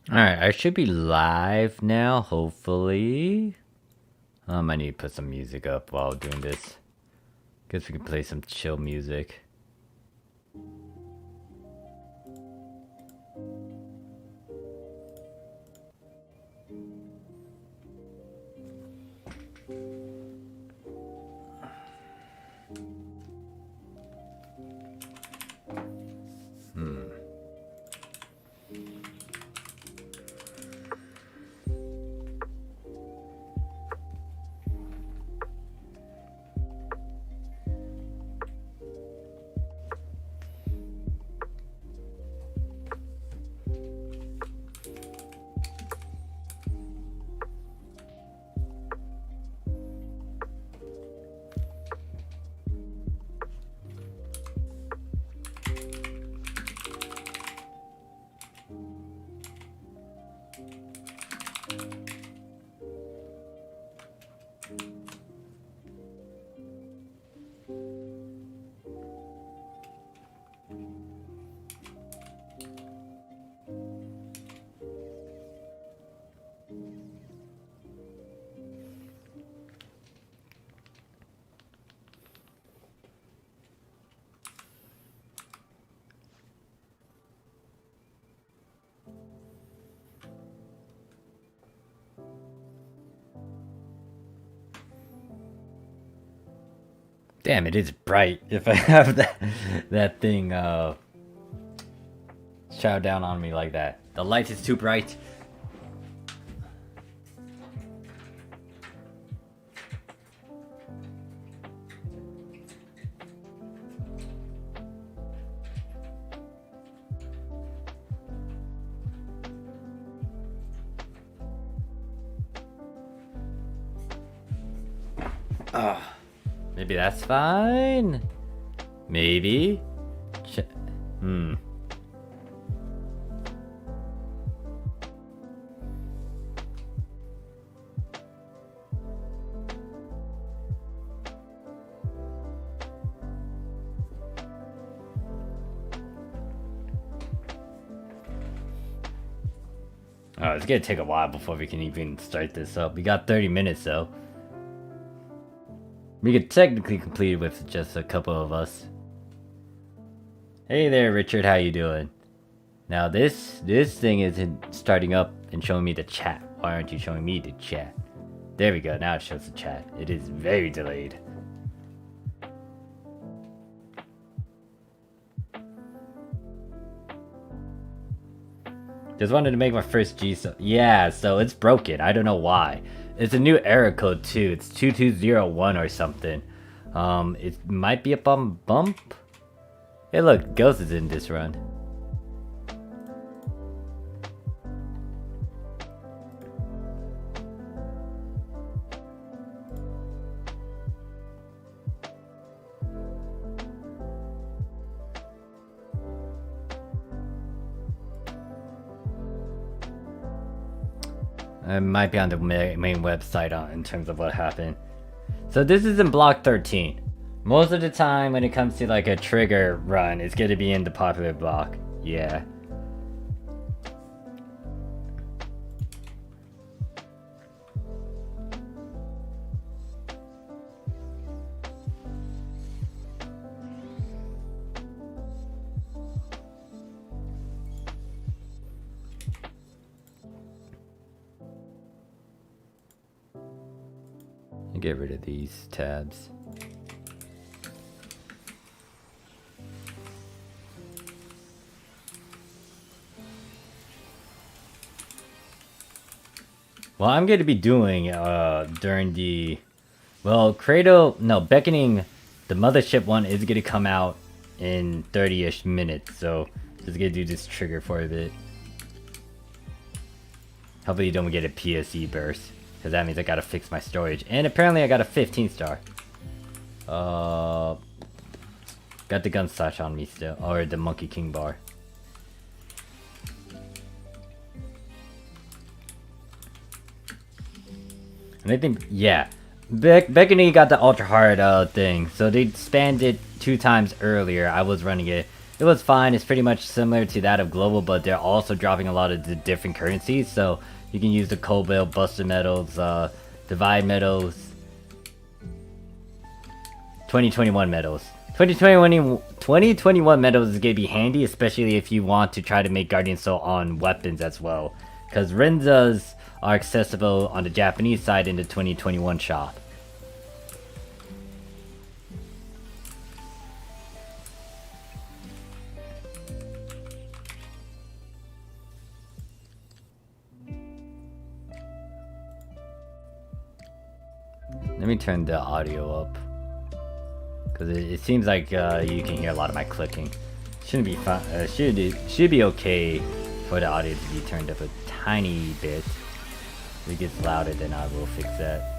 Alright, I should be live now, hopefully. I need to put some music up while doing this. Guess we can play some chill music. Damn, it is bright if I have that thing shout down on me like that. The light is too bright. Maybe that's fine. Maybe. Oh, it's gonna take a while before we can even start this up. We got 30 minutes though. We could technically complete it with just a couple of us. Hey there, Richard, how you doing? Now this thing isn't starting up and showing me the chat. Why aren't you showing me the chat? There we go, now it shows the chat. It is very delayed. Just wanted to make my first G, so yeah, so it's broken. I don't know why. It's a new error code too. It's 2201 or something. It might be up on bump. Hey look, Ghost is in this run. It might be on the main website in terms of what happened. So this is in block 13. Most of the time when it comes to like a trigger run, it's gonna be in the popular block. Yeah. Get rid of these tabs. Well, I'm going to be doing during the beckoning the mothership one is going to come out in 30ish minutes, so just going to do this trigger for a bit. Hopefully you don't get a PSE burst. Because that means I gotta fix my storage. And apparently I got a 15 star. Got the gun slash on me still. Or the Monkey King bar. And I think, yeah. Beckoning got the ultra hard thing. So they spanned it 2 times earlier. I was running it. It was fine. It's pretty much similar to that of Global. But they're also dropping a lot of the different currencies. So you can use the Cobalt, Buster Metals, Divide Metals, 2021 Metals. 2021 Metals is going to be handy, especially if you want to try to make Guardian Soul on weapons as well. Because Renzas are accessible on the Japanese side in the 2021 shop. Let me turn the audio up, because it seems like you can hear a lot of my clicking. Shouldn't be fun. Should be okay for the audio to be turned up a tiny bit. If it gets louder, then I will fix that.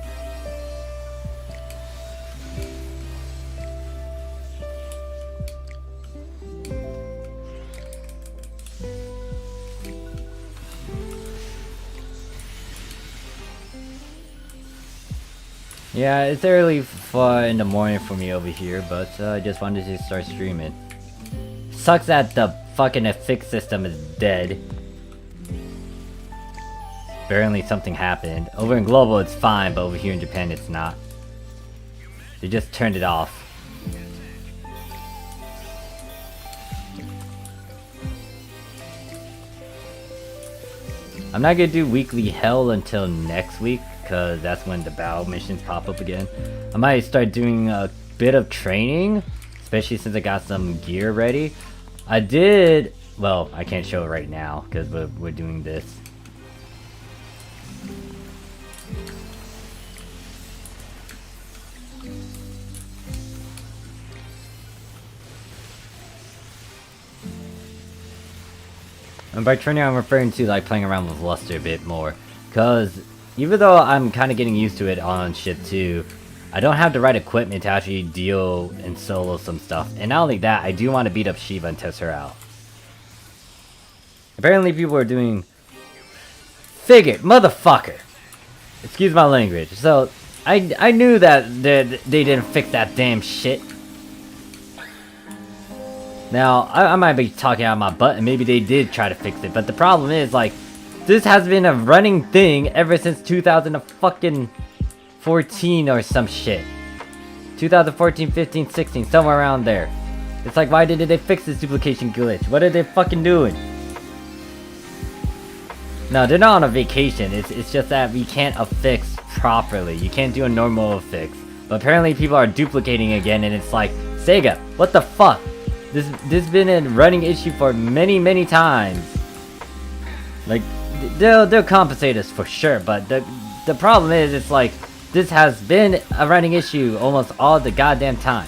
Yeah, it's early in the morning for me over here, but I just wanted to start streaming. Sucks that the fucking Affix system is dead. Apparently something happened. Over in Global it's fine, but over here in Japan it's not. They just turned it off. I'm not gonna do weekly hell until next week, because that's when the battle missions pop up again. I might start doing a bit of training, especially since I got some gear ready. I did, well, I can't show it right now because we're doing this. And by training, I'm referring to like playing around with Luster a bit more, because even though I'm kind of getting used to it on Ship 2, I don't have the right equipment to actually deal and solo some stuff. And not only that, I do want to beat up Shiva and test her out. Apparently people are doing... Figured, motherfucker! Excuse my language. So, I knew that they didn't fix that damn shit. Now, I might be talking out of my butt and maybe they did try to fix it. But the problem is, like, this has been a running thing ever since 2014 or some shit. 2014, 15, 16, somewhere around there. It's like, why didn't they fix this duplication glitch? What are they fucking doing? No, they're not on a vacation. It's just that we can't affix properly. You can't do a normal affix. But apparently people are duplicating again, and it's like, Sega, what the fuck? This has been a running issue for many times. Like, they'll compensate us for sure, but the problem is, it's like, this has been a running issue almost all the goddamn time.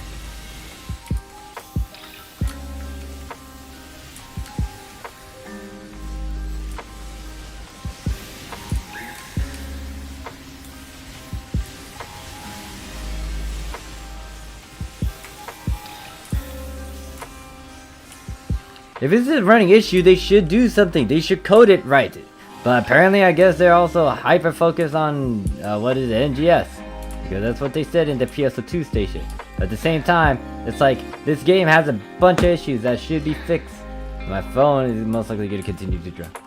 If it's a running issue, they should do something. They should code it right. But apparently, I guess they're also hyper focused on what is it, NGS, because that's what they said in the PSO2 station. At the same time, it's like this game has a bunch of issues that should be fixed. My phone is most likely going to continue to drop.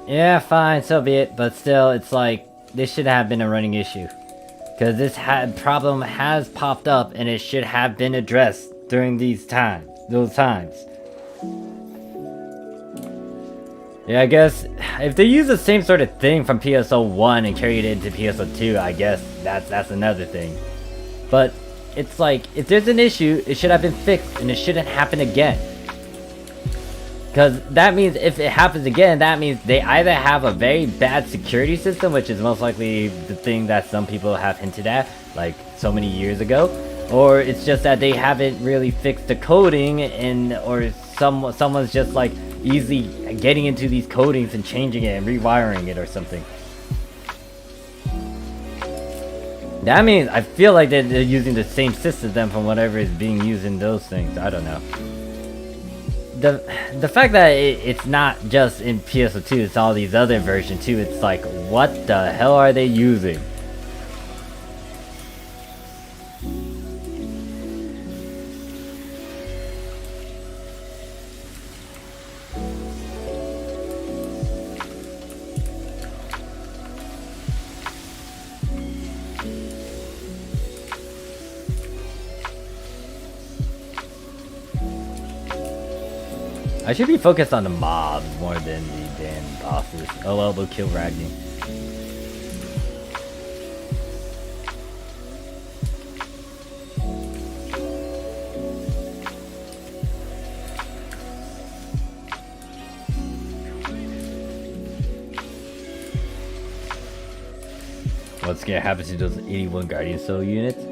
Yeah, fine, so be it. But still, it's like this should have been a running issue, because this problem has popped up, and it should have been addressed during those times. Yeah, I guess if they use the same sort of thing from PSO1 and carried it into PSO2, I guess that's another thing. But it's like, if there's an issue, it should have been fixed, and it shouldn't happen again. Because that means if it happens again, that means they either have a very bad security system, which is most likely the thing that some people have hinted at, like so many years ago, or it's just that they haven't really fixed the coding, or someone's just like easily getting into these codings and changing it and rewiring it or something. That means I feel like they're using the same system from whatever is being used in those things. I don't know. The fact that it's not just in PSO2, it's all these other versions too. It's like, what the hell are they using? I should be focused on the mobs more than the damn bosses. Oh well, they'll kill Ragni. What's gonna happen to those 81 Guardian Soul units?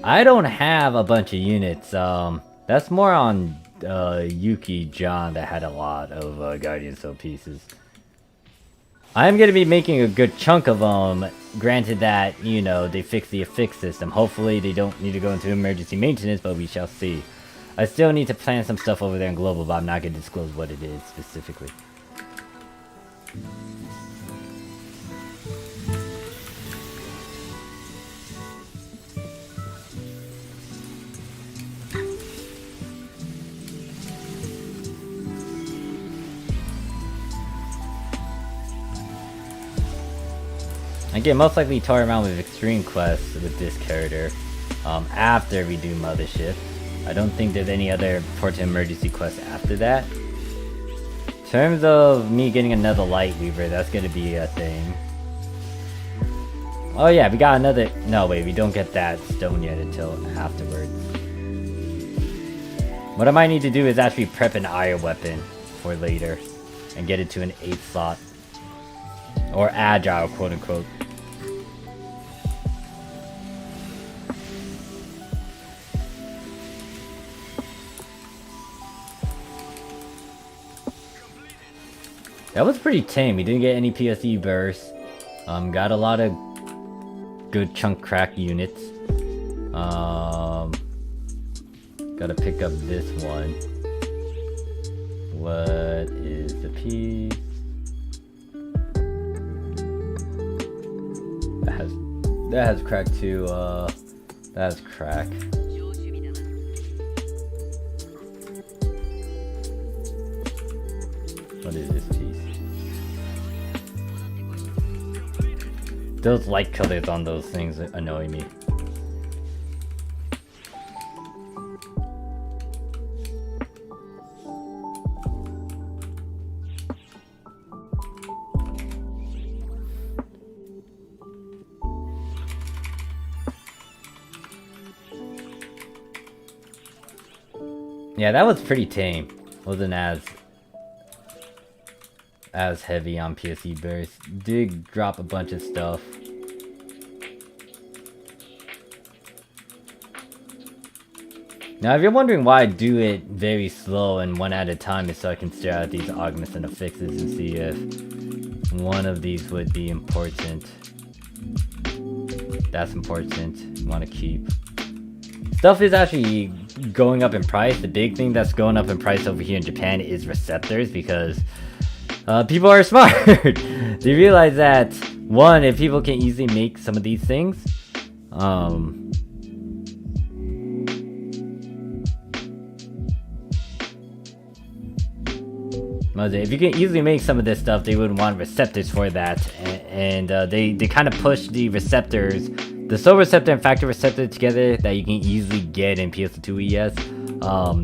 I don't have a bunch of units. That's more on Yuki John that had a lot of Guardian Soul pieces. I'm gonna be making a good chunk of them, granted that, you know, they fixed the affix system. Hopefully they don't need to go into emergency maintenance, but we shall see. I still need to plan some stuff over there in Global, but I'm not gonna disclose what it is specifically. Again, most likely toy around with extreme quests with this character after we do Mothership. I don't think there's any other important emergency quests after that. In terms of me getting another Light Weaver, that's gonna be a thing. Oh yeah, we got another... No, wait, we don't get that stone yet until afterwards. What I might need to do is actually prep an iron weapon for later and get it to an 8th slot. Or agile, quote unquote. That was pretty tame. We didn't get any PSE bursts. Got a lot of good chunk crack units. Gotta pick up this one. What is the piece? That has crack too. That has crack. What is this piece? Those light colors on those things annoy me. Yeah, that was pretty tame. Wasn't as heavy on PSE burst. Did drop a bunch of stuff. Now, if you're wondering why I do it very slow and one at a time, is so I can stare at these augments and affixes and see if one of these would be important. That's important. Want to keep. Stuff is actually going up in price. The big thing that's going up in price over here in Japan is receptors, because people are smart. They realize that, one, if people can easily make some of these things, if you can easily make some of this stuff, they would want receptors for that, and they kind of push the receptors, the soul receptor and factor receptor together, that you can easily get in PSO2 ES.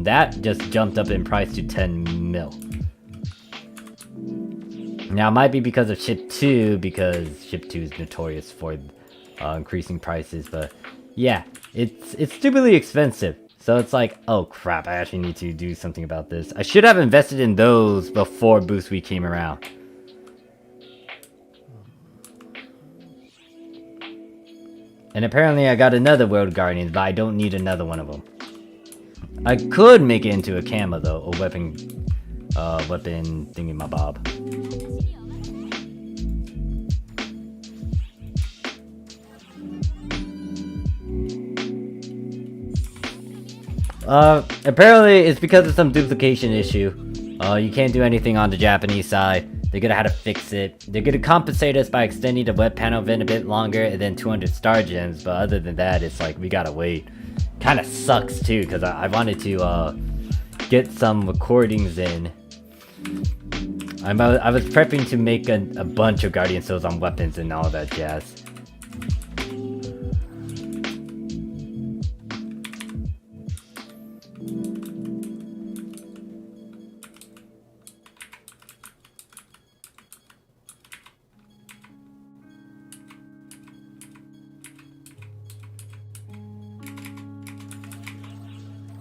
That just jumped up in price to 10 mil. Now, it might be because of Ship 2, because Ship 2 is notorious for increasing prices, but yeah, it's stupidly expensive. So it's like, oh crap, I actually need to do something about this. I should have invested in those before Boost Week came around. And apparently I got another World Guardian, but I don't need another one of them. I could make it into a camo though, a weapon thingy-my-bob. Apparently it's because of some duplication issue. You can't do anything on the Japanese side. They're gonna have to fix it. They're gonna compensate us by extending the web panel event a bit longer and then 200 star gems, but other than that, it's like, we gotta wait. Kinda sucks too, because I wanted to get some recordings in. I was prepping to make a bunch of Guardian Souls on weapons and all that jazz.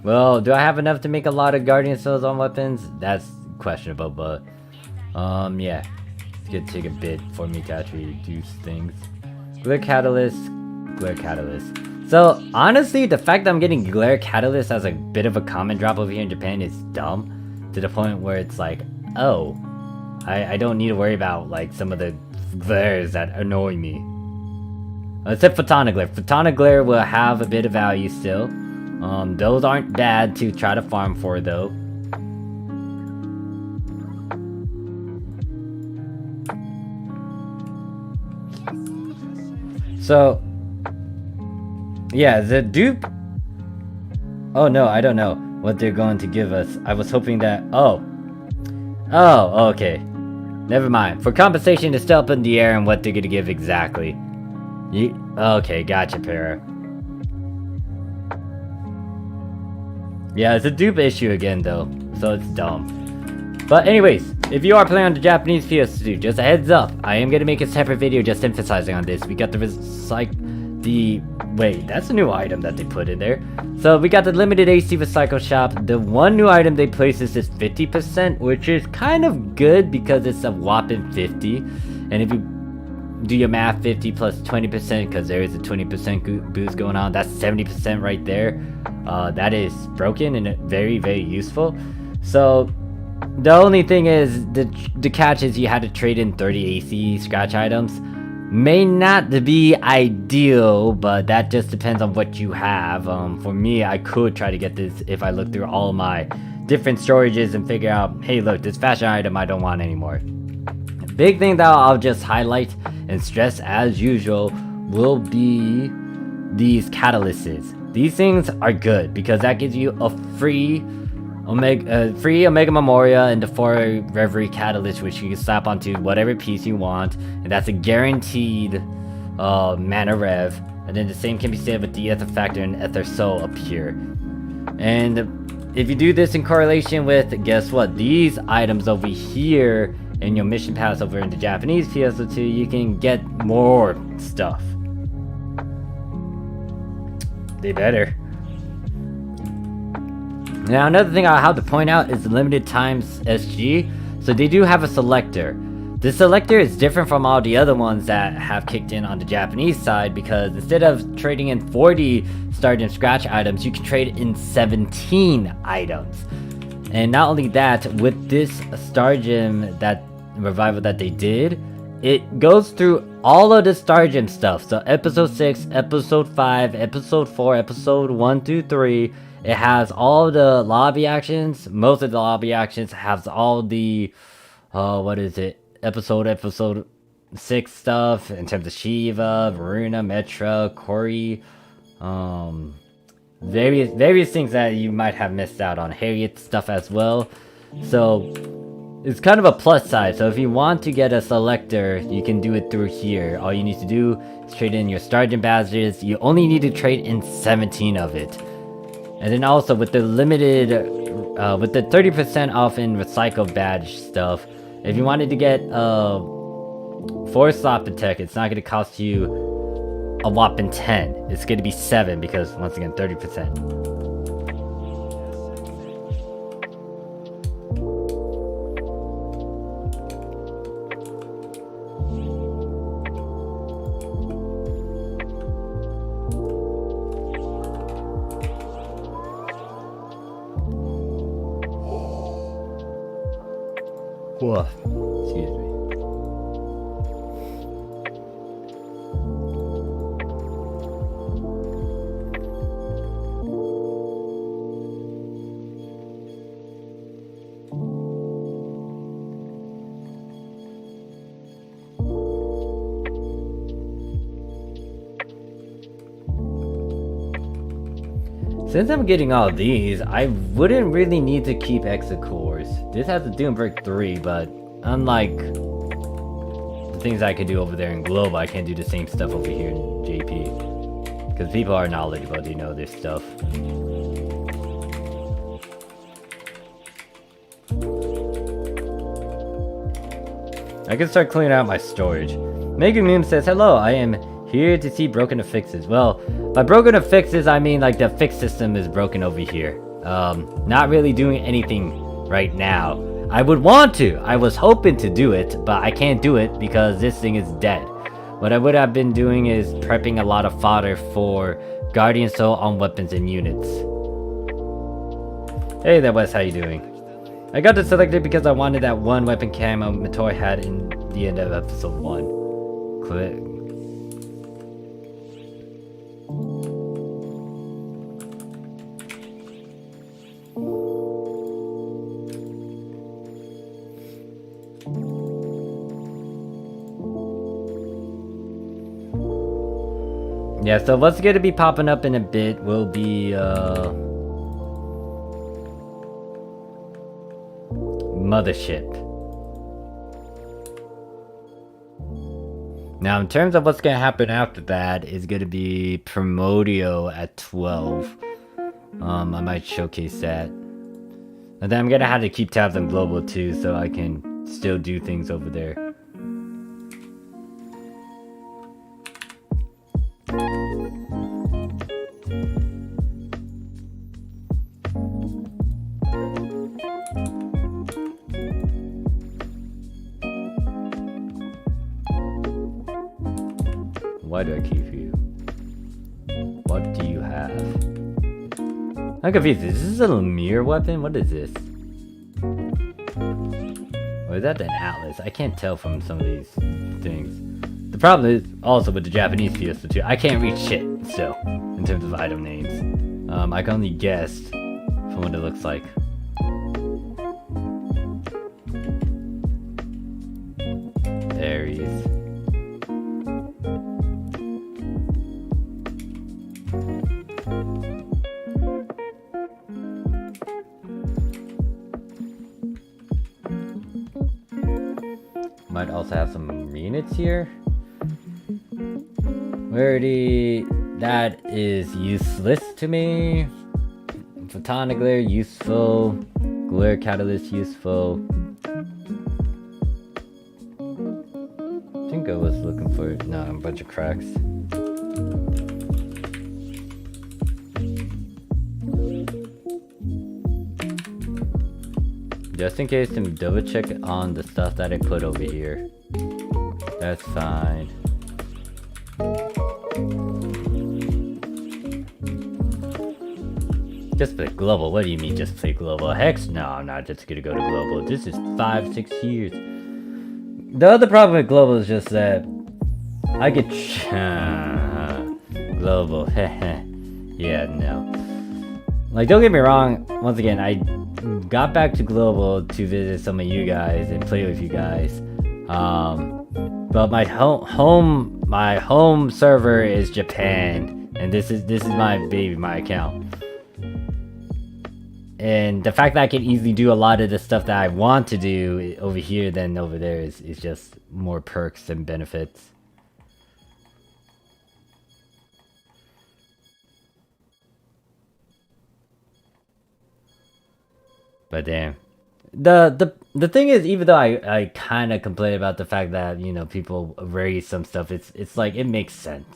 Well, do I have enough to make a lot of Guardian Souls on weapons? That's questionable, but yeah. It's gonna take a bit for me to actually do things. Glare Catalyst, Glare Catalyst. So, honestly, the fact that I'm getting Glare Catalyst as a bit of a common drop over here in Japan is dumb. To the point where it's like, oh, I don't need to worry about, like, some of the glares that annoy me. Except Photonic Glare. Photonic Glare will have a bit of value still. Those aren't bad to try to farm for, though. So, yeah, the dupe... Oh no, I don't know what they're going to give us. I was hoping that... Oh, okay. Never mind. For compensation, it's still up in the air and what they're gonna give exactly. Okay, gotcha, Para. Yeah, it's a dupe issue again, though, so it's dumb. But anyways, if you are playing on the Japanese PS2, just a heads up, I am gonna make a separate video just emphasizing on this. We got wait, that's a new item that they put in there. So we got the limited AC recycle shop. The one new item they placed is this 50%, which is kind of good because it's a whopping 50. And if you do your math, 50 plus 20%, because there is a 20% boost going on, that's 70% right there. That is broken and very, very useful. So the only thing is, the catch is you had to trade in 30 AC scratch items. May not be ideal, but that just depends on what you have. For me, I could try to get this if I look through all my different storages and figure out, hey look, this fashion item I don't want anymore. Big thing that I'll just highlight and stress as usual will be these catalysts. These things are good because that gives you a free Omega Memoria and the 4 Reverie Catalyst, which you can slap onto whatever piece you want, and that's a guaranteed mana rev. And then the same can be said with the Ether Factor and Ether Soul up here. And if you do this in correlation with, guess what, these items over here in your mission pass over in the Japanese PSO2, you can get more stuff. They better. Now another thing I have to point out is the limited times SG. So they do have a selector. This selector is different from all the other ones that have kicked in on the Japanese side, because instead of trading in 40 Stardom Scratch items, you can trade in 17 items. And not only that, with this Star Gem, that revival that they did, it goes through all of the Star Gem stuff. So episode 6, episode 5, episode 4, episode 1 through 3, it has all the lobby actions. Most of the lobby actions has all the, what is it? Episode 6 stuff in terms of Shiva, Varuna, Metra, Kori, various things that you might have missed out on. Harriet stuff as well. So it's kind of a plus side. So if you want to get a selector, you can do it through here. All you need to do is trade in your Stardom badges. You only need to trade in 17 of it. And then also with the limited, with the 30% off in recycle badge stuff, if you wanted to get 4 slot attack, it's not going to cost you a whopping 10. It's going to be 7 because, once again, 30%. Whoa, excuse me. Since I'm getting all these, I wouldn't really need to keep Exocores. This has a Doombreak 3, but unlike the things I could do over there in Globe, I can't do the same stuff over here in JP. Because people are knowledgeable, they know this stuff. I can start cleaning out my storage. Mega Moon says, hello, I am here to see broken affixes. Well, by broken affixes, I mean like the fix system is broken over here. Not really doing anything right now. I would want to. I was hoping to do it, but I can't do it because this thing is dead. What I would have been doing is prepping a lot of fodder for Guardian Soul on weapons and units. Hey there, Wes, how you doing? I got this selected because I wanted that one weapon camo Matoi had in the end of episode 1. Click. Yeah, so what's going to be popping up in a bit will be, Mothership. Now, in terms of what's going to happen after that, is going to be Primordio at 12. I might showcase that. And then I'm going to have to keep tabs on Global too, so I can still do things over there. Why do I keep you? What do you have? I'm confused. Is this a Lemire weapon? What is this? Or is that an Atlas? I can't tell from some of these things. The problem is also with the Japanese PSO2, I can't read shit still in terms of item names. I can only guess from what it looks like. Aries. Might also have some units here. Rarity, that is useless to me. Photonic Glare, useful. Glare Catalyst, useful. I think I was looking for, no, a bunch of cracks. just in case to double check on the stuff that I put over here. That's fine. Just play global. What do you mean just play global? Heck no, I'm not just gonna go to global. This is 5-6 years. The other problem with global is just that I get global. Yeah, no. Like, don't get me wrong. Once again, I got back to global to visit some of you guys and play with you guys. But my home server is Japan, and this is my baby, my account. And the fact that I can easily do a lot of the stuff that I want to do over here than over there is just more perks and benefits. But damn. The thing is, even though I kind of complain about the fact that, you know, people raise some stuff, it's like, it makes sense.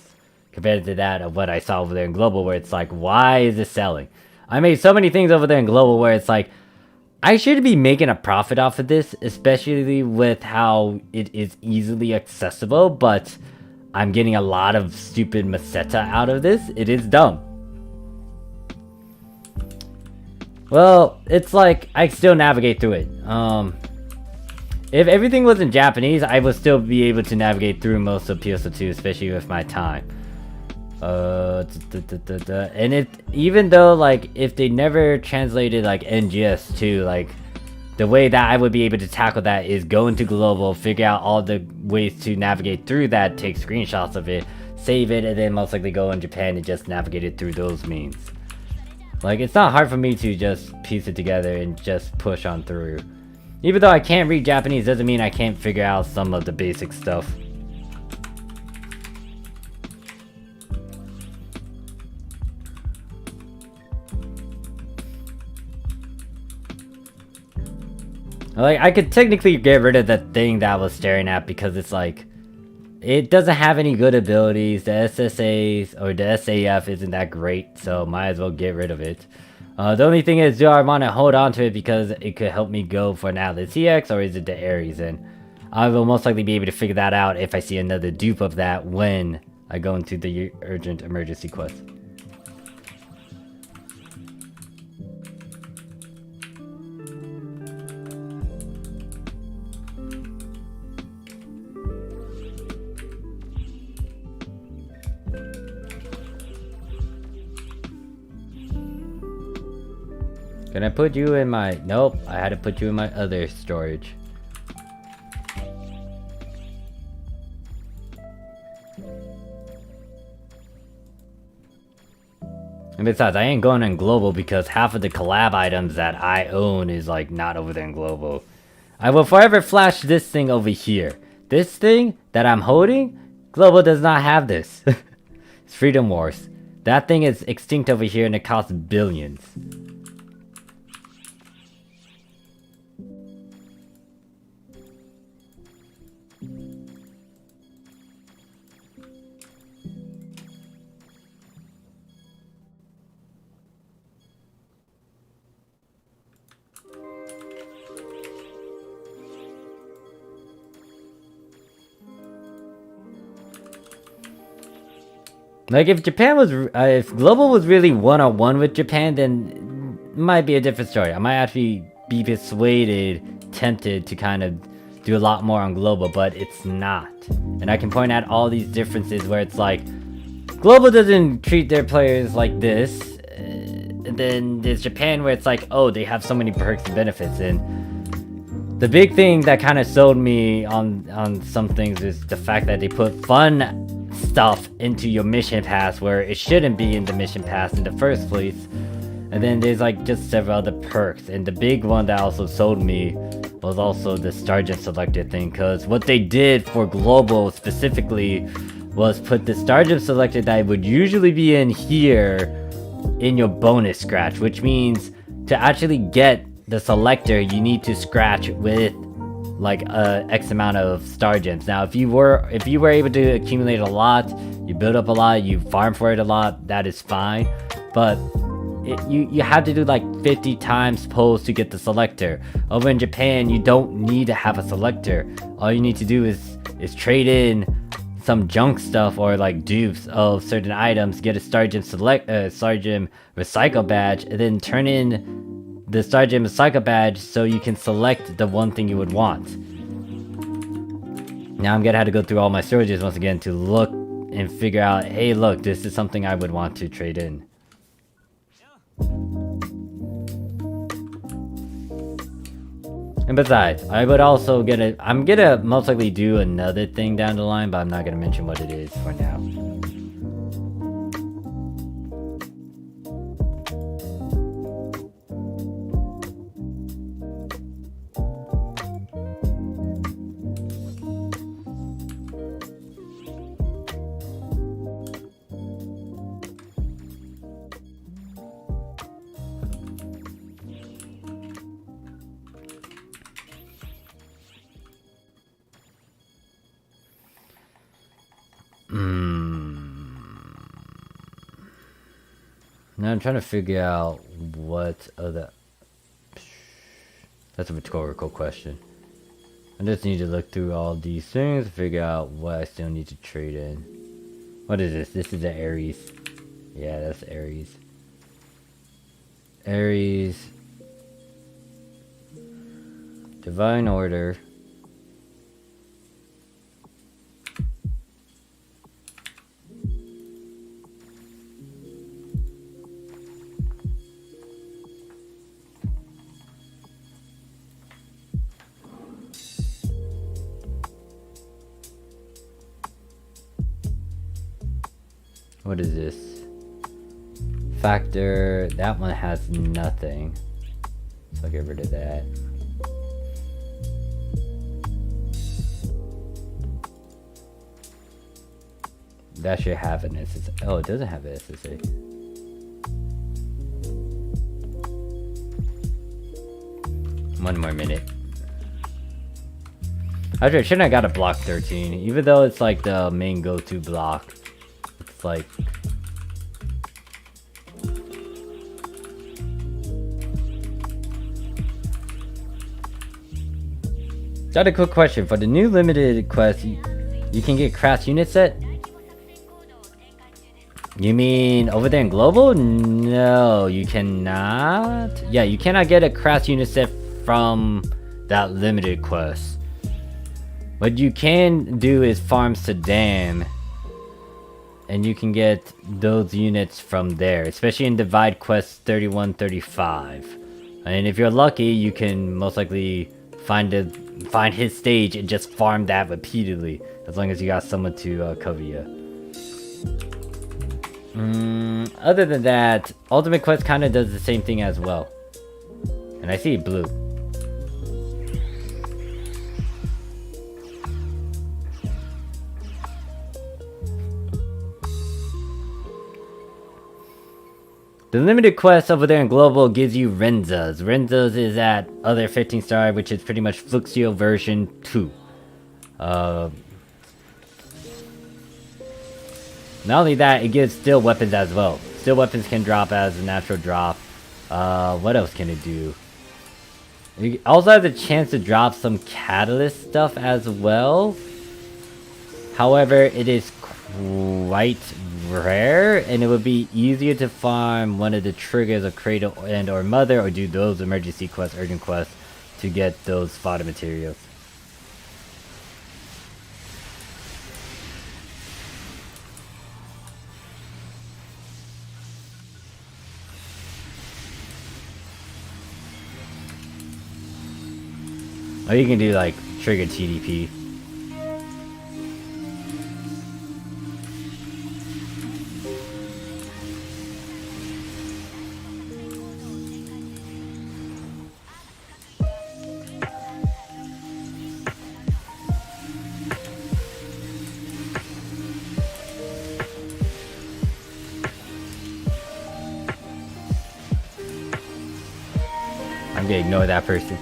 Compared to that of what I saw over there in global, where it's like, why is this selling? I made so many things over there in global where it's like, I should be making a profit off of this, especially with how it is easily accessible, but I'm getting a lot of stupid meseta out of this. It is dumb. Well, it's like, I still navigate through it. If everything was in Japanese, I would still be able to navigate through most of PSO2, especially with my time. And it, even though, like, if they never translated, like, NGS to, like, the way that I would be able to tackle that is go into global, figure out all the ways to navigate through that, take screenshots of it, save it, and then most likely go in Japan and just navigate it through those means. Like, it's not hard for me to just piece it together and just push on through. Even though I can't read Japanese, doesn't mean I can't figure out some of the basic stuff. Like, I could technically get rid of that thing that I was staring at because it's like, it doesn't have any good abilities. The SSAs or the SAF isn't that great, so might as well get rid of it. The only thing is, do I want to hold on to it because it could help me go for an Atlas CX, or is it the Ares? And I will most likely be able to figure that out if I see another dupe of that when I go into the urgent emergency quest. Can I put you in my... Nope, I had to put you in my other storage. And besides, I ain't going in global because half of the collab items that I own is like not over there in global. I will forever flash this thing over here. This thing that I'm holding, global does not have this. It's Freedom Wars. That thing is extinct over here and it costs billions. Like, if Japan was, if global was really one-on-one with Japan, then it might be a different story. I might actually be persuaded, tempted to kind of do a lot more on global, but it's not. And I can point out all these differences where it's like, global doesn't treat their players like this, and then there's Japan where it's like, oh, they have so many perks and benefits. And the big thing that kind of sold me on some things is the fact that they put fun stuff into your mission pass where it shouldn't be in the mission pass in the first place. And then there's like just several other perks, and the big one that also sold me was also the Sergeant Selector thing, because what they did for global specifically was put the Sergeant Selector that would usually be in here in your bonus scratch, which means to actually get the selector you need to scratch with like X amount of star gems. Now if you were able to accumulate a lot, you build up a lot, you farm for it a lot, that is fine. But you have to do like 50 times pulls to get the selector. Over in Japan, you don't need to have a selector. All you need to do is trade in some junk stuff or like dupes of certain items, get a Star Gem recycle badge, and then turn in the Star Gem recycle badge so you can select the one thing you would want. Now I'm gonna have to go through all my storages once again to look and figure out, hey look, this is something I would want to trade in. And besides, I would also I'm gonna most likely do another thing down the line, but I'm not gonna mention what it is for now. Now I'm trying to figure out what other... That's a rhetorical question. I just need to look through all these things to figure out what I still need to trade in. What is this? This is the Aries. Yeah, that's Aries. Aries. Divine Order. What is this? Factor. That one has nothing. So I'll get rid of that. That should have an SSA. Oh, it doesn't have an SSA. One more minute. Actually, I shouldn't have got a block 13. Even though it's like the main go-to block. It's like... Got a quick question. For the new limited quest, you can get craft unit set? You mean over there in Global? No, you cannot. Yeah, you cannot get a craft unit set from that limited quest. What you can do is farm Sedan, and you can get those units from there, especially in Divide Quest 3135. And if you're lucky, you can most likely find his stage and just farm that repeatedly, as long as you got someone to cover you. Other than that, Ultimate Quest kind of does the same thing as well. And I see blue. The limited quest over there in Global gives you Renza's. Renza's is at other 15 star, which is pretty much Fluxio version 2. Not only that, it gives steel weapons as well. Steel weapons can drop as a natural drop. What else can it do? You also have the chance to drop some catalyst stuff as well. However, it is quite rare, and it would be easier to farm one of the triggers of Cradle and or Mother, or do those emergency quests, urgent quests, to get those fodder materials. Or you can do like trigger TDP. I'm gonna ignore that person.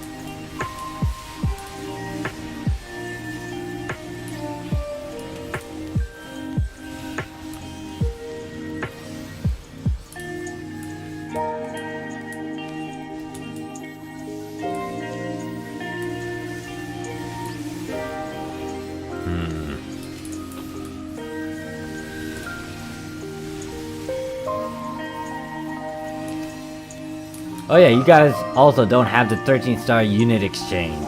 Oh yeah, you guys also don't have the 13-star unit exchange.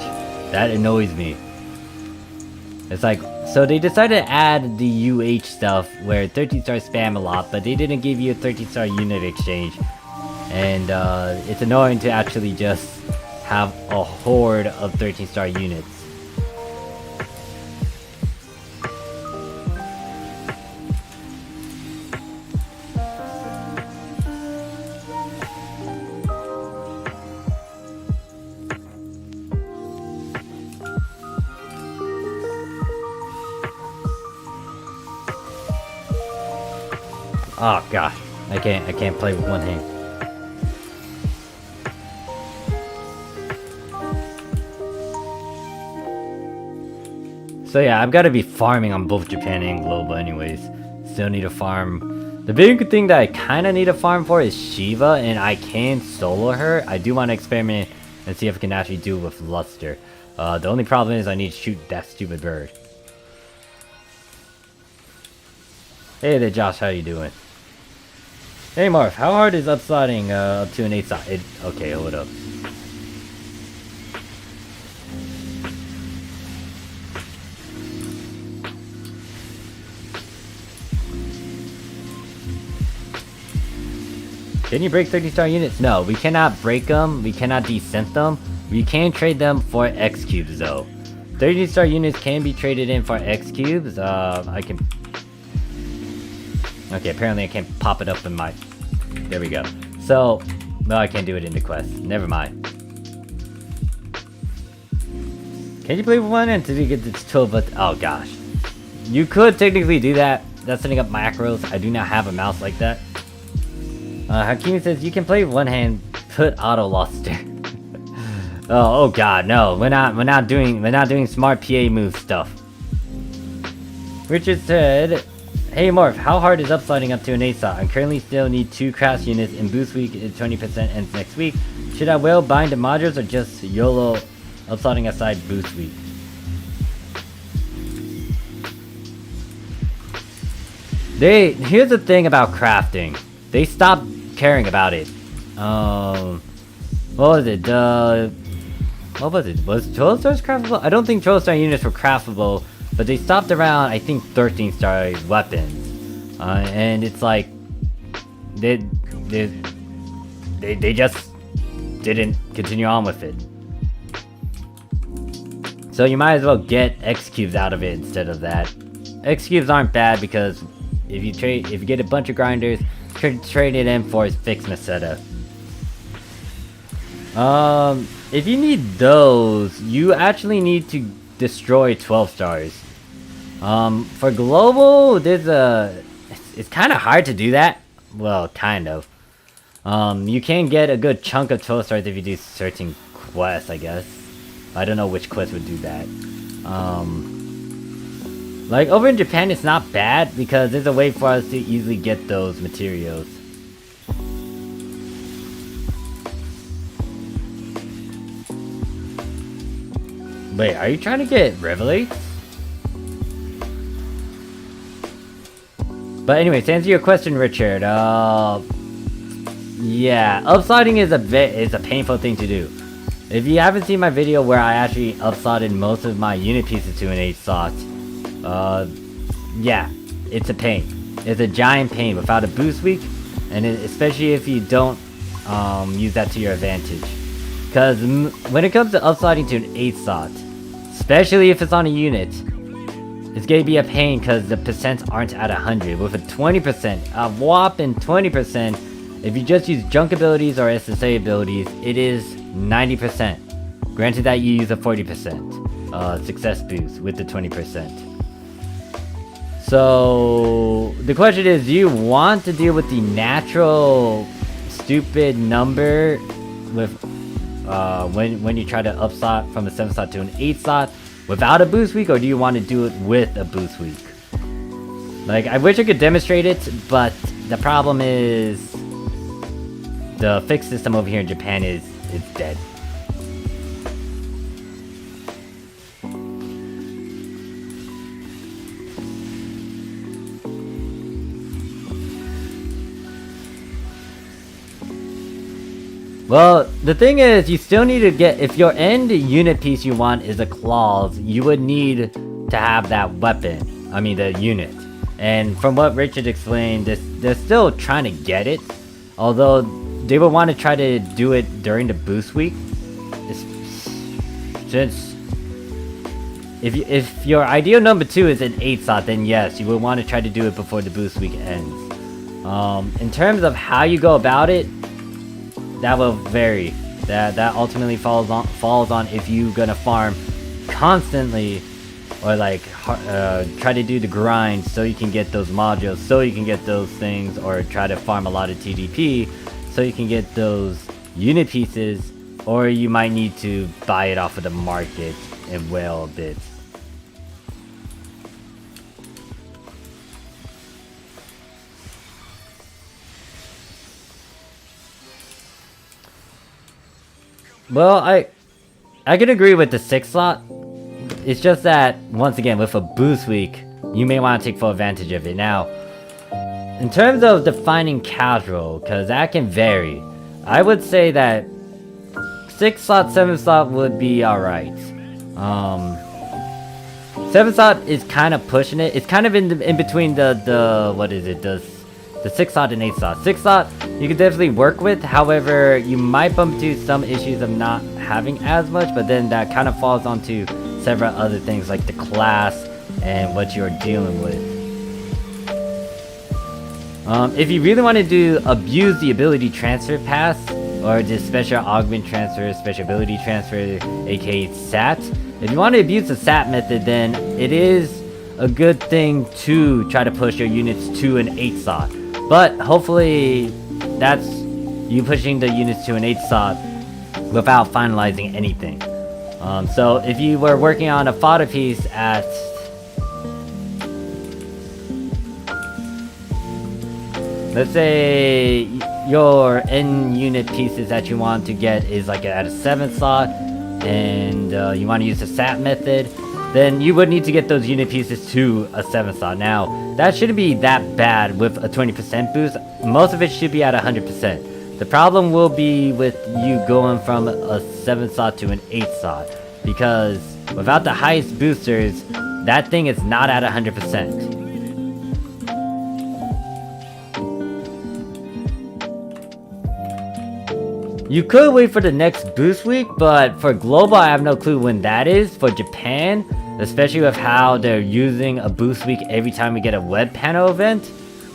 That annoys me. It's like, so they decided to add the UH stuff where 13-star spam a lot, but they didn't give you a 13-star unit exchange. And it's annoying to actually just have a horde of 13-star units. Oh gosh, I can't play with one hand. So yeah, I've got to be farming on both Japan and Global anyways. Still need to farm. The big thing that I kind of need to farm for is Shiva, and I can solo her. I do want to experiment and see if I can actually do it with Luster. The only problem is I need to shoot that stupid bird. Hey there, Josh, how you doing? Hey Marv, how hard is upsliding up to an 8 slot? Okay, hold up. Can you break 30-star units? No, we cannot break them. We cannot descent them. We can trade them for X cubes though. 30-star units can be traded in for X cubes. I can. Okay, apparently I can't pop it up in my. There we go. So, no, I can't do it in the quest. Never mind. Can you play with one until you get this 12? But oh gosh, you could technically do that. That's setting up macros. I do not have a mouse like that. Hakim says you can play with one hand. Put auto luster. oh god, no. We're not doing smart PA move stuff. Richard said, "Hey Morph, how hard is upsliding up to an 8 slot? I currently still need 2 crash units, and boost week is 20% ends next week. Should I well bind the modules or just YOLO upsliding aside boost week?" Here's the thing about crafting. They stopped caring about it. What was it? What was it? Was 12 stars craftable? I don't think 12 star units were craftable, but they stopped around, I think, 13 star weapons. And it's like they just didn't continue on with it. So you might as well get X cubes out of it instead of that. X cubes aren't bad because if you get a bunch of grinders, trade it in for Affix Meseta. If you need those, you actually need to destroy 12 stars. For global, it's kind of hard to do that. Well, kind of. You can get a good chunk of 12 stars if you do certain quests, I guess. I don't know which quest would do that. Like, over in Japan, it's not bad, because there's a way for us to easily get those materials. Wait, are you trying to get Revelates? But anyway, to answer your question, Richard, yeah, upsliding is a painful thing to do. If you haven't seen my video where I actually upslided most of my unit pieces to an 8 slot, yeah, it's a pain. It's a giant pain without a boost week, and especially if you don't use that to your advantage. Because when it comes to upsliding to an 8 slot, especially if it's on a unit, it's gonna be a pain because the percents aren't at 100. With a 20%, a whopping 20%, if you just use junk abilities or SSA abilities, it is 90%. Granted that you use a 40% success boost with the 20%. So the question is, do you want to deal with the natural stupid number with when you try to upslot from a 7 slot to an 8 slot without a boost week, or do you want to do it with a boost week? Like, I wish I could demonstrate it, but the problem is the fix system over here in Japan is dead. Well, the thing is, you still need to get, if your end unit piece you want is a claws, you would need to have that weapon. I mean, the unit. And from what Richard explained, they're still trying to get it. Although, they would want to try to do it during the boost week. Since if your ideal number 2 is an 8 slot, then yes, you would want to try to do it before the boost week ends. In terms of how you go about it, that will vary. That ultimately falls on if you're gonna farm constantly, or like try to do the grind so you can get those modules, so you can get those things, or try to farm a lot of TDP so you can get those unit pieces, or you might need to buy it off of the market and whale a bit. Well, I can agree with the 6 slot. It's just that, once again, with a boost week, you may want to take full advantage of it. Now, in terms of defining casual, because that can vary, I would say that 6 slot, 7 slot would be alright. 7 slot is kind of pushing it. It's kind of in between the what is it, the 6 slot and 8 slot. 6 slot you can definitely work with, however you might bump into some issues of not having as much, but then that kind of falls onto several other things like the class and what you're dealing with. If you really want to abuse the ability transfer pass, or just special augment transfer, special ability transfer, aka SAT, if you want to abuse the SAT method, then it is a good thing to try to push your units to an 8 slot. But hopefully that's you pushing the units to an 8 slot without finalizing anything. So if you were working on a fodder piece at, let's say your end unit pieces that you want to get is like at a 7 slot, and you want to use the SAT method, then you would need to get those unit pieces to a 7 slot. Now, that shouldn't be that bad with a 20% boost. Most of it should be at 100%. The problem will be with you going from a 7 slot to an 8 slot, because without the highest boosters, that thing is not at 100%. You could wait for the next boost week, but for global, I have no clue when that is. For Japan, especially with how they're using a boost week every time we get a web panel event,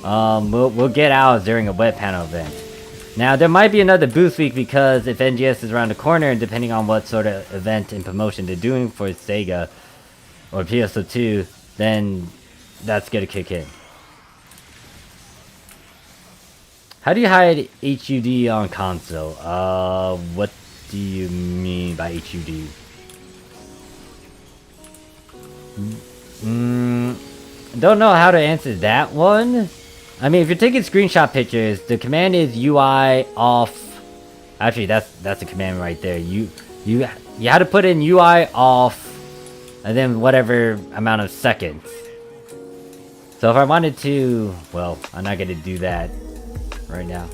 we'll get ours during a web panel event. Now, there might be another boost week because if NGS is around the corner, and depending on what sort of event and promotion they're doing for Sega or PSO2, then that's gonna kick in. How do you hide HUD on console? What do you mean by HUD? Don't know how to answer that one. I mean, if you're taking screenshot pictures, the command is UI off. Actually, that's a command right there. You had to put in UI off, and then whatever amount of seconds. So if I wanted to, well, I'm not gonna do that right now.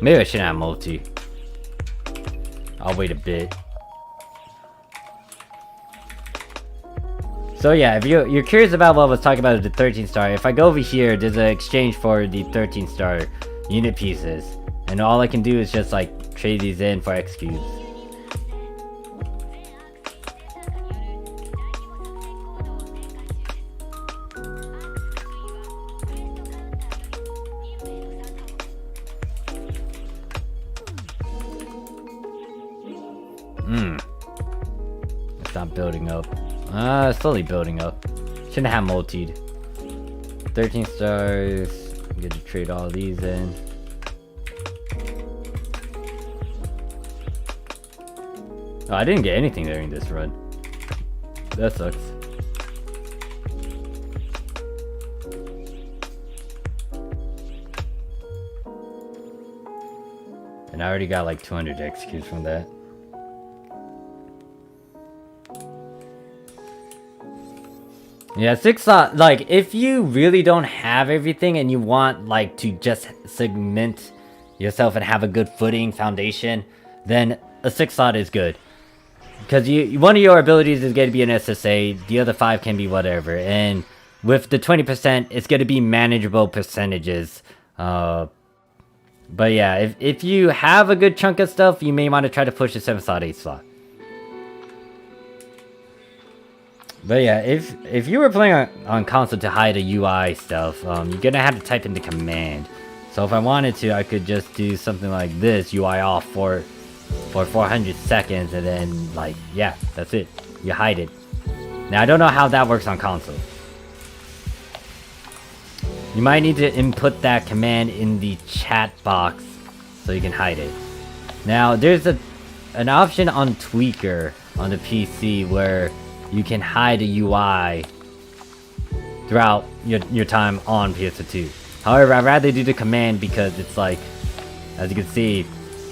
Maybe I shouldn't have multi. I'll wait a bit. So yeah, if you're curious about what I was talking about with the 13 star, if I go over here, there's an exchange for the 13 star unit pieces. And all I can do is just like trade these in for X cubes. It's not building up. Slowly building up. Shouldn't have multied. 13 stars. Get to trade all these in. Oh, I didn't get anything during this run. That sucks. And I already got like 200 executes from that. Yeah, 6 slot, like, if you really don't have everything and you want, like, to just segment yourself and have a good footing foundation, then a 6 slot is good. Because one of your abilities is going to be an SSA, the other 5 can be whatever, and with the 20%, it's going to be manageable percentages. But yeah, if you have a good chunk of stuff, you may want to try to push the 7 slot, 8 slot. But yeah, if you were playing on console to hide the UI stuff, you're gonna have to type in the command. So if I wanted to, I could just do something like this, UI off for 400 seconds, and then, like, yeah, that's it. You hide it. Now, I don't know how that works on console. You might need to input that command in the chat box so you can hide it. Now, there's an option on Tweaker on the PC where you can hide a UI throughout your time on PSO2. However, I'd rather do the command because it's like, as you can see,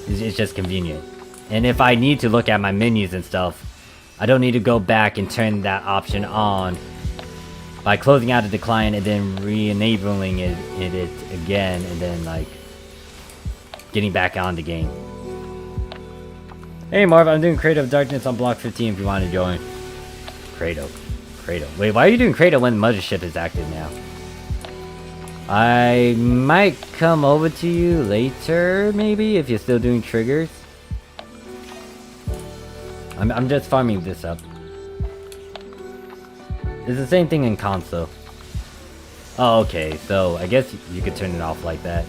it's just convenient. And if I need to look at my menus and stuff, I don't need to go back and turn that option on by closing out of the client and then re-enabling it again, and then, like, getting back on the game. Hey Marv, I'm doing Creative Darkness on Block 15 if you want to join. Credo. Wait, why are you doing Credo when Mothership is active now? I might come over to you later, maybe, if you're still doing triggers. I'm just farming this up. It's the same thing in console. Oh, okay, so I guess you could turn it off like that.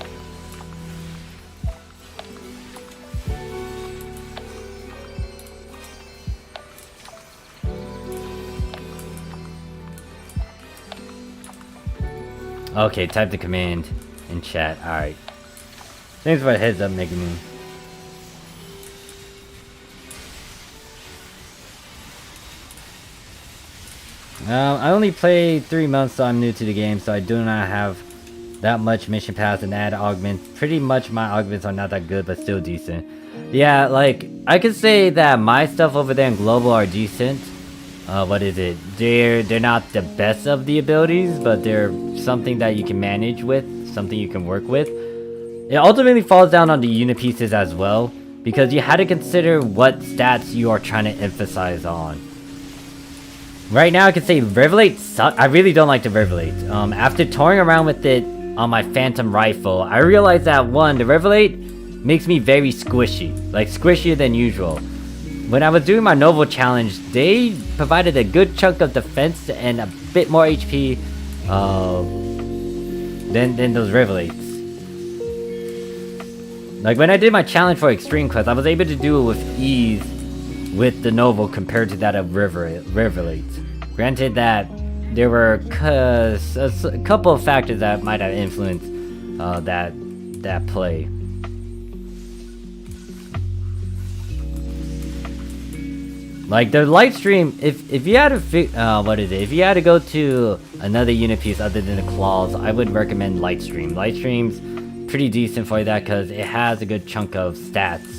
Okay, type the command in chat. Alright. Thanks for the heads up, Mega Moon. I only played 3 months, so I'm new to the game, so I do not have that much mission pass and add augments. Pretty much my augments are not that good, but still decent. Yeah, like, I could say that my stuff over there in Global are decent. What is it? They're not the best of the abilities, but they're something that you can manage with, something you can work with. It ultimately falls down on the unit pieces as well, because you had to consider what stats you are trying to emphasize on. Right now, I can say Revelate sucks. I really don't like the Revelate. After touring around with it on my Phantom Rifle, I realized that, one, the Revelate makes me very squishy, like squishier than usual. When I was doing my Novel Challenge, they provided a good chunk of defense and a bit more HP than those Revelates. Like, when I did my challenge for Extreme Quest, I was able to do it with ease with the Novel compared to that of Revelates. Granted that there were a couple of factors that might have influenced that play. Like the light stream, if you had to if you had to go to another unit piece other than the claws, I would recommend light stream. Light stream's pretty decent for that because it has a good chunk of stats.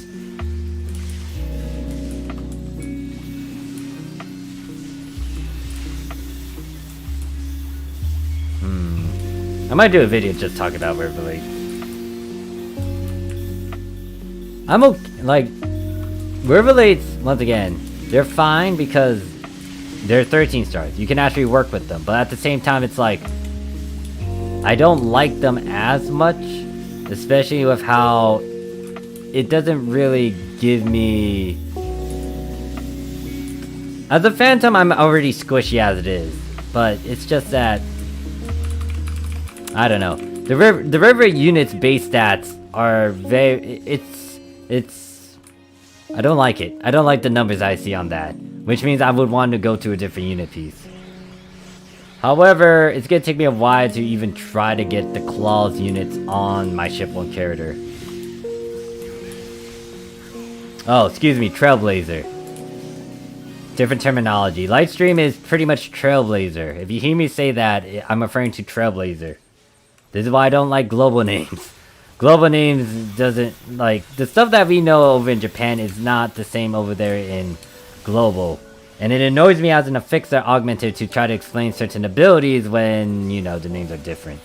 I might do a video just talking about Riverlake. I'm okay, like, Riverlates, once again, they're fine because they're 13 stars. You can actually work with them, but at the same time, it's like, I don't like them as much, especially with how it doesn't really give me... As a Phantom, I'm already squishy as it is, but it's just that, I don't know. The river unit's base stats are very... It's... I don't like it. I don't like the numbers I see on that. Which means I would want to go to a different unit piece. However, it's gonna take me a while to even try to get the claws units on my ship 1 character. Oh, excuse me, Trailblazer. Different terminology. Lightstream is pretty much Trailblazer. If you hear me say that, I'm referring to Trailblazer. This is why I don't like global names. global names doesn't, like, the stuff that we know over in Japan is not the same over there in global. And it annoys me as an affixer augmenter to try to explain certain abilities when, you know, the names are different.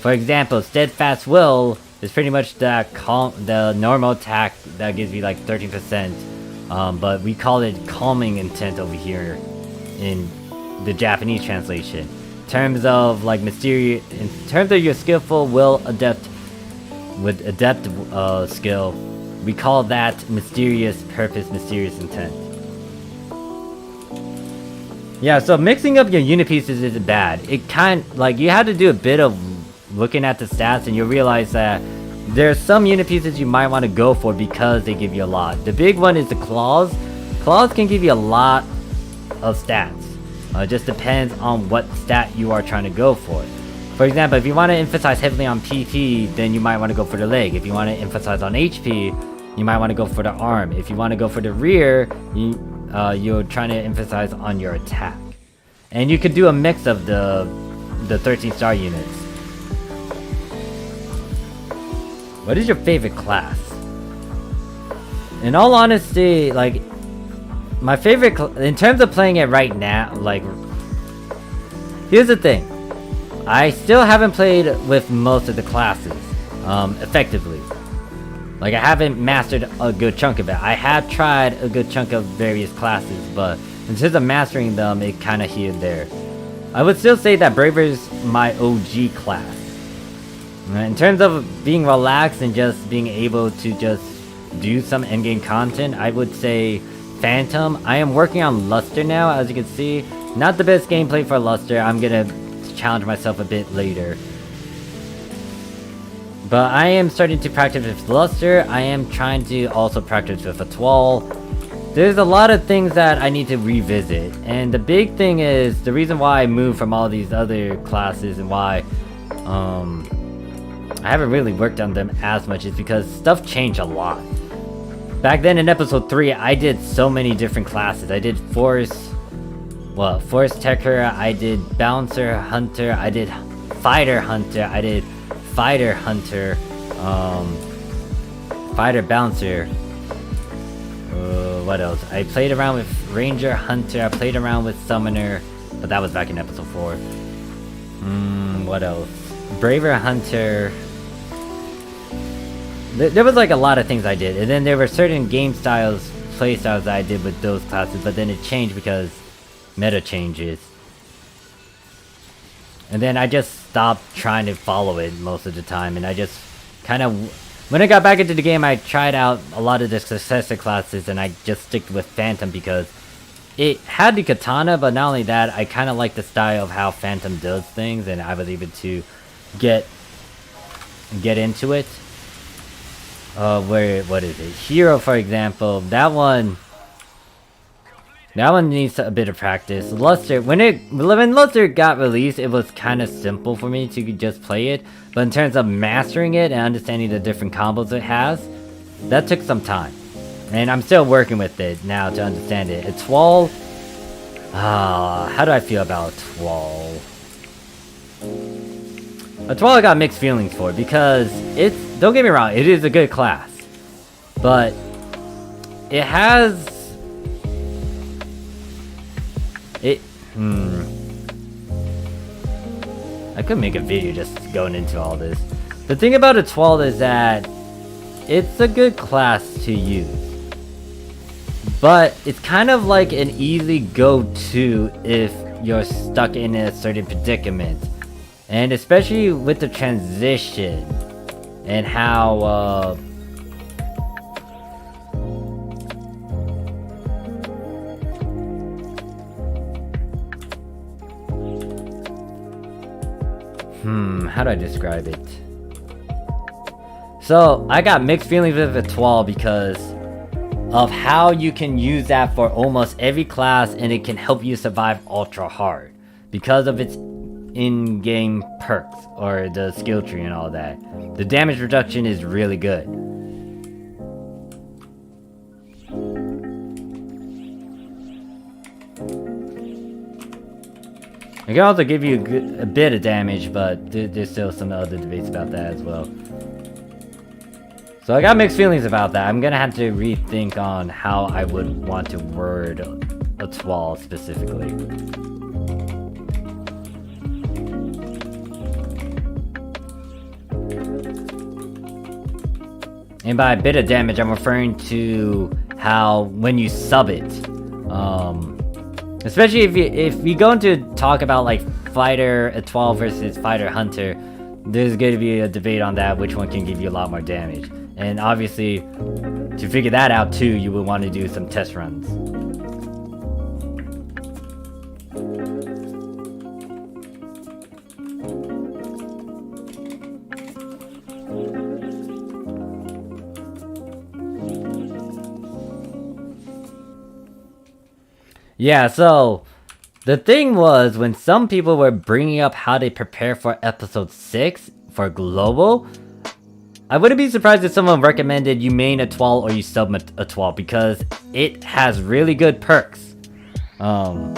For example, Steadfast Will is pretty much the normal attack that gives you like 13%. But we call it Calming Intent over here in the Japanese translation. In terms of like mysterious, in terms of your skillful will adept with adept skill, we call that mysterious purpose, mysterious intent. Yeah, so mixing up your unit pieces isn't bad. It like you have to do a bit of looking at the stats and you'll realize that there's some unit pieces you might want to go for because they give you a lot. The big one is the claws. Claws can give you a lot of stats. It just depends on what stat you are trying to go for. For example, if you want to emphasize heavily on PP, then you might want to go for the leg. If you want to emphasize on HP, you might want to go for the arm. If you want to go for the rear, you're trying to emphasize on your attack. And you could do a mix of the 13-star units. What is your favorite class? In all honesty, like, my favorite, in terms of playing it right now, like, here's the thing. I still haven't played with most of the classes, effectively. Like, I haven't mastered a good chunk of it. I have tried a good chunk of various classes, but in terms of mastering them, it kind of here and there. I would still say that Braver is my OG class. In terms of being relaxed and just being able to just do some endgame content, I would say Phantom. I am working on Luster now, as you can see. Not the best gameplay for Luster. I'm gonna challenge myself a bit later. But I am starting to practice with Luster. I am trying to also practice with a Twal. There's a lot of things that I need to revisit. And the big thing is, the reason why I moved from all these other classes and why I haven't really worked on them as much is because stuff changed a lot. Back then in episode 3, I did so many different classes. I did Force Techer, I did Bouncer Hunter, I did Fighter Hunter, I did Fighter Hunter, Fighter Bouncer. What else? I played around with Ranger Hunter, I played around with Summoner, but that was back in episode 4. What else? Braver Hunter. There was like a lot of things I did, and then there were certain game styles, play styles that I did with those classes, but then it changed because meta changes. And then I just stopped trying to follow it most of the time, and I just kind of, when I got back into the game, I tried out a lot of the successor classes, and I just stick with Phantom because it had the katana, but not only that, I kind of like the style of how Phantom does things, and I was able to get into it. What is it? Hero, for example, that one needs a bit of practice. Luster, when Luster got released, it was kind of simple for me to just play it, but in terms of mastering it and understanding the different combos it has, that took some time, and I'm still working with it now to understand it. A Twal, how do I feel about Twal? A Twal I got mixed feelings for because it's, don't get me wrong, it is a good class, but it has I could make a video just going into all this. The thing about a Twal is that it's a good class to use, but it's kind of like an easy go-to if you're stuck in a certain predicament. And especially with the transition and how how do I describe it? So I got mixed feelings with the Twal because of how you can use that for almost every class, and it can help you survive ultra hard because of its in-game perks or the skill tree and all that. The damage reduction is really good. It can also give you a bit of damage, but there's still some other debates about that as well. So I got mixed feelings about that. I'm gonna have to rethink on how I would want to word a twal specifically. And by a bit of damage, I'm referring to how when you sub it, especially if you go into talk about like fighter étoile versus fighter hunter, there's going to be a debate on that, which one can give you a lot more damage. And obviously, to figure that out too, you would want to do some test runs. Yeah, so the thing was, when some people were bringing up how they prepare for episode 6 for global, I wouldn't be surprised if someone recommended you main a twal or you sub a twal, because it has really good perks. I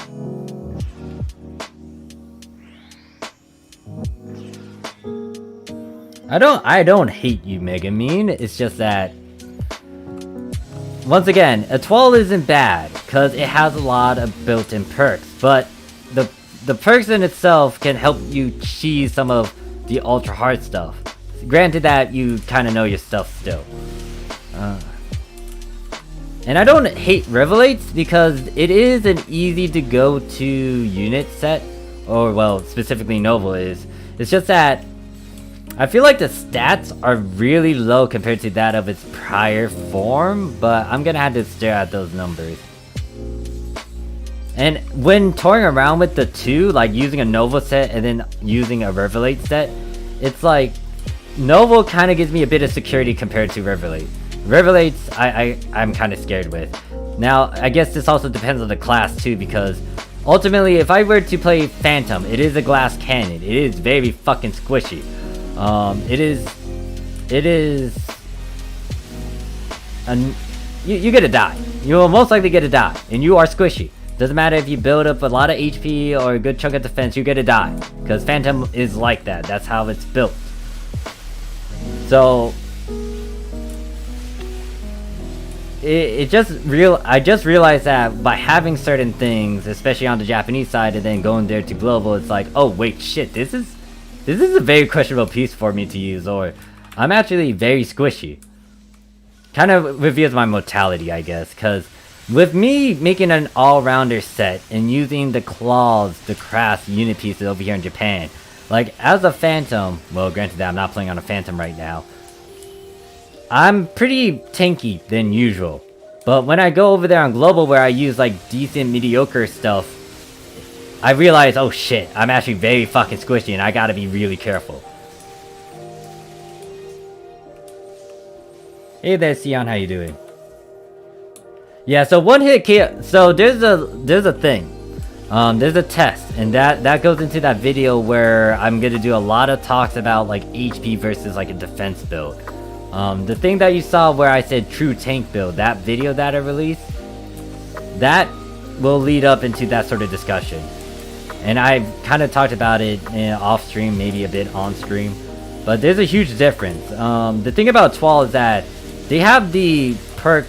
don't hate you, Megamine. It's just that, once again, a twal isn't bad because it has a lot of built-in perks, but the perks in itself can help you cheese some of the ultra hard stuff. Granted that you kind of know your stuff still. And I don't hate Revelates because it is an easy to go to unit set, or well, specifically Noble is. It's just that I feel like the stats are really low compared to that of its prior form, but I'm gonna have to stare at those numbers. And when toying around with the two, like using a Noble set and then using a Revelate set, it's like Noble kind of gives me a bit of security compared to Revelate. Revelates, I'm kind of scared with. Now, I guess this also depends on the class too, because ultimately, if I were to play Phantom, it is a glass cannon. It is very fucking squishy. You're gonna die. You will most likely get to die, and you are squishy. Doesn't matter if you build up a lot of HP or a good chunk of defense, you're gonna die. Because Phantom is like that. That's how it's built. So I just realized that by having certain things, especially on the Japanese side, and then going there to global, it's like, oh wait, shit, this is a very questionable piece for me to use, or I'm actually very squishy. Kind of reveals my mortality, I guess, because with me making an all-rounder set and using the claws, the crafts, unit pieces over here in Japan, like as a Phantom, well granted that I'm not playing on a Phantom right now, I'm pretty tanky than usual. But when I go over there on global where I use like decent mediocre stuff, I realize, oh shit, I'm actually very fucking squishy and I gotta be really careful. Hey there, Sion, how you doing? Yeah, so one hit KO. So there's a thing. There's a test, and that goes into that video where I'm gonna do a lot of talks about like HP versus like a defense build. The thing that you saw where I said true tank build, that video that I released, that will lead up into that sort of discussion. And I've kind of talked about it off stream, maybe a bit on stream, but there's a huge difference. The thing about Twal is that they have the perk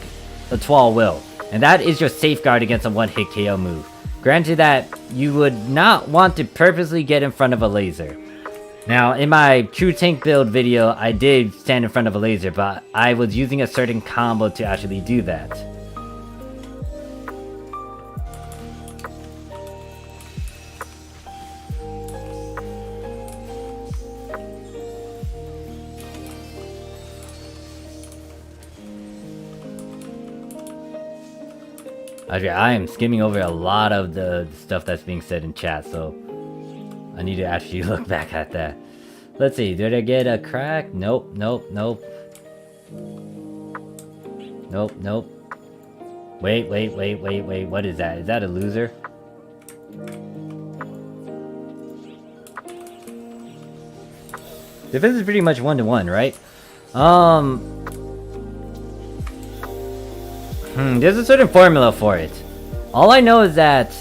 the Twal will, and that is your safeguard against a one-hit KO move. Granted that you would not want to purposely get in front of a laser. Now, in my true tank build video, I did stand in front of a laser, but I was using a certain combo to actually do that. Okay, I am skimming over a lot of the stuff that's being said in chat, so I need to actually look back at that. Let's see, did I get a crack? Nope, nope, nope. Nope, nope. Wait, what is that? Is that a loser? Defense is pretty much 1-to-1, right? There's a certain formula for it. All I know is that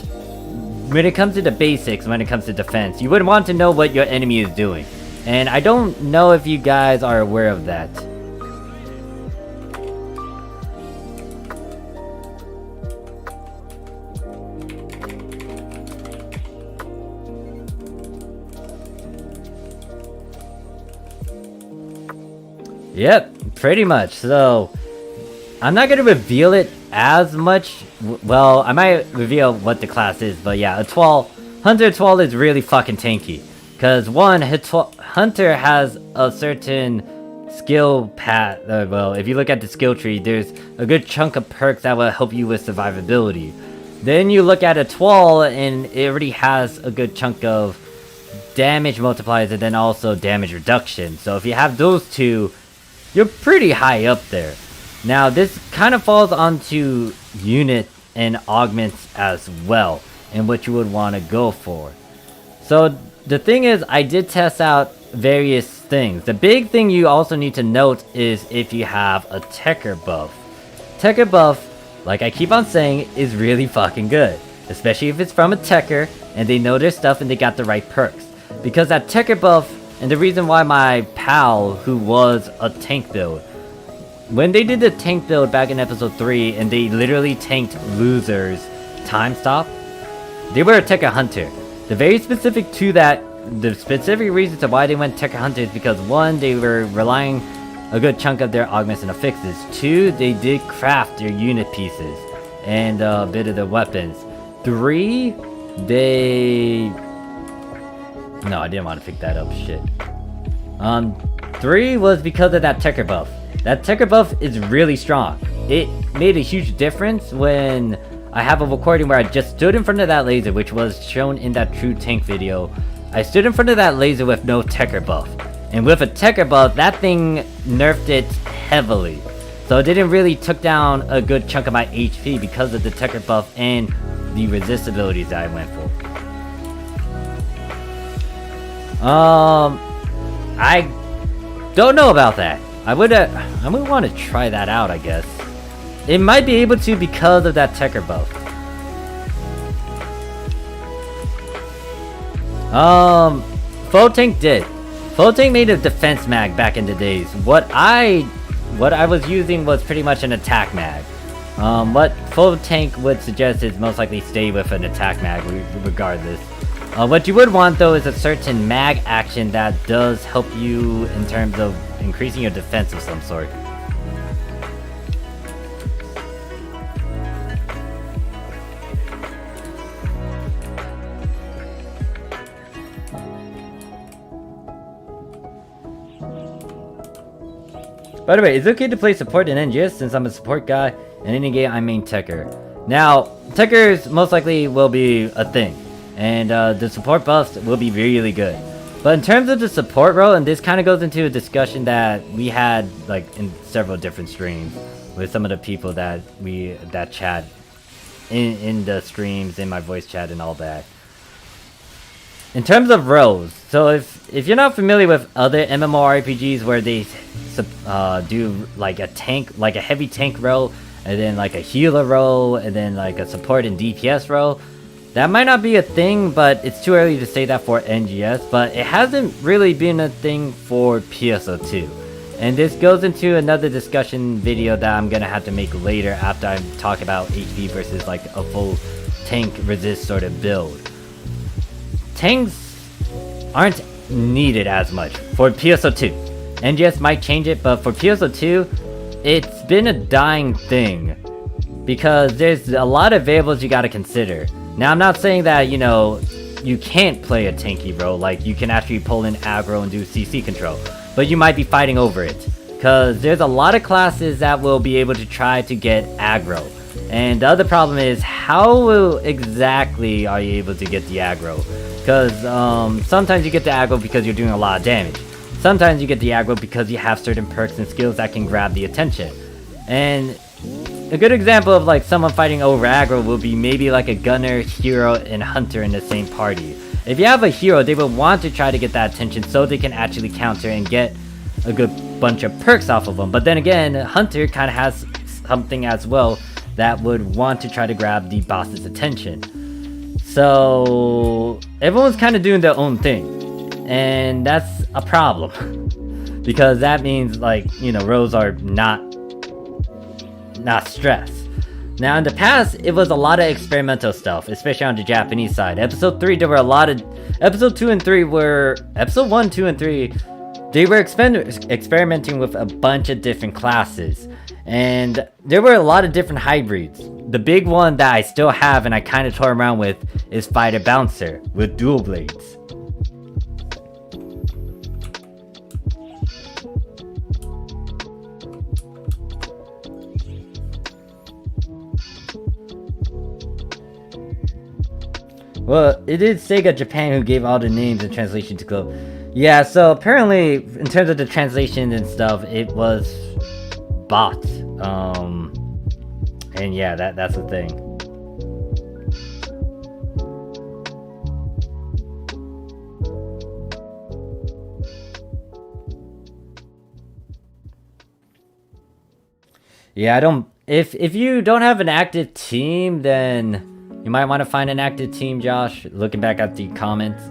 when it comes to the basics, when it comes to defense, you would want to know what your enemy is doing. And I don't know if you guys are aware of that. Yep, pretty much. So, I'm not gonna reveal it as much. Well, I might reveal what the class is, but yeah, a Twal, Hunter Twal is really fucking tanky. Cause one, Hunter has a certain skill path. Well, if you look at the skill tree, there's a good chunk of perks that will help you with survivability. Then you look at a Twal, and it already has a good chunk of damage multipliers and then also damage reduction. So if you have those two, you're pretty high up there. Now this kind of falls onto unit and augments as well, and what you would want to go for. So the thing is, I did test out various things. The big thing you also need to note is if you have a Techer buff. Techer buff, like I keep on saying, is really fucking good. Especially if it's from a Techer and they know their stuff and they got the right perks. Because that Techer buff, and the reason why my pal, who was a tank build, when they did the tank build back in episode 3 and they literally tanked losers time stop, they were a Techer Hunter. The very specific to that, the specific reason to why they went Techer Hunter is because one, they were relying a good chunk of their augments and affixes. Two, they did craft their unit pieces and a bit of the weapons. Three, they... No, I didn't want to pick that up, shit. 3 was because of that Techer buff. That Techer buff is really strong. It made a huge difference when I have a recording where I just stood in front of that laser, which was shown in that True Tank video. I stood in front of that laser with no Techer buff. And with a Techer buff, that thing nerfed it heavily. So it didn't really took down a good chunk of my HP because of the Techer buff and the resist abilities that I went for. I don't know about that. I would want to try that out, I guess. It might be able to because of that Techer buff. Full Tank did. Full Tank made a defense mag back in the days. What I was using was pretty much an attack mag. What Full Tank would suggest is most likely stay with an attack mag regardless. What you would want though is a certain mag action that does help you in terms of increasing your defense of some sort. By the way, is it okay to play support in NGS since I'm a support guy and in any game I main Techer? Now, Techers most likely will be a thing. And the support buffs will be really good. But in terms of the support role, and this kind of goes into a discussion that we had like in several different streams with some of the people that chat in the streams, in my voice chat and all that. In terms of roles, so if you're not familiar with other MMORPGs where they do like a tank, like a heavy tank role, and then like a healer role, and then like a support and DPS role, that might not be a thing, but it's too early to say that for NGS, but it hasn't really been a thing for PSO2. And this goes into another discussion video that I'm gonna have to make later after I talk about HP versus like a full tank resist sort of build. Tanks aren't needed as much for PSO2. NGS might change it, but for PSO2, it's been a dying thing. Because there's a lot of variables you gotta consider. Now, I'm not saying that, you know, you can't play a tanky role, like you can actually pull in aggro and do CC control, but you might be fighting over it. Because there's a lot of classes that will be able to try to get aggro. And the other problem is, how exactly are you able to get the aggro? Because sometimes you get the aggro because you're doing a lot of damage. Sometimes you get the aggro because you have certain perks and skills that can grab the attention. And a good example of like someone fighting over aggro will be maybe like a gunner, hero, and hunter in the same party. If you have a hero, they will want to try to get that attention so they can actually counter and get a good bunch of perks off of them. But then again, hunter kind of has something as well that would want to try to grab the boss's attention. So everyone's kind of doing their own thing, and that's a problem because that means like, you know, roles are not stressed. Now in the past, it was a lot of experimental stuff, especially on the Japanese side. Episode 3, there were a lot of... Episode 1, 2, and 3 they were experimenting with a bunch of different classes, and there were a lot of different hybrids. The big one that I still have and I kind of toy around with is Fighter Bouncer with dual blades. Well, it is Sega Japan who gave all the names and translation to Globe. Yeah, so apparently, in terms of the translation and stuff, it was bot. And yeah, that's the thing. Yeah, I don't... If you don't have an active team, then you might want to find an active team, Josh, looking back at the comments.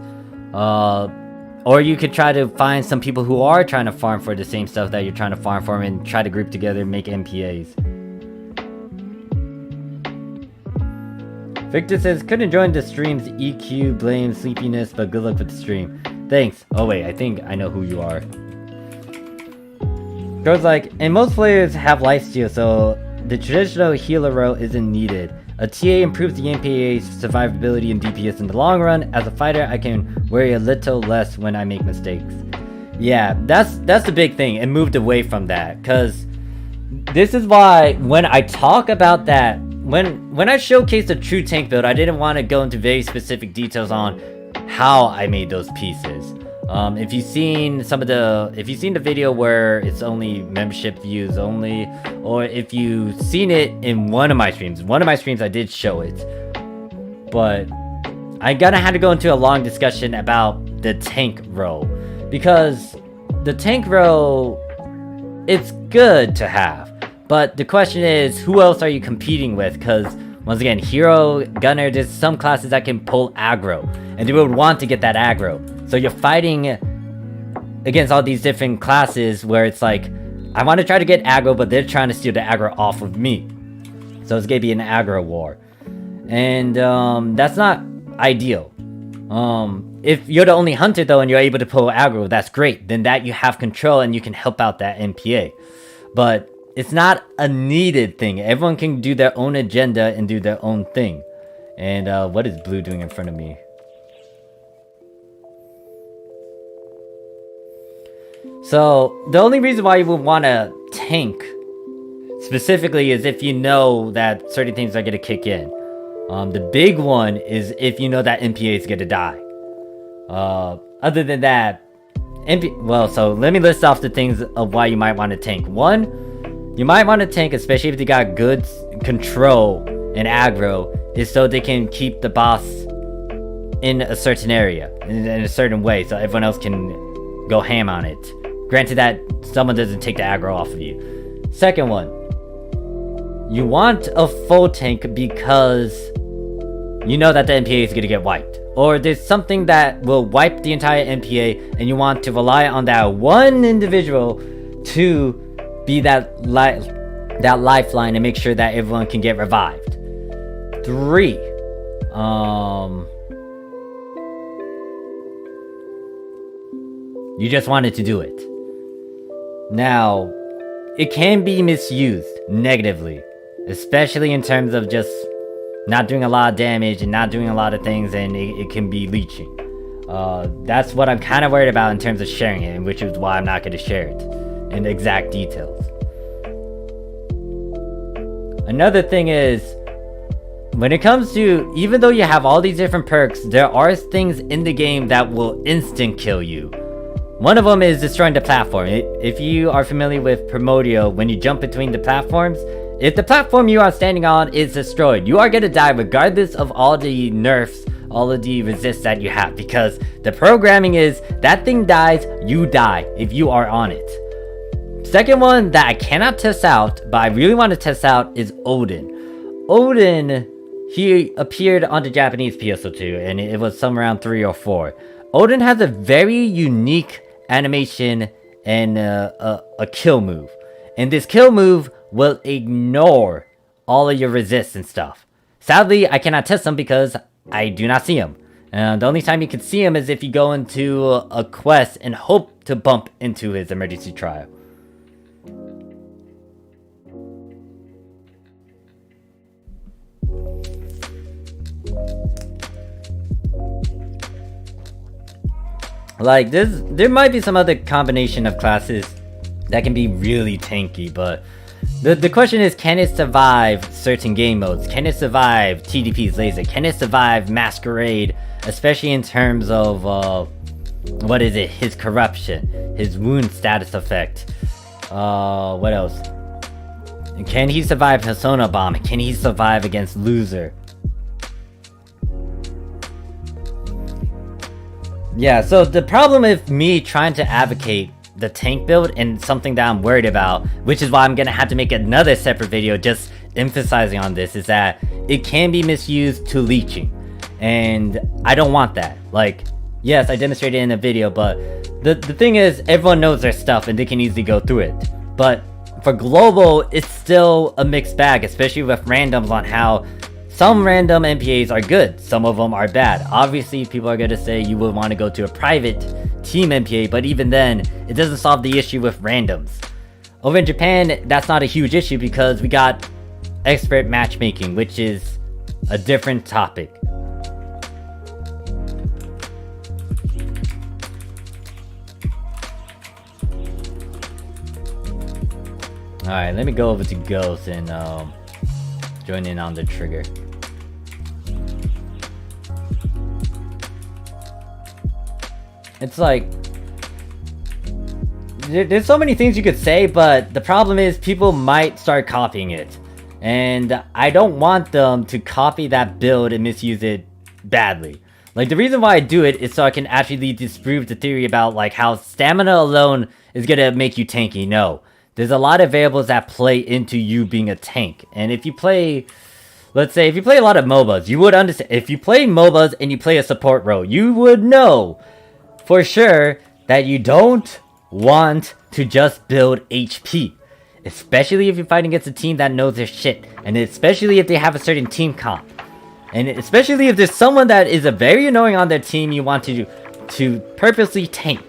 Or you could try to find some people who are trying to farm for the same stuff that you're trying to farm for and try to group together and make MPAs. Victor says, couldn't join the stream's EQ, blame, sleepiness, but good luck with the stream. Thanks. Oh wait, I think I know who you are. Girl's like, and most players have lifesteal, so the traditional healer role isn't needed. A TA improves the MPA's survivability and DPS in the long run. As a fighter, I can worry a little less when I make mistakes. Yeah, that's the big thing, and moved away from that, because this is why when I talk about that, when I showcase the true tank build, I didn't want to go into very specific details on how I made those pieces. If you've seen the video where it's only membership views only, or if you've seen it in one of my streams I did show it. But I'm gonna have to go into a long discussion about the tank role, because the tank role, it's good to have, but the question is, who else are you competing with? Because once again, hero, gunner, there's some classes that can pull aggro, and they would want to get that aggro. So you're fighting against all these different classes where it's like, I want to try to get aggro, but they're trying to steal the aggro off of me. So it's gonna be an aggro war. And that's not ideal. If you're the only hunter though and you're able to pull aggro, that's great. Then that you have control and you can help out that MPA. But it's not a needed thing. Everyone can do their own agenda and do their own thing. And what is blue doing in front of me? So, the only reason why you would want to tank specifically is if you know that certain things are going to kick in. The big one is if you know that MPA is going to die. Other than that, so let me list off the things of why you might want to tank. One, you might want to tank, especially if they got good control and aggro, is so they can keep the boss in a certain area, in a certain way, so everyone else can go ham on it. Granted that someone doesn't take the aggro off of you. Second one, you want a full tank because you know that the MPA is going to get wiped. Or there's something that will wipe the entire MPA and you want to rely on that one individual to be that lifeline and make sure that everyone can get revived. 3, you just wanted to do it. Now, it can be misused negatively, especially in terms of just not doing a lot of damage and not doing a lot of things, and it can be leeching. That's what I'm kind of worried about in terms of sharing it, which is why I'm not going to share it in exact details. Another thing is, when it comes to, even though you have all these different perks, there are things in the game that will instant kill you. One of them is destroying the platform. If you are familiar with Primordial, when you jump between the platforms, if the platform you are standing on is destroyed, you are going to die regardless of all the nerfs, all of the resists that you have, because the programming is that thing dies, you die if you are on it. Second one that I cannot test out, but I really want to test out, is Odin. Odin, he appeared on the Japanese PSO2, and it was somewhere around 3 or 4. Odin has a very unique animation and a kill move. And this kill move will ignore all of your resists and stuff. Sadly, I cannot test them because I do not see them. And the only time you can see him is if you go into a quest and hope to bump into his emergency trial. Like, there might be some other combination of classes that can be really tanky, but the question is, can it survive certain game modes? Can it survive TDP's laser? Can it survive Masquerade? Especially in terms of, what is it? His corruption, his wound status effect. What else? Can he survive Persona Bomb? Can he survive against Loser? Yeah, so the problem with me trying to advocate the tank build and something that I'm worried about, which is why I'm gonna have to make another separate video just emphasizing on this, is that it can be misused to leeching. And I don't want that. Like, yes, I demonstrated it in a video, but the thing is, everyone knows their stuff and they can easily go through it. But for global, it's still a mixed bag, especially with randoms on how some random MPAs are good, some of them are bad. Obviously, people are gonna say you would want to go to a private team MPA, but even then, it doesn't solve the issue with randoms. Over in Japan, that's not a huge issue because we got expert matchmaking, which is a different topic. Alright, let me go over to Ghost and join in on the trigger. It's like, there's so many things you could say, but the problem is people might start copying it. And I don't want them to copy that build and misuse it badly. Like, the reason why I do it is so I can actually disprove the theory about like how stamina alone is gonna make you tanky. No. There's a lot of variables that play into you being a tank. And if you play, let's say, if you play a lot of MOBAs, you would understand. If you play MOBAs and you play a support role, you would know for sure that you don't want to just build HP. Especially if you're fighting against a team that knows their shit. And especially if they have a certain team comp. And especially if there's someone that is a very annoying on their team you want to purposely tank.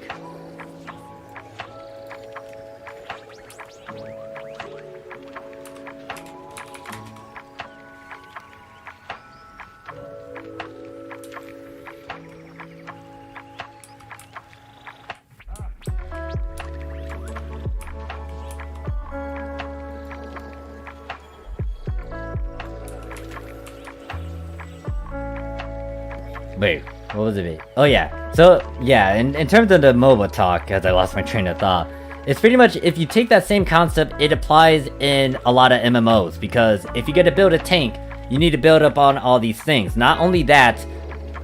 Wait, what was it? Oh yeah, so yeah, in terms of the MOBA talk, because I lost my train of thought, it's pretty much, if you take that same concept, it applies in a lot of MMOs, because if you get to build a tank, you need to build up on all these things. Not only that,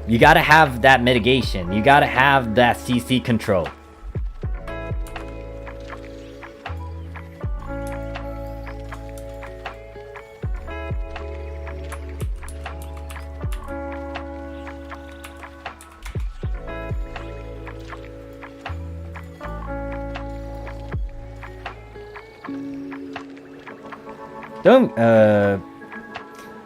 you gotta have that mitigation, you gotta have that CC control.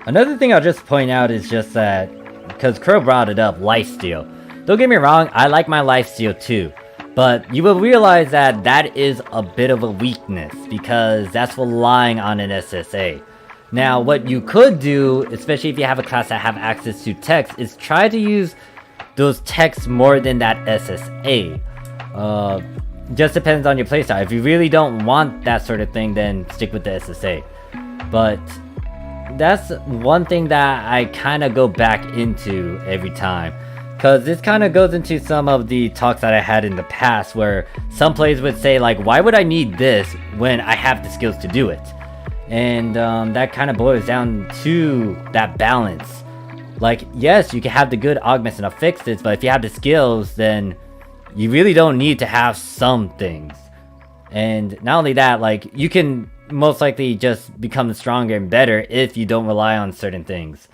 Another thing I'll just point out is just that, because Crow brought it up, lifesteal. Don't get me wrong, I like my lifesteal too, but you will realize that that is a bit of a weakness, because that's relying on an SSA. Now, what you could do, especially if you have a class that have access to text, is try to use those texts more than that SSA. Just depends on your playstyle. If you really don't want that sort of thing, then stick with the SSA. But that's one thing that I kind of go back into every time. Because this kind of goes into some of the talks that I had in the past, where some players would say, like, why would I need this when I have the skills to do it? And that kind of boils down to that balance. Like, yes, you can have the good augments and affixes, but if you have the skills, then you really don't need to have some things. And not only that, like, you can most likely just become stronger and better if you don't rely on certain things.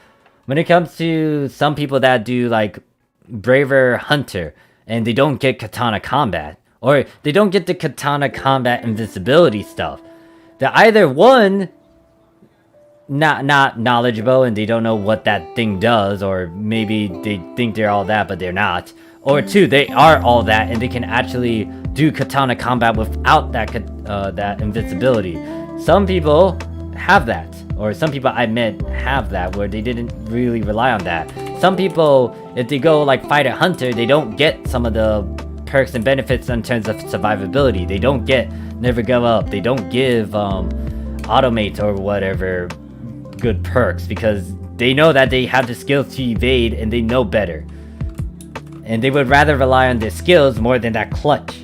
When it comes to some people that do like Braver Hunter and they don't get katana combat, or they don't get the katana combat invincibility stuff, they're either one, not knowledgeable and they don't know what that thing does, or maybe they think they're all that but they're not. Or two, they are all that and they can actually do katana combat without that invincibility. Some people have that, or some people I met have that, where they didn't really rely on that. Some people, if they go like fight a hunter, they don't get some of the perks and benefits in terms of survivability. They don't get never give up. They don't give automate or whatever good perks, because they know that they have the skills to evade and they know better. And they would rather rely on their skills more than that clutch.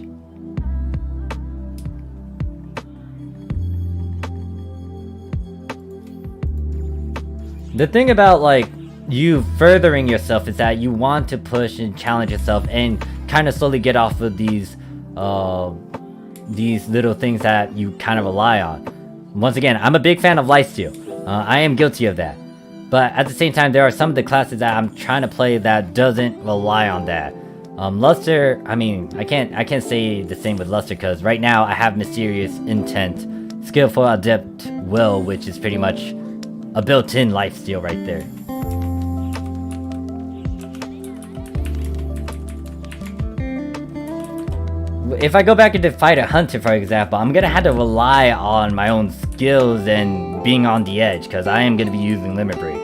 The thing about like you furthering yourself is that you want to push and challenge yourself and kind of slowly get off of these little things that you kind of rely on. Once again, I'm a big fan of lifesteal. I am guilty of that. But at the same time, there are some of the classes that I'm trying to play that doesn't rely on that. Luster, I mean, I can't say the same with Luster, because right now I have Mysterious Intent, Skillful Adept Will, which is pretty much a built-in lifesteal right there. If I go back into fight a hunter, for example, I'm gonna have to rely on my own skills and being on the edge, because I am gonna be using Limit Break.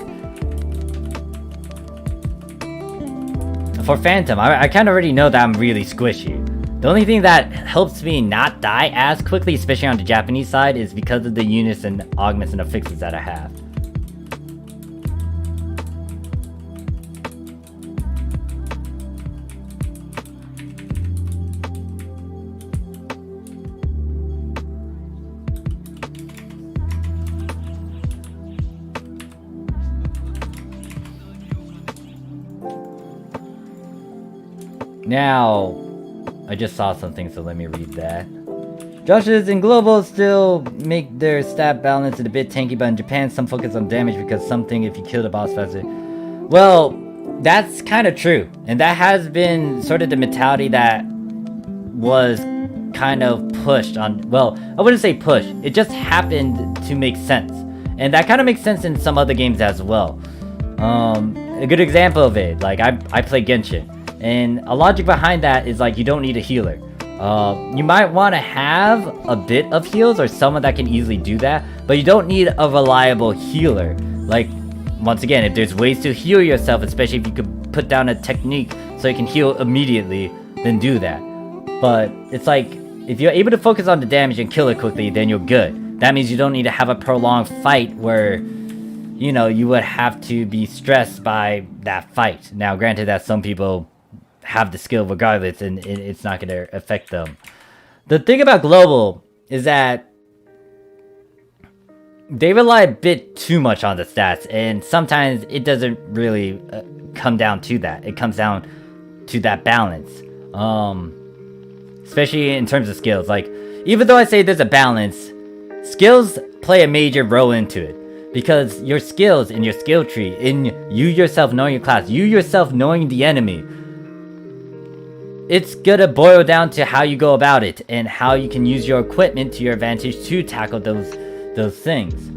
For Phantom, I kind of already know that I'm really squishy. The only thing that helps me not die as quickly, especially on the Japanese side, is because of the units and augments and affixes that I have. Now, I just saw something, so let me read that. Joshes in global still make their stat balance a bit tanky, but in Japan some focus on damage because something if you kill the boss faster. Well, that's kind of true, and that has been sort of the mentality that was kind of pushed on. Well, I wouldn't say push, it just happened to make sense, and that kind of makes sense in some other games as well. A good example of it, like I play Genshin, and a logic behind that is like you don't need a healer. You might want to have a bit of heals or someone that can easily do that, but you don't need a reliable healer. Like, once again, if there's ways to heal yourself, especially if you could put down a technique so you can heal immediately, then do that. But it's like, if you're able to focus on the damage and kill it quickly, then you're good. That means you don't need to have a prolonged fight where, you know, you would have to be stressed by that fight. Now, granted that some people have the skill regardless and it's not going to affect them. The thing about global is that they rely a bit too much on the stats, and sometimes it doesn't really come down to that. It comes down to that balance, especially in terms of skills. Like, even though I say there's a balance, skills play a major role into it, because your skills in your skill tree, in you yourself knowing your class, you yourself knowing the enemy, it's gonna boil down to how you go about it and how you can use your equipment to your advantage to tackle those things.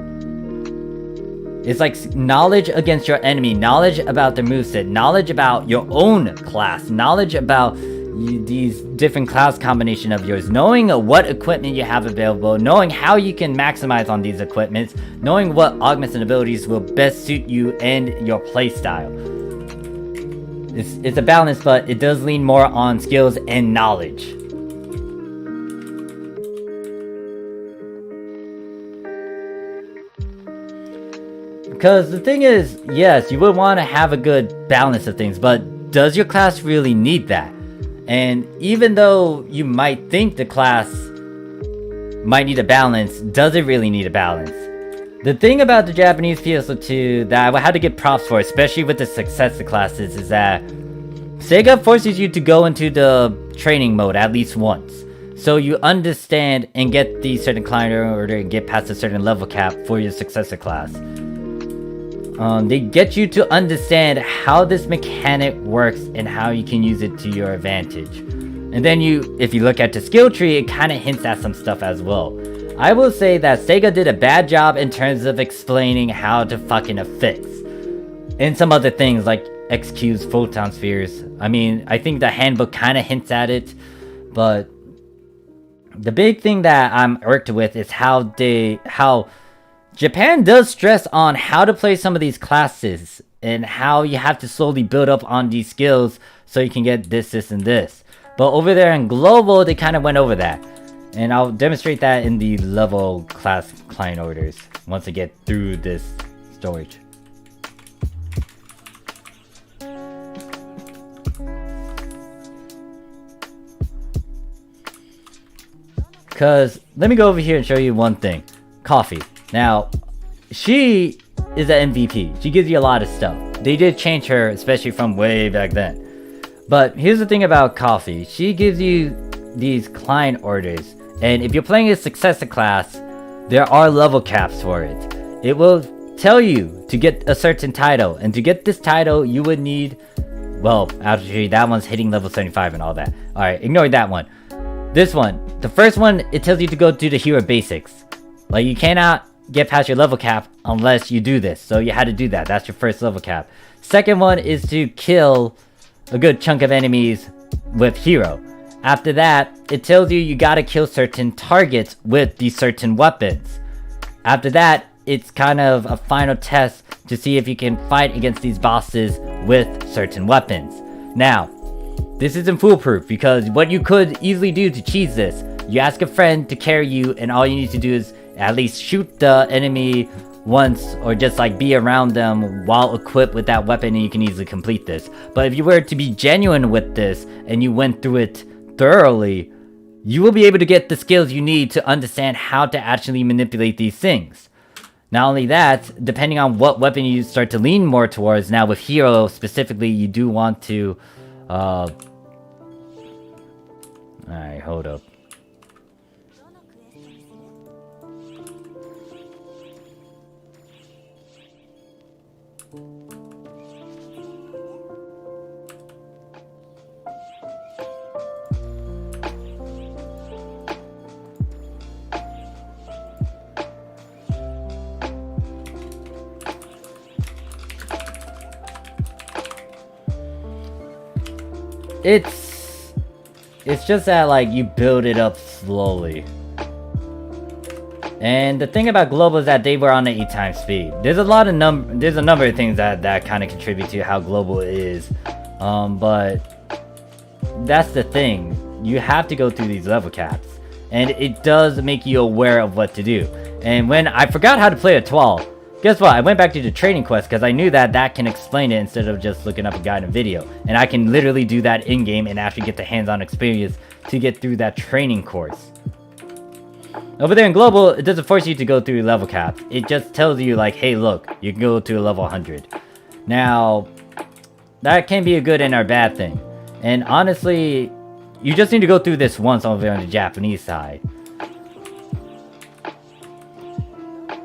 It's like knowledge against your enemy, knowledge about the moveset, knowledge about your own class, knowledge about these different class combination of yours, knowing what equipment you have available, knowing how you can maximize on these equipments, knowing what augments and abilities will best suit you and your playstyle. It's a balance, but it does lean more on skills and knowledge. Because the thing is, yes, you would want to have a good balance of things, but does your class really need that? And even though you might think the class might need a balance, does it really need a balance? The thing about the Japanese PSO2 that I had to give props for, especially with the successor classes, is that Sega forces you to go into the training mode at least once, so you understand and get the certain climb order and get past a certain level cap for your successor class. They get you to understand how this mechanic works and how you can use it to your advantage. And then if you look at the skill tree, it kind of hints at some stuff as well. I will say that Sega did a bad job in terms of explaining how to fucking affix. And some other things like XQ's photon spheres. I mean, I think the handbook kind of hints at it, but the big thing that I'm irked with is how Japan does stress on how to play some of these classes and how you have to slowly build up on these skills so you can get this, this, and this. But over there in Global, they kind of went over that. And I'll demonstrate that in the level class client orders once I get through this storage. Because, let me go over here and show you one thing. Coffee. Now, she is an MVP. She gives you a lot of stuff. They did change her, especially from way back then. But here's the thing about Coffee. She gives you these client orders. And if you're playing a successor class, there are level caps for it. It will tell you to get a certain title. And to get this title, you would need... Well, actually, that one's hitting level 75 and all that. Alright, ignore that one. This one, the first one, it tells you to go do the hero basics. Like, you cannot get past your level cap unless you do this. So you had to do that. That's your first level cap. Second one is to kill a good chunk of enemies with hero. After that, it tells you you gotta kill certain targets with these certain weapons. After that, it's kind of a final test to see if you can fight against these bosses with certain weapons. Now, this isn't foolproof because what you could easily do to cheese this, you ask a friend to carry you and all you need to do is at least shoot the enemy once or just like be around them while equipped with that weapon and you can easily complete this. But if you were to be genuine with this and you went through it thoroughly, you will be able to get the skills you need to understand how to actually manipulate these things. Not only that, depending on what weapon you start to lean more towards, now with hero specifically, you do want to alright, hold up. It's just that like you build it up slowly. And the thing about Global is that they were on the 8 times speed. There's a number of things that kind of contribute to how Global is. But that's the thing. You have to go through these level caps. And it does make you aware of what to do. And when I forgot how to play a 12, guess what? I went back to the training quest because I knew that can explain it instead of just looking up a guide and video. And I can literally do that in-game and actually get the hands-on experience to get through that training course. Over there in Global, it doesn't force you to go through level caps. It just tells you like, hey look, you can go to a level 100. Now, that can be a good and a bad thing. And honestly, you just need to go through this once over on the Japanese side.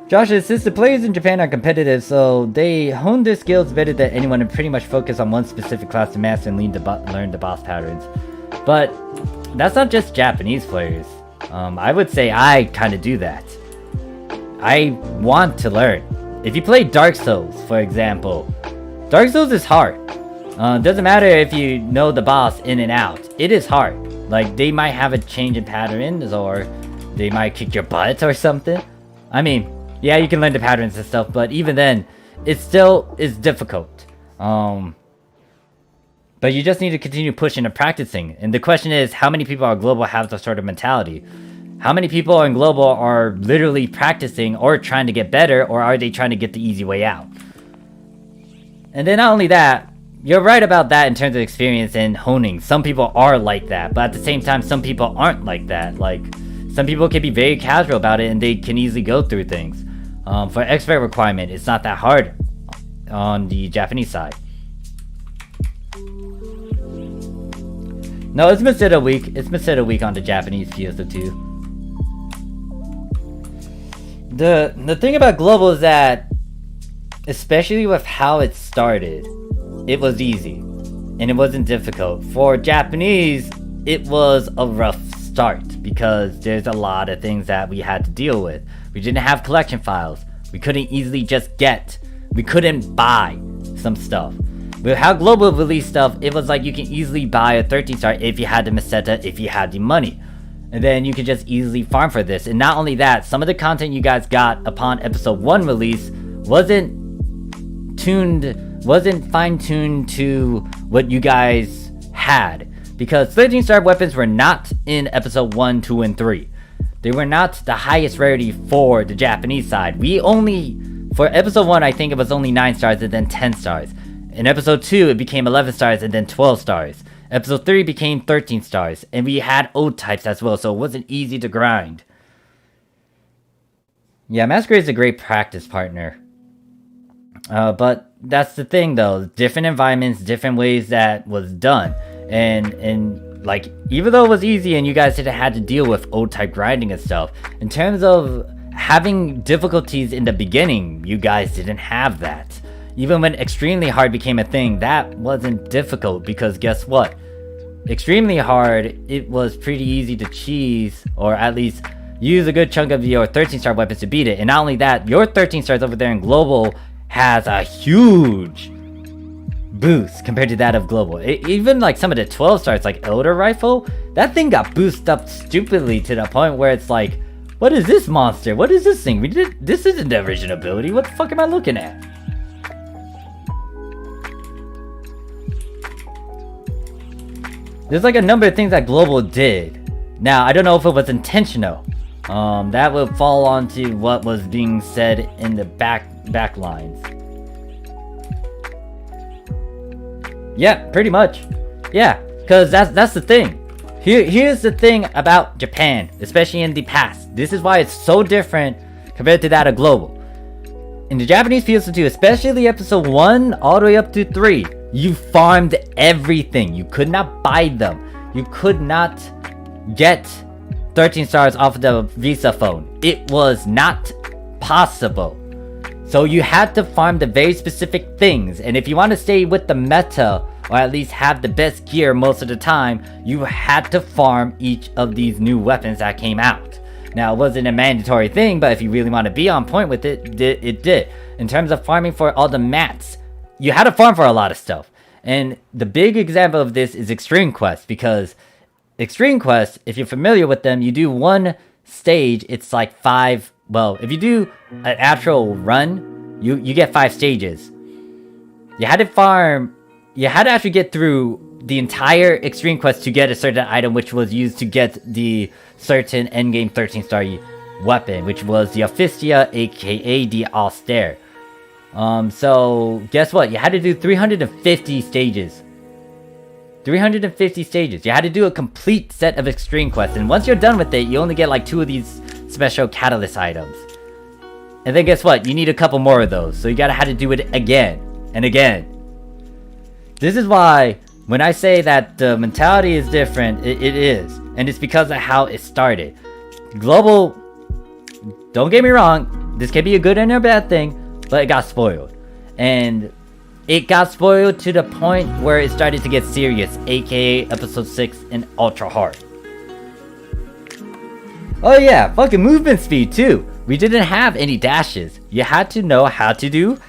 Josh says, since the players in Japan are competitive, so they hone their skills better than anyone and pretty much focus on one specific class to master and learn the boss patterns. But that's not just Japanese players. I would say I kind of do that. I want to learn. If you play Dark Souls, for example, Dark Souls is hard. Doesn't matter if you know the boss in and out. It is hard. Like, they might have a change in patterns, or they might kick your butt or something. I mean, yeah, you can learn the patterns and stuff, but even then, it still is difficult. But you just need to continue pushing and practicing. And the question is, how many people on Global have that sort of mentality? How many people on Global are literally practicing or trying to get better, or are they trying to get the easy way out? And then not only that, you're right about that in terms of experience and honing. Some people are like that, but at the same time, some people aren't like that. Like, some people can be very casual about it and they can easily go through things. For expert requirement, it's not that hard on the Japanese side. No, it's been said a week. It's been said a week on the Japanese PSO2. The thing about Global is that, especially with how it started, it was easy. And it wasn't difficult. For Japanese, it was a rough start. because there's a lot of things that we had to deal with. We didn't have collection files. We couldn't easily just we couldn't buy some stuff. With how Global released stuff, it was like you can easily buy a 13 star if you had the Meseta, if you had the money. And then you could just easily farm for this. And not only that, some of the content you guys got upon episode 1 release wasn't fine-tuned to what you guys had. Because 13 star weapons were not in episode 1, 2, and 3. They were not the highest rarity for the Japanese side. For episode 1, I think it was only 9 stars and then 10 stars. In episode 2, it became 11 stars and then 12 stars. Episode 3 became 13 stars. And we had old types as well, so it wasn't easy to grind. Yeah, Masquerade is a great practice partner. But that's the thing though. Different environments, different ways that was done. And like, even though it was easy and you guys didn't have to deal with old type grinding and stuff, in terms of having difficulties in the beginning, you guys didn't have that. Even when extremely hard became a thing, that wasn't difficult, because guess what? Extremely hard, it was pretty easy to cheese, or at least use a good chunk of your 13 star weapons to beat it. And not only that, your 13 stars over there in Global has a huge boost compared to that of Global. Even like some of the 12 stars, like Elder Rifle, that thing got boosted up stupidly to the point where it's like, what is this monster? What is this thing? This isn't the original ability. What the fuck am I looking at? There's like a number of things that Global did. Now, I don't know if it was intentional. That would fall onto what was being said in the back lines. Yeah, pretty much. Yeah, because that's the thing. Here's the thing about Japan, especially in the past. This is why it's so different compared to that of Global. In the Japanese PSO2, especially episode 1 all the way up to 3, you farmed everything. You could not buy them. You could not get 13 stars off of the Visa phone. It was not possible. So you had to farm the very specific things. And if you want to stay with the meta, or at least have the best gear most of the time, you had to farm each of these new weapons that came out. Now, it wasn't a mandatory thing, but if you really want to be on point with it, it did. In terms of farming for all the mats, you had to farm for a lot of stuff. And the big example of this is Extreme Quest, because Extreme Quest, if you're familiar with them, you do one stage, it's like 5, well, if you do an actual run, you get 5 stages. You had to actually get through the entire Extreme Quest to get a certain item, which was used to get the certain endgame 13 star weapon, which was the Affixia, aka the Austere. So guess what? You had to do 350 stages. 350 stages. You had to do a complete set of Extreme Quests, and once you're done with it, you only get like 2 of these special catalyst items. And then guess what? You need a couple more of those, so you gotta have to do it again and again. This is why when I say that the mentality is different, it is, and it's because of how it started. Global, don't get me wrong, this can be a good and a bad thing, but it got spoiled. And it got spoiled to the point where it started to get serious, aka episode 6 and ultra hard. Oh yeah, fucking movement speed too. We didn't have any dashes. You had to know how to do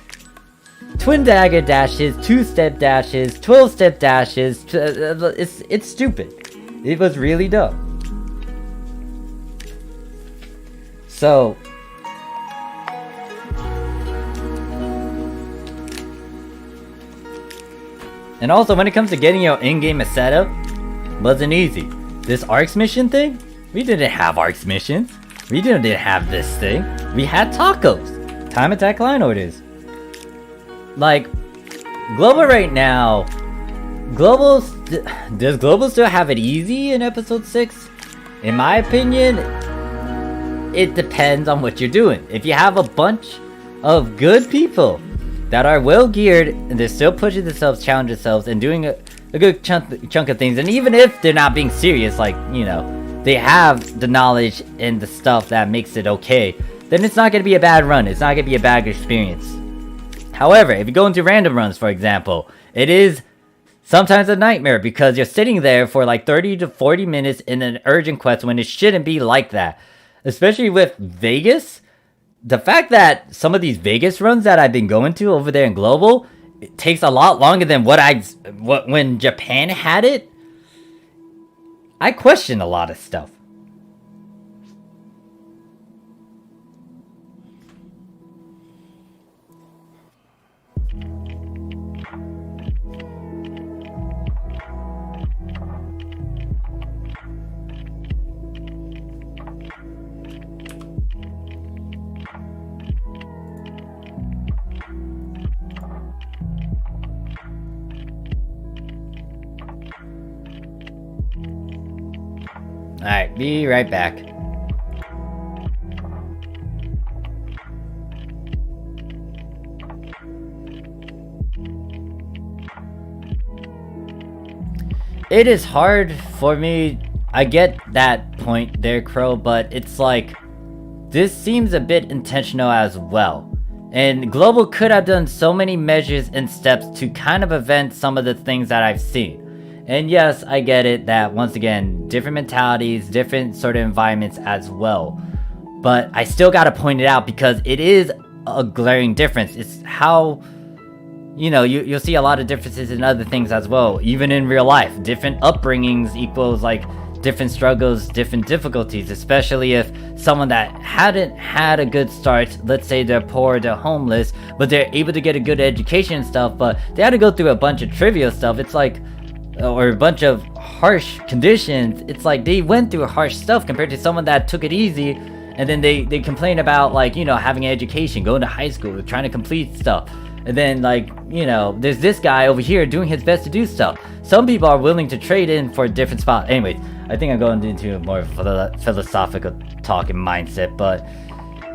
twin dagger dashes, 2-step dashes, 12-step dashes. It's stupid. It was really dumb. So and also, when it comes to getting your in-game setup, wasn't easy. This ARX mission thing? We didn't have ARX missions. We didn't have this thing. We had tacos. Time attack line orders. Like, Global right now, does Global still have it easy in episode 6? In my opinion, it depends on what you're doing. If you have a bunch of good people that are well geared and they're still pushing themselves, challenging themselves, and doing a good chunk of things, and even if they're not being serious, like, you know, they have the knowledge and the stuff that makes it okay, then it's not going to be a bad run. It's not going to be a bad experience. However, if you go into random runs, for example, it is Sometimes a nightmare because you're sitting there for like 30 to 40 minutes in an urgent quest when it shouldn't be like that. Especially with Vegas. The fact that some of these Vegas runs that I've been going to over there in Global, it takes a lot longer than when Japan had it. I question a lot of stuff. Alright, be right back. It is hard for me. I get that point there, Crow, but it's like, this seems a bit intentional as well. And Global could have done so many measures and steps to kind of prevent some of the things that I've seen. And yes, I get it that, once again, different mentalities, different sort of environments as well. But I still gotta point it out because it is a glaring difference. It's how, you know, you'll see a lot of differences in other things as well. Even in real life, different upbringings equals like different struggles, different difficulties, especially if someone that hadn't had a good start, let's say they're poor, they're homeless, but they're able to get a good education and stuff, but they had to go through a bunch of trivial stuff. It's like, or a bunch of harsh conditions. It's like they went through harsh stuff compared to someone that took it easy, and then they complain about, like, you know, having an education, going to high school, trying to complete stuff, and then, like, you know, there's this guy over here doing his best to do stuff. Some people are willing to trade in for a different spot. Anyways, I think I'm going into more of a philosophical talk and mindset, but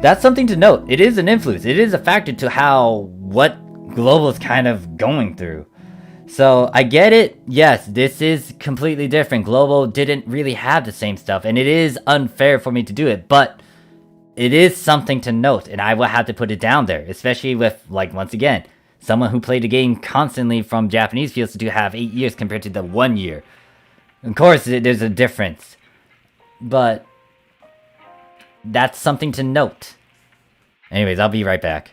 that's something to note. It is an influence. It is a factor to what Global is kind of going through. So I get it. Yes, this is completely different. Global didn't really have the same stuff, and it is unfair for me to do it, but it is something to note, and I will have to put it down there, especially with, like, once again, someone who played the game constantly from Japanese PSO2 have 8 years compared to the 1 year. Of course, there's a difference, but that's something to note. Anyways, I'll be right back.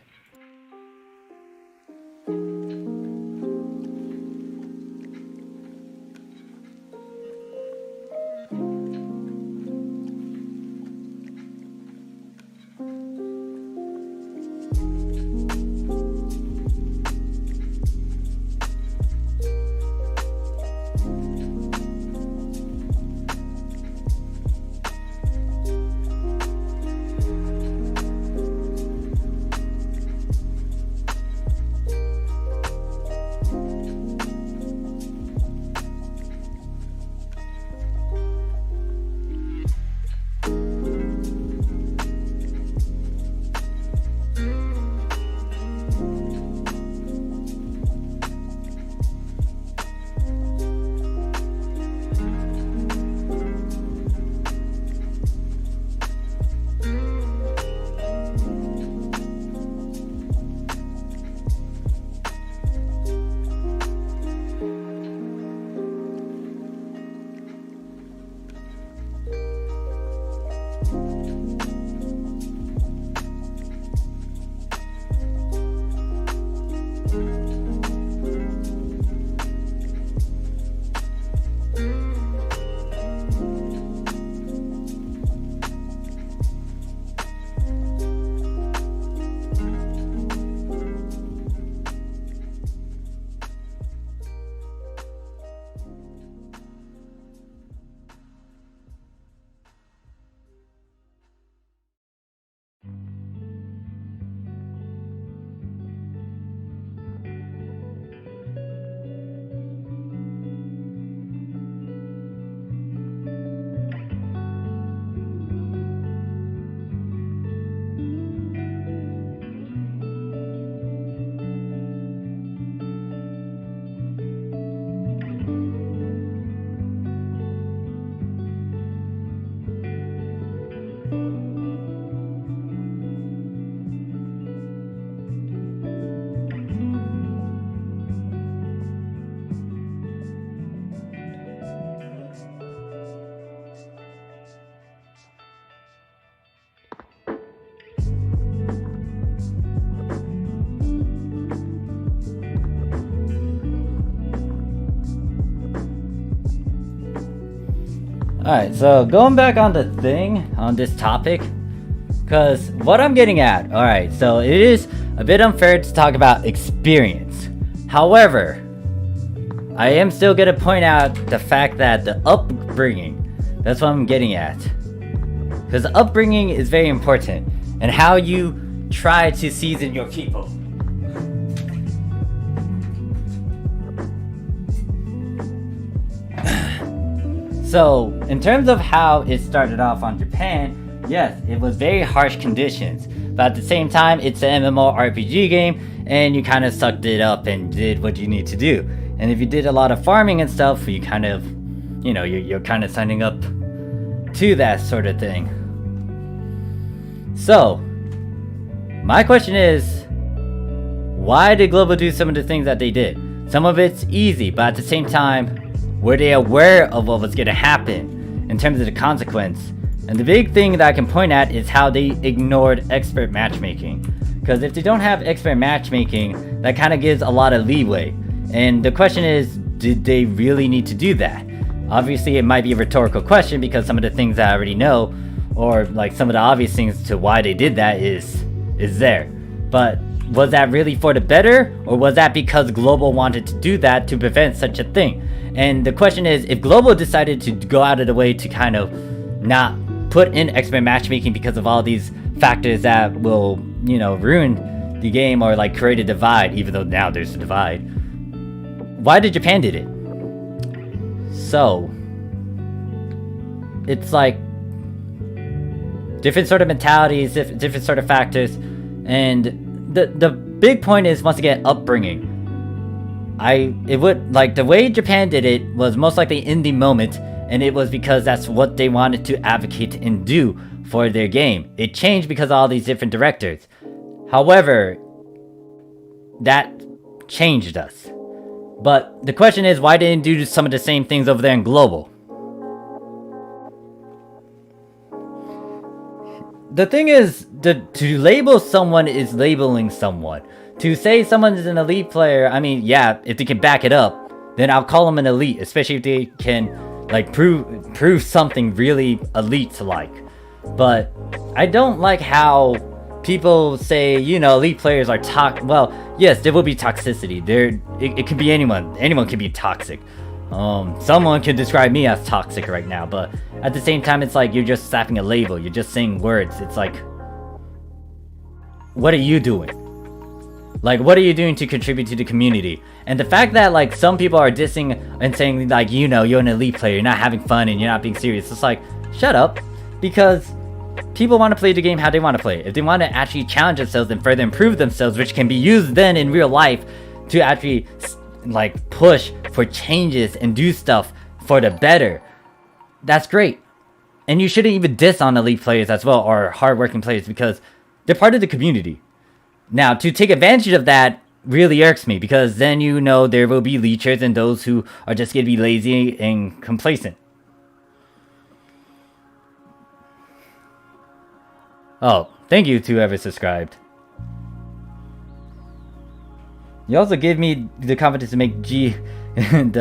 Alright, so going back on the thing, on this topic, because what I'm getting at, alright, so it is a bit unfair to talk about experience. However, I am still going to point out the fact that the upbringing, that's what I'm getting at. Because the upbringing is very important, and how you try to season your people. So, in terms of how it started off on Japan, yes, it was very harsh conditions. But at the same time, it's an MMORPG game, and you kind of sucked it up and did what you need to do. And if you did a lot of farming and stuff, you kind of, you know, you're kind of signing up to that sort of thing. So, my question is, why did Global do some of the things that they did? Some of it's easy, but at the same time, were they aware of what was going to happen in terms of the consequence? And the big thing that I can point at is how they ignored expert matchmaking. Because if they don't have expert matchmaking, that kind of gives a lot of leeway. And the question is, did they really need to do that? Obviously, it might be a rhetorical question because some of the things that I already know, or like some of the obvious things to why they did that is there. But was that really for the better, or was that because Global wanted to do that to prevent such a thing? And the question is, if Global decided to go out of the way to kind of not put in expert matchmaking because of all these factors that will, you know, ruin the game or like create a divide, even though now there's a divide, why did Japan did it? So, it's like different sort of mentalities, different sort of factors, and the big point is, once again, upbringing. It would, like, the way Japan did it was most likely in the moment, and it was because that's what they wanted to advocate and do for their game. It changed because of all these different directors. However, that changed us. But the question is, why didn't they do some of the same things over there in Global? The thing is, to label someone is labeling someone. To say someone is an elite player, I mean, yeah, if they can back it up, then I'll call them an elite, especially if they can, like, prove something really elite-like. But I don't like how people say, you know, elite players are well, yes, there will be toxicity. It could be anyone. Anyone can be toxic. Someone could describe me as toxic right now, but at the same time, it's like you're just slapping a label. You're just saying words. It's like, what are you doing? Like, what are you doing to contribute to the community? And the fact that, like, some people are dissing and saying, like, you know, you're an elite player, you're not having fun, and you're not being serious. It's like, shut up. Because people want to play the game how they want to play it. If they want to actually challenge themselves and further improve themselves, which can be used then in real life to actually, like, push for changes and do stuff for the better, that's great. And you shouldn't even diss on elite players as well, or hardworking players, because they're part of the community. Now, to take advantage of that really irks me, because then you know there will be leechers and those who are just going to be lazy and complacent. Oh, thank you to whoever subscribed. You also give me the confidence to make G and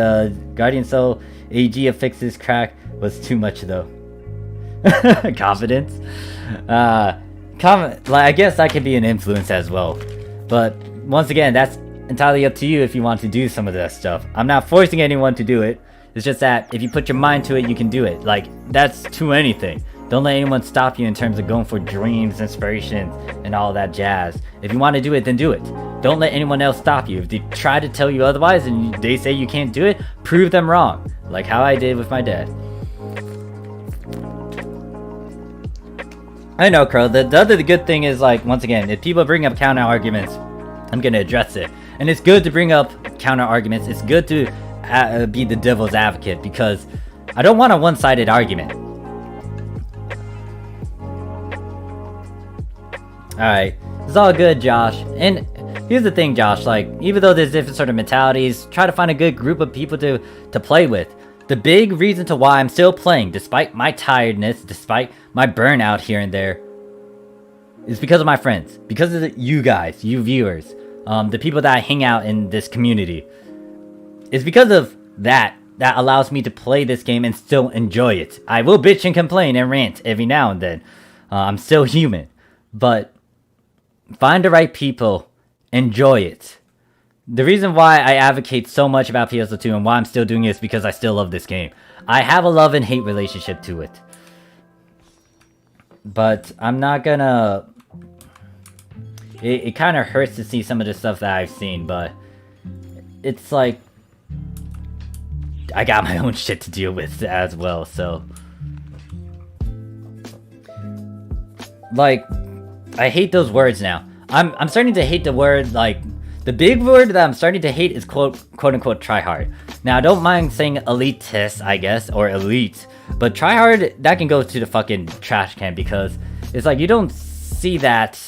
Guardian Soul AG affixes crack was too much though. Confidence? Like, I guess that could be an influence as well. But once again, that's entirely up to you if you want to do some of that stuff. I'm not forcing anyone to do it. It's just that if you put your mind to it, you can do it. Like, that's to anything. Don't let anyone stop you in terms of going for dreams, inspirations, and all that jazz. If you want to do it, then do it. Don't let anyone else stop you. If they try to tell you otherwise and they say you can't do it, prove them wrong. Like how I did with my dad. I know, Crow. The other good thing is, like, once again, if people bring up counter arguments, I'm gonna address it. And it's good to bring up counter arguments. It's good to be the devil's advocate, because I don't want a one-sided argument. Alright, it's all good, Josh. And here's the thing, Josh, like, even though there's different sort of mentalities, try to find a good group of people to play with. The big reason to why I'm still playing, despite my tiredness, despite my burnout here and there, is because of my friends. Because of you guys, you viewers, the people that hang out in this community. It's because of that that allows me to play this game and still enjoy it. I will bitch and complain and rant every now and then. I'm still human. But find the right people, enjoy it. The reason why I advocate so much about PSO2 and why I'm still doing it is because I still love this game. I have a love and hate relationship to it. But I'm not gonna... It kind of hurts to see some of the stuff that I've seen, but... It's like... I got my own shit to deal with as well, so... Like, I hate those words now. I'm starting to hate the word, like... The big word that I'm starting to hate is quote-unquote tryhard. Now, I don't mind saying elitist, I guess, or elite. But tryhard, that can go to the fucking trash can because it's like you don't see that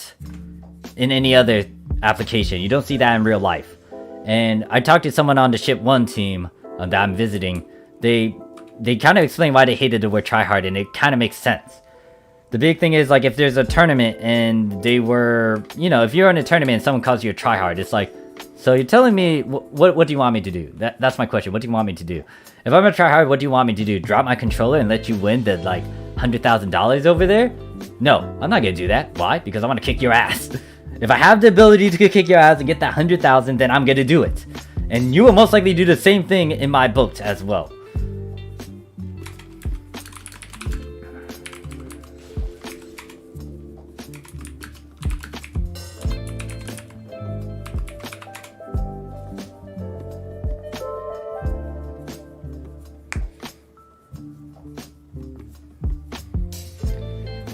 in any other application. You don't see that in real life. And I talked to someone on the Ship 1 team that I'm visiting. They kind of explained why they hated the word tryhard, and it kind of makes sense. The big thing is, like, if there's a tournament and they were, you know, if you're in a tournament and someone calls you a tryhard, it's like, so you're telling me, what do you want me to do? That's my question. What do you want me to do? If I'm a tryhard, what do you want me to do? Drop my controller and let you win the, like, $100,000 over there? No, I'm not gonna do that. Why? Because I want to kick your ass. If I have the ability to kick your ass and get that 100,000, then I'm gonna do it. And you will most likely do the same thing in my books as well.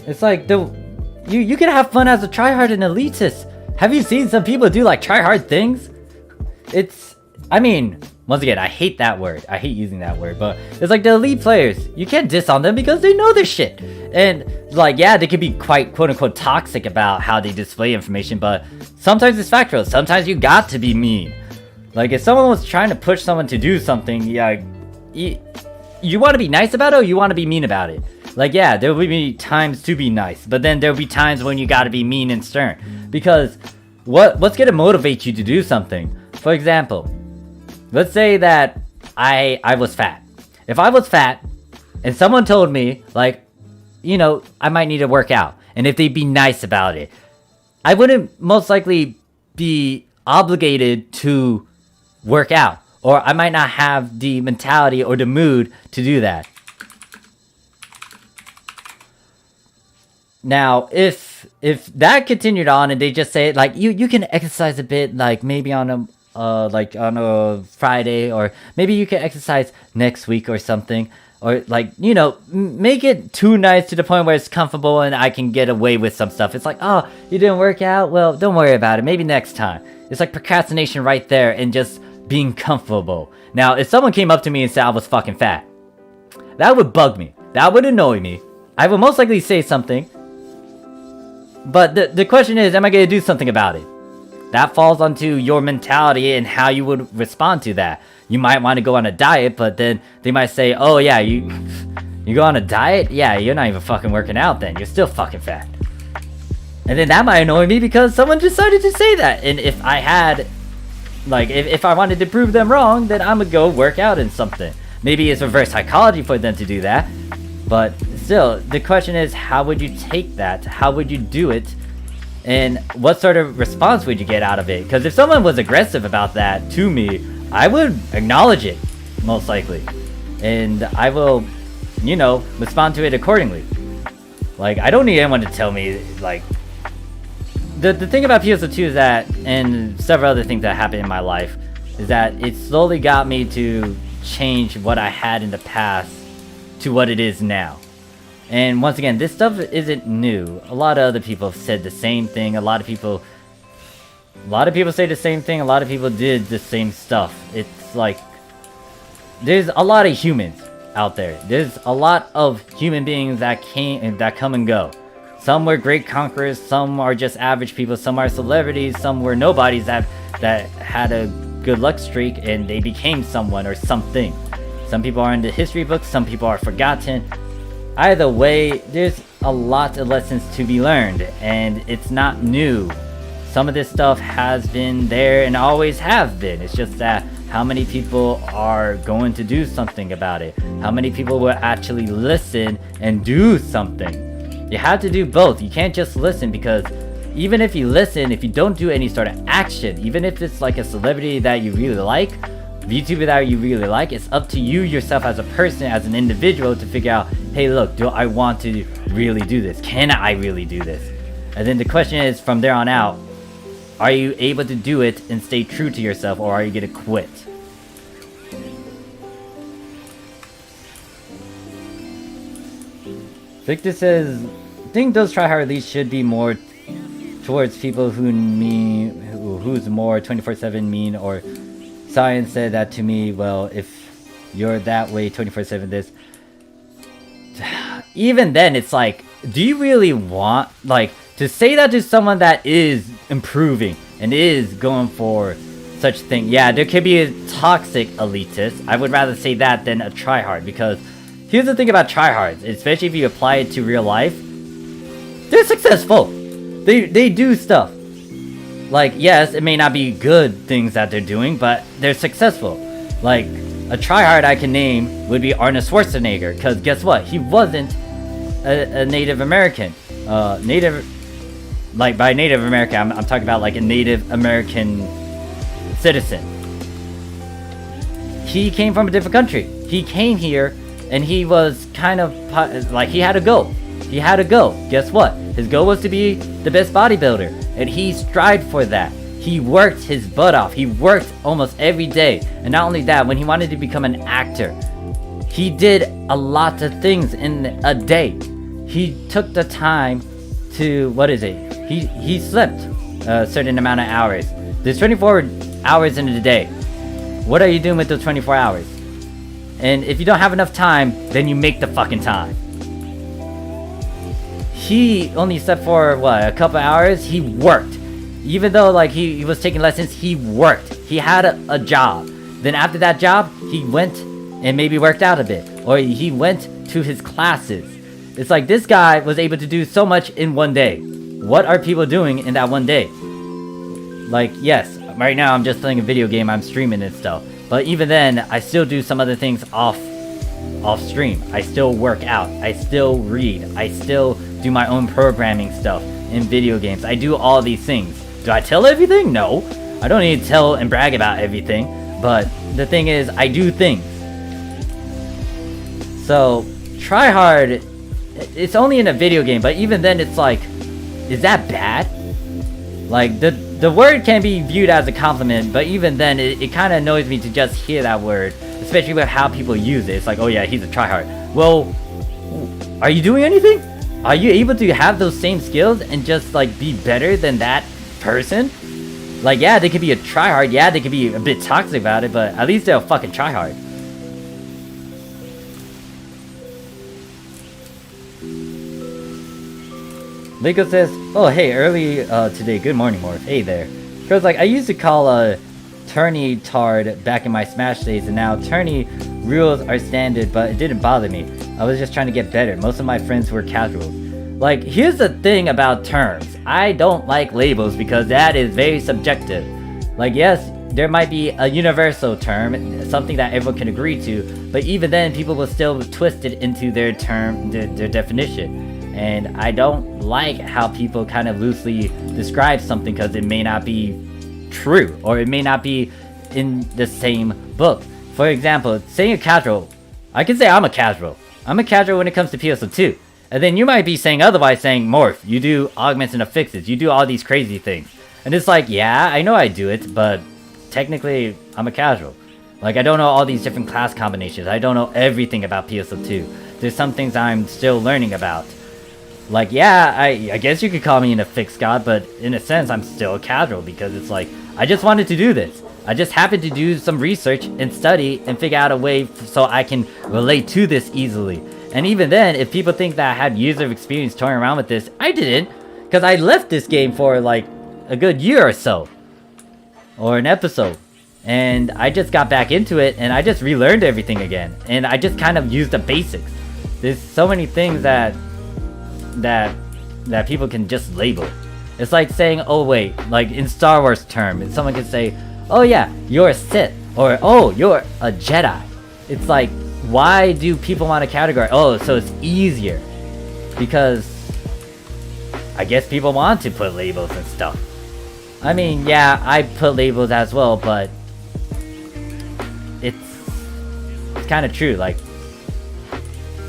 It's like, you can have fun as a tryhard and elitist. Have you seen some people do, like, tryhard things? It's, I mean, once again, I hate that word. I hate using that word, but it's like the elite players. You can't diss on them because they know their shit. And, like, yeah, they can be quite, quote-unquote, toxic about how they display information, but sometimes it's factual. Sometimes you got to be mean. Like, if someone was trying to push someone to do something, yeah, you want to be nice about it or you want to be mean about it? Like, yeah, there will be times to be nice, but then there will be times when you gotta be mean and stern. Because what's gonna motivate you to do something? For example, let's say that I was fat. If I was fat, and someone told me, like, you know, I might need to work out, and if they'd be nice about it, I wouldn't most likely be obligated to work out. Or I might not have the mentality or the mood to do that. Now, if that continued on and they just say, like, you can exercise a bit, like, maybe on a Friday, or maybe you can exercise next week or something, or, like, you know, make it too nice to the point where it's comfortable and I can get away with some stuff. It's like, oh, you didn't work out? Well, don't worry about it. Maybe next time. It's like procrastination right there and just being comfortable. Now, if someone came up to me and said I was fucking fat, that would bug me. That would annoy me. I would most likely say something. But the question is, am I going to do something about it? That falls onto your mentality and how you would respond to that. You might want to go on a diet, but then they might say, oh yeah, you go on a diet? Yeah, you're not even fucking working out then. You're still fucking fat. And then that might annoy me because someone decided to say that. And if I had, like, if I wanted to prove them wrong, then I'm going to go work out in something. Maybe it's reverse psychology for them to do that. But still, the question is, how would you take that? How would you do it? And what sort of response would you get out of it? Because if someone was aggressive about that to me, I would acknowledge it, most likely. And I will, you know, respond to it accordingly. Like, I don't need anyone to tell me, like... The thing about PSO2 is that, and several other things that happened in my life, is that it slowly got me to change what I had in the past to what it is now. And once again, this stuff isn't new. A lot of other people have said the same thing. A lot of people say the same thing. A lot of people did the same stuff. It's like, there's a lot of humans out there. There's a lot of human beings that come and go. Some were great conquerors, some are just average people, some are celebrities, some were nobodies that had a good luck streak and they became someone or something. Some people are in the history books, some people are forgotten. Either way, there's a lot of lessons to be learned, and it's not new. some of this stuff has been there and always have been. It's just that how many people are going to do something about it? How many people will actually listen and do something? You have to do both. You can't just listen, because even if you listen, if you don't do any sort of action, even if it's like a celebrity that you really like, VTuber that you really like, it's up to you yourself as a person, as an individual, to figure out, hey, look, do I want to really do this? Can I really do this? And then the question is, from there on out, are you able to do it and stay true to yourself, or are you gonna quit? Victor says, I think those tryhard leads should be more towards people who's more 24/7 mean, or Science said that to me. Well, if you're that way 24/7 this, even then it's like, do you really want, like, to say that to someone that is improving and is going for such thing? Yeah, there could be a toxic elitist. I would rather say that than a tryhard, because here's the thing about tryhards, especially if you apply it to real life, they're successful. They do stuff. Like, yes, it may not be good things that they're doing, but they're successful. Like, a tryhard I can name would be Arnold Schwarzenegger, because guess what? He wasn't a Native American. Like, by Native American, I'm talking about like a Native American citizen. He came from a different country. He came here, and he was kind of, like, he had to go. He had to go. Guess what? His goal was to be the best bodybuilder, and he strived for that. He worked his butt off. He worked almost every day. And not only that, when he wanted to become an actor, he did a lot of things in a day. He took the time to, what is it? He slept a certain amount of hours. There's 24 hours in a day. What are you doing with those 24 hours? And if you don't have enough time, then you make the fucking time. He only slept for, what, a couple hours? He worked. Even though, like, he was taking lessons, he worked. He had a job. Then after that job, he went and maybe worked out a bit. Or he went to his classes. It's like, this guy was able to do so much in one day. What are people doing in that one day? Like, yes, right now I'm just playing a video game, I'm streaming and stuff. But even then, I still do some other things off stream. I still work out. I still read. I still do my own programming stuff in video games. I do all these things. Do I tell everything? No. I don't need to tell and brag about everything. But the thing is, I do things. So, try hard, it's only in a video game, but even then it's like, is that bad? Like, the word can be viewed as a compliment, but even then, it kind of annoys me to just hear that word, especially with how people use it. It's like, oh yeah, he's a tryhard. Well, are you doing anything? Are you able to have those same skills and just, like, be better than that person? Like, yeah, they could be a tryhard, yeah, they could be a bit toxic about it, but at least they're a fucking tryhard. Lego says, oh hey, early today, good morning Morph, hey there. Girl's like, I used to call a tourney tard back in my Smash days, and now tourney rules are standard, but it didn't bother me. I was just trying to get better. Most of my friends were casuals. Like, here's the thing about terms. I don't like labels because that is very subjective. Like, yes, there might be a universal term, something that everyone can agree to, but even then people will still twist it into their term, their definition. And I don't like how people kind of loosely describe something because it may not be true, or it may not be in the same book. For example, saying a casual, I can say I'm a casual. I'm a casual when it comes to PSO2. And then you might be saying otherwise, saying, Morph, you do augments and affixes, you do all these crazy things. And it's like, yeah, I know I do it, but technically, I'm a casual. Like, I don't know all these different class combinations. I don't know everything about PSO2. There's some things I'm still learning about. Like, yeah, I guess you could call me an affix god, but in a sense, I'm still a casual, because it's like, I just wanted to do this. I just happened to do some research and study and figure out a way so I can relate to this easily. And even then, if people think that I had years of experience toying around with this, I didn't, because I left this game for like a good year or so, or an episode. And I just got back into it, and I just relearned everything again. And I just kind of used the basics. There's so many things that people can just label. It's like saying, oh wait, like in Star Wars term, someone could say, oh yeah, you're a Sith, or oh, you're a Jedi. It's like, why do people want to categorize? Oh, so it's easier. Because I guess people want to put labels and stuff. I mean, yeah, I put labels as well, but it's kind of true. Like,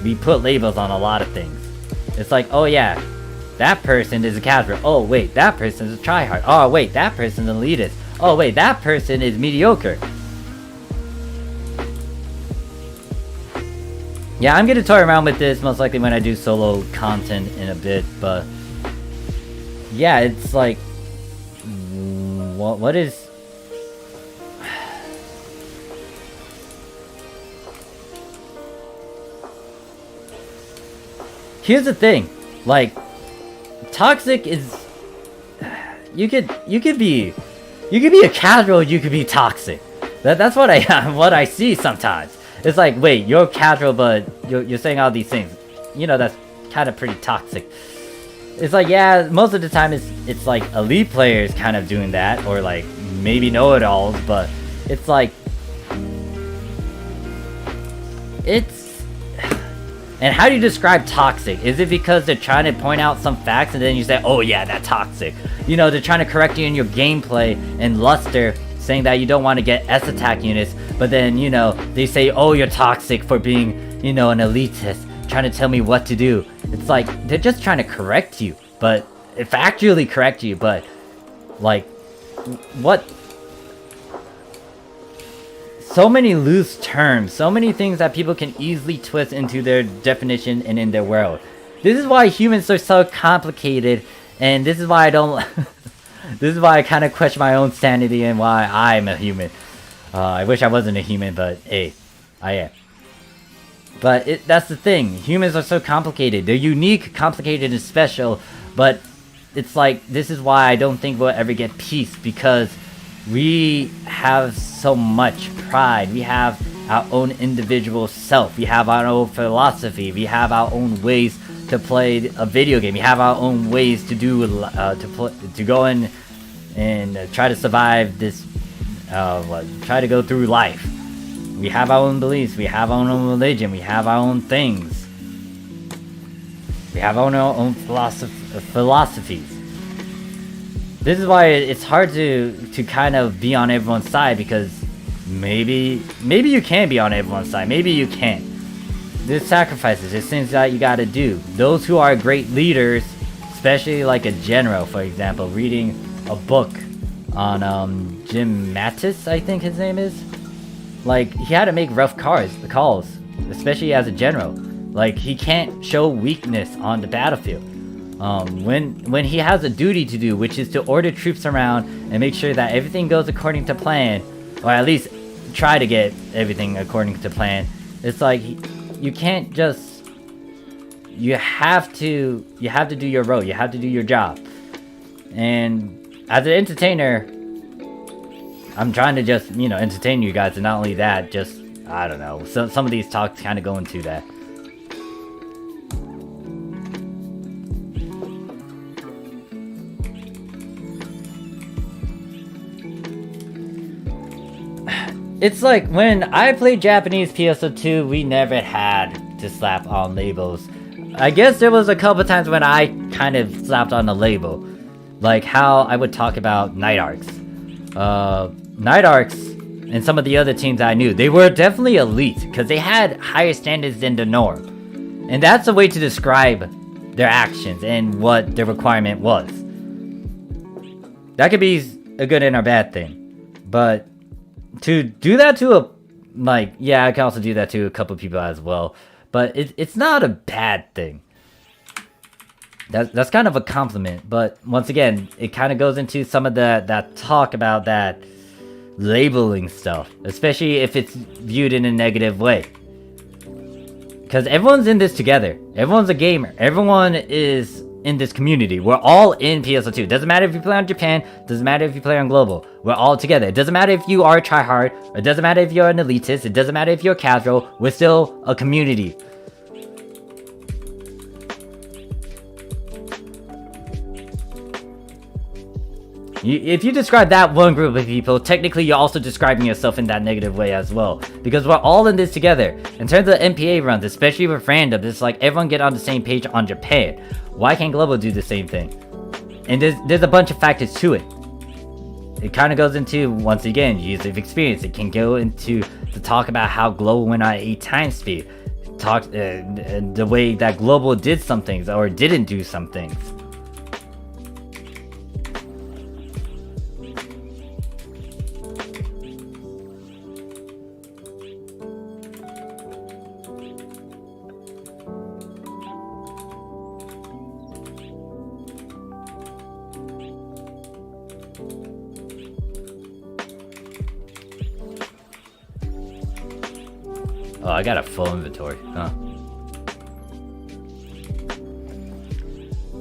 we put labels on a lot of things. It's like, oh yeah, that person is a casual. Oh wait, that person is a tryhard. Oh wait, that person is an elitist. Oh wait, that person is mediocre. Yeah, I'm gonna toy around with this most likely when I do solo content in a bit, but yeah, it's like, what is... Here's the thing, like, toxic is... You could be a casual, you could be toxic. That's what I see sometimes. It's like, wait, you're casual, but you're saying all these things. You know, that's kind of pretty toxic. It's like, yeah, most of the time it's like elite players kind of doing that, or like maybe know-it-alls, but it's like, it's... And how do you describe toxic? Is it because they're trying to point out some facts and then you say, oh yeah, that's toxic? You know, they're trying to correct you in your gameplay and luster, saying that you don't want to get S attack units, but then, you know, they say, oh, you're toxic for being, you know, an elitist, trying to tell me what to do. It's like, they're just trying to correct you, but factually correct you, but like, what? So many loose terms, so many things that people can easily twist into their definition and in their world. This is why humans are so complicated, and this is why I don't... This is why I kind of question my own sanity and why I'm a human. I wish I wasn't a human, but hey, I am. But that's the thing. Humans are so complicated. They're unique, complicated, and special. But it's like, this is why I don't think we'll ever get peace. Because we have so much pride. We have our own individual self. We have our own philosophy. We have our own ways to play a video game. We have our own ways to do to go in and try to survive this, try to go through life. We have our own beliefs. We have our own religion. We have our own things. We have our own philosophies. This is why it's hard to kind of be on everyone's side, because maybe you can be on everyone's side. Maybe you can't. There's sacrifices, there's things that you gotta do. Those who are great leaders, especially like a general, for example, reading a book on Jim Mattis, I think his name is. Like, he had to make rough calls, especially as a general. Like, he can't show weakness on the battlefield. When he has a duty to do, which is to order troops around and make sure that everything goes according to plan, or at least try to get everything according to plan, it's like, you can't just... You have to do your role. You have to do your job. And as an entertainer, I'm trying to just, you know, entertain you guys, and not only that, just, I don't know, some of these talks kind of go into that. It's like, when I played Japanese PSO2, we never had to slap on labels. I guess there was a couple times when I kind of slapped on a label. Like how I would talk about Night Arcs. Night Arcs and some of the other teams I knew, they were definitely elite, because they had higher standards than the norm. And that's a way to describe their actions and what their requirement was. That could be a good and a bad thing. But to do that to a, like, yeah, I can also do that to a couple people as well, but it's not a bad thing. That's kind of a compliment, but once again, it kind of goes into some of that talk about that labeling stuff, especially if it's viewed in a negative way. Because everyone's in this together. Everyone's a gamer. Everyone is in this community. We're all in PSO2. Doesn't matter if you play on Japan, doesn't matter if you play on global. We're all together. It doesn't matter if you are a tryhard, it doesn't matter if you're an elitist, it doesn't matter if you're casual, we're still a community. If you describe that one group of people, technically you're also describing yourself in that negative way as well. Because we're all in this together. In terms of NPA runs, especially with random, it's like everyone get on the same page on Japan. Why can't Global do the same thing? And there's a bunch of factors to it. It kind of goes into, once again, use of experience. It can go into to talk about how Global went at 8 times speed. Talk the way that Global did some things or didn't do some things. Oh, I got a full inventory, huh?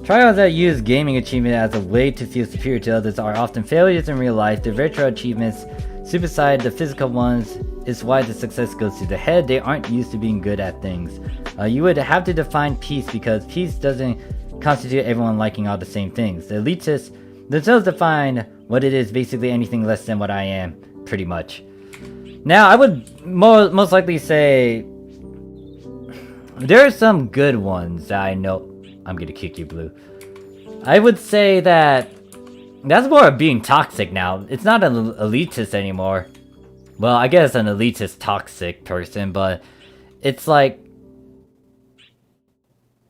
Trials that use gaming achievement as a way to feel superior to others are often failures in real life. The virtual achievements supersede the physical ones. It's why the success goes to the head. They aren't used to being good at things. You would have to define peace, because peace doesn't constitute everyone liking all the same things. The elitists themselves define what it is, basically anything less than what I am, pretty much. Now, I would most likely say there are some good ones that I know. I'm gonna kick you, Blue. I would say that that's more of being toxic now. It's not an elitist anymore. Well, I guess an elitist toxic person, but it's like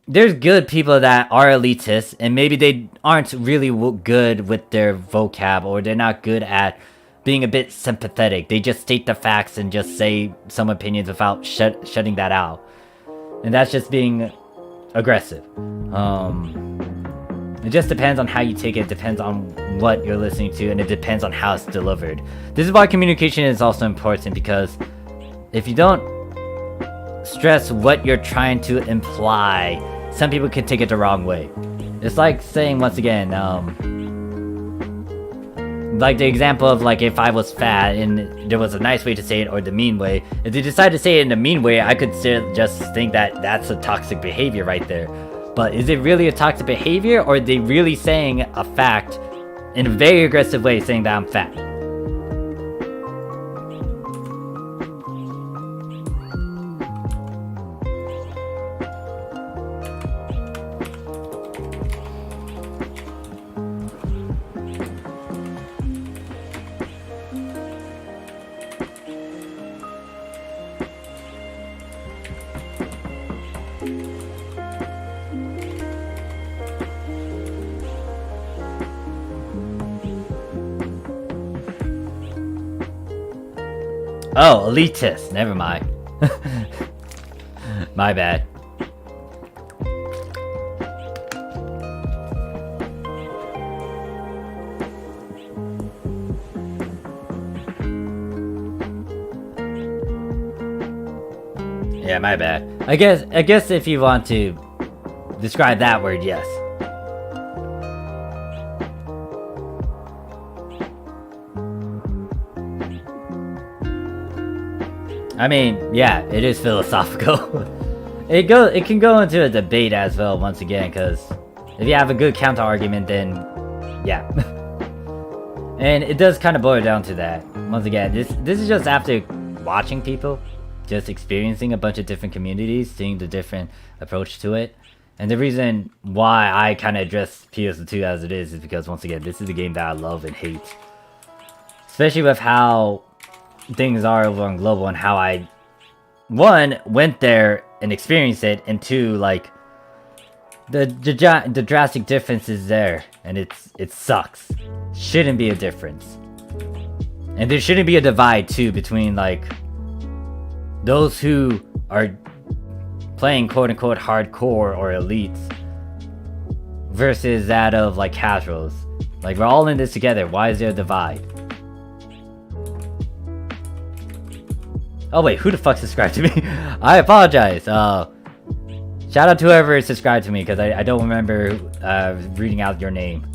there's good people that are elitists, and maybe they aren't really good with their vocab, or they're not good at being a bit sympathetic. They just state the facts and just say some opinions without shutting that out. And that's just being aggressive. It just depends on how you take it. It depends on what you're listening to, and it depends on how it's delivered. This is why communication is also important, because if you don't stress what you're trying to imply, some people can take it the wrong way. It's like saying, once again, like the example of, like, if I was fat and there was a nice way to say it or the mean way. If they decide to say it in the mean way, I could still just think that that's a toxic behavior right there. But is it really a toxic behavior, or are they really saying a fact in a very aggressive way, saying that I'm fat? Oh, elitist. Never mind. My bad. Yeah, my bad. I guess if you want to describe that word, yes. I mean, yeah, it is philosophical. It can go into a debate as well, once again, because if you have a good counter argument, then yeah. And it does kind of boil down to that. Once again, this is just after watching people, just experiencing a bunch of different communities, seeing the different approach to it. And the reason why I kind of address PSO2 as it is because, once again, this is a game that I love and hate. Especially with how things are over on Global, and how I, one, went there and experienced it, and two, like, the drastic difference is there, and it sucks. Shouldn't be a difference. And there shouldn't be a divide, too, between, like, those who are playing quote-unquote hardcore or elites versus that of, like, casuals. Like, we're all in this together. Why is there a divide? Oh wait, who the fuck subscribed to me? I apologize. Shout out to whoever subscribed to me, because I don't remember reading out your name.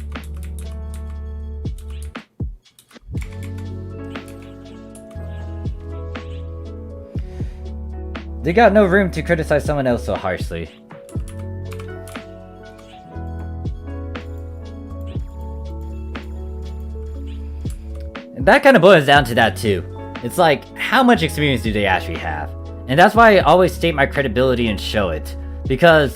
They got no room to criticize someone else so harshly. that kind of boils down to that too. It's like, how much experience do they actually have? And that's why I always state my credibility and show it. Because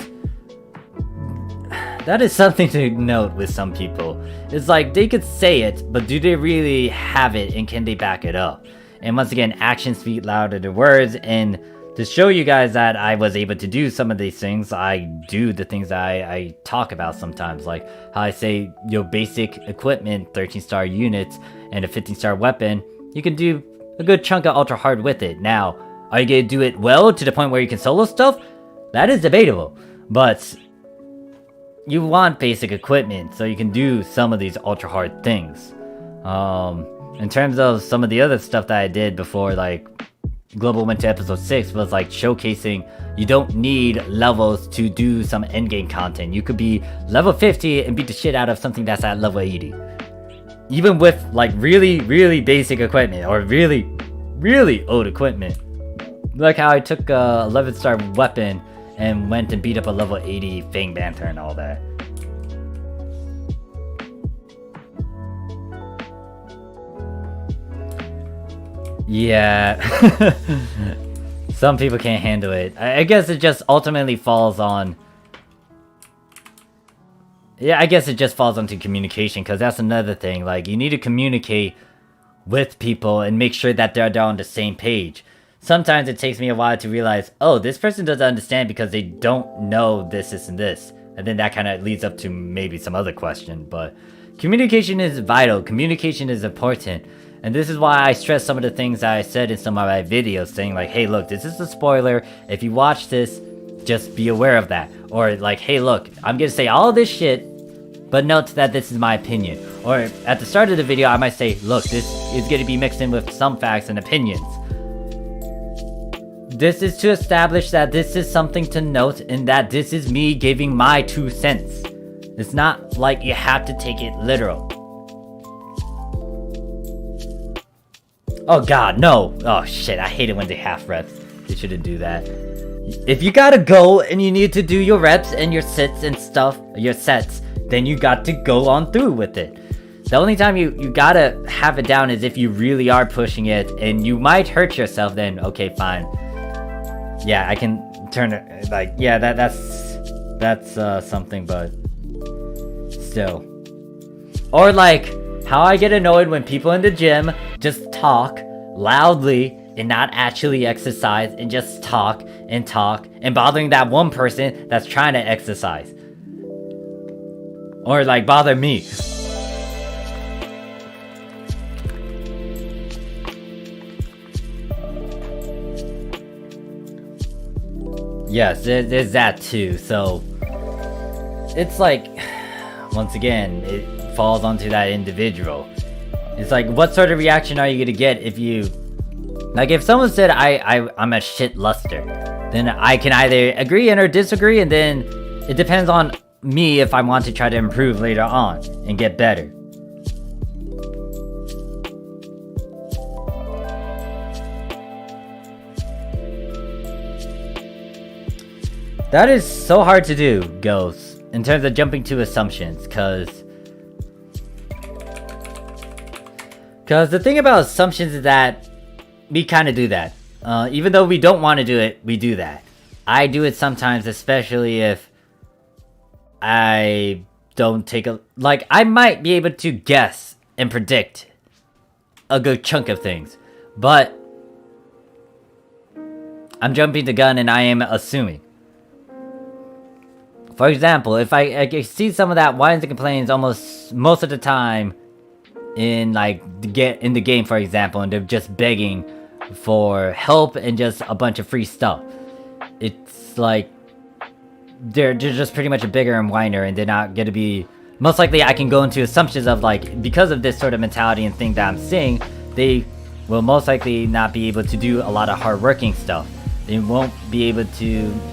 that is something to note with some people. It's like, they could say it, but do they really have it, and can they back it up? And once again, actions speak louder than words, and to show you guys that I was able to do some of these things, I do the things that I talk about sometimes, like how I say, your basic equipment, 13-star units, and a 15-star weapon, you can do a good chunk of ultra hard with it. Now, are you gonna do it well to the point where you can solo stuff? That is debatable, but you want basic equipment so you can do some of these ultra hard things. In terms of some of the other stuff that I did before, like Global went to episode 6, was like showcasing you don't need levels to do some endgame content. You could be level 50 and beat the shit out of something that's at level 80. Even with like really, really basic equipment, or really, really old equipment. Like how I took a 11-star weapon and went and beat up a level 80 Fang Banter and all that. Yeah. Some people can't handle it. I guess it just ultimately falls on... Yeah, I guess it just falls onto communication, because that's another thing. Like, you need to communicate with people and make sure that they're on the same page. Sometimes it takes me a while to realize, oh, this person doesn't understand because they don't know this, this, and this. And then that kind of leads up to maybe some other question. But communication is vital. Communication is important. And this is why I stress some of the things that I said in some of my videos, saying like, hey, look, this is a spoiler. If you watch this, just be aware of that. Or like, hey, look, I'm going to say all this shit, but note that this is my opinion. Or at the start of the video, I might say, look, this is going to be mixed in with some facts and opinions. This is to establish that this is something to note, and that this is me giving my 2 cents. It's not like you have to take it literal. Oh god, no. Oh shit, I hate it when they half reps. They shouldn't do that. If you gotta go and you need to do your reps and your sits and stuff, your sets, then you got to go on through with it. The only time you gotta have it down is if you really are pushing it and you might hurt yourself, then okay, fine. Yeah, I can turn it, like, yeah, that's something, but still. Or like, how I get annoyed when people in the gym just talk loudly and not actually exercise, and just talk and bothering that one person that's trying to exercise. Or like bother me. Yes, there's that too. So it's like, once again, it falls onto that individual. It's like, what sort of reaction are you gonna get if you, like, if someone said I'm a shit luster, then I can either agree and or disagree, and then it depends on me if I want to try to improve later on and get better. That is so hard to do, Ghost, in terms of jumping to assumptions, cause the thing about assumptions is that we kind of do that. Even though we don't want to do it, we do that. I do it sometimes, especially if I don't take a... Like, I might be able to guess and predict a good chunk of things, but I'm jumping the gun and I am assuming. For example, if I see some of that whines and complains almost most of the time in like in the game, for example, and they're just begging for help and just a bunch of free stuff. It's like they're just pretty much a beggar and whiner, and they're not gonna be... Most likely I can go into assumptions of like, because of this sort of mentality and thing that I'm seeing, they will most likely not be able to do a lot of hard-working stuff. They won't be able to,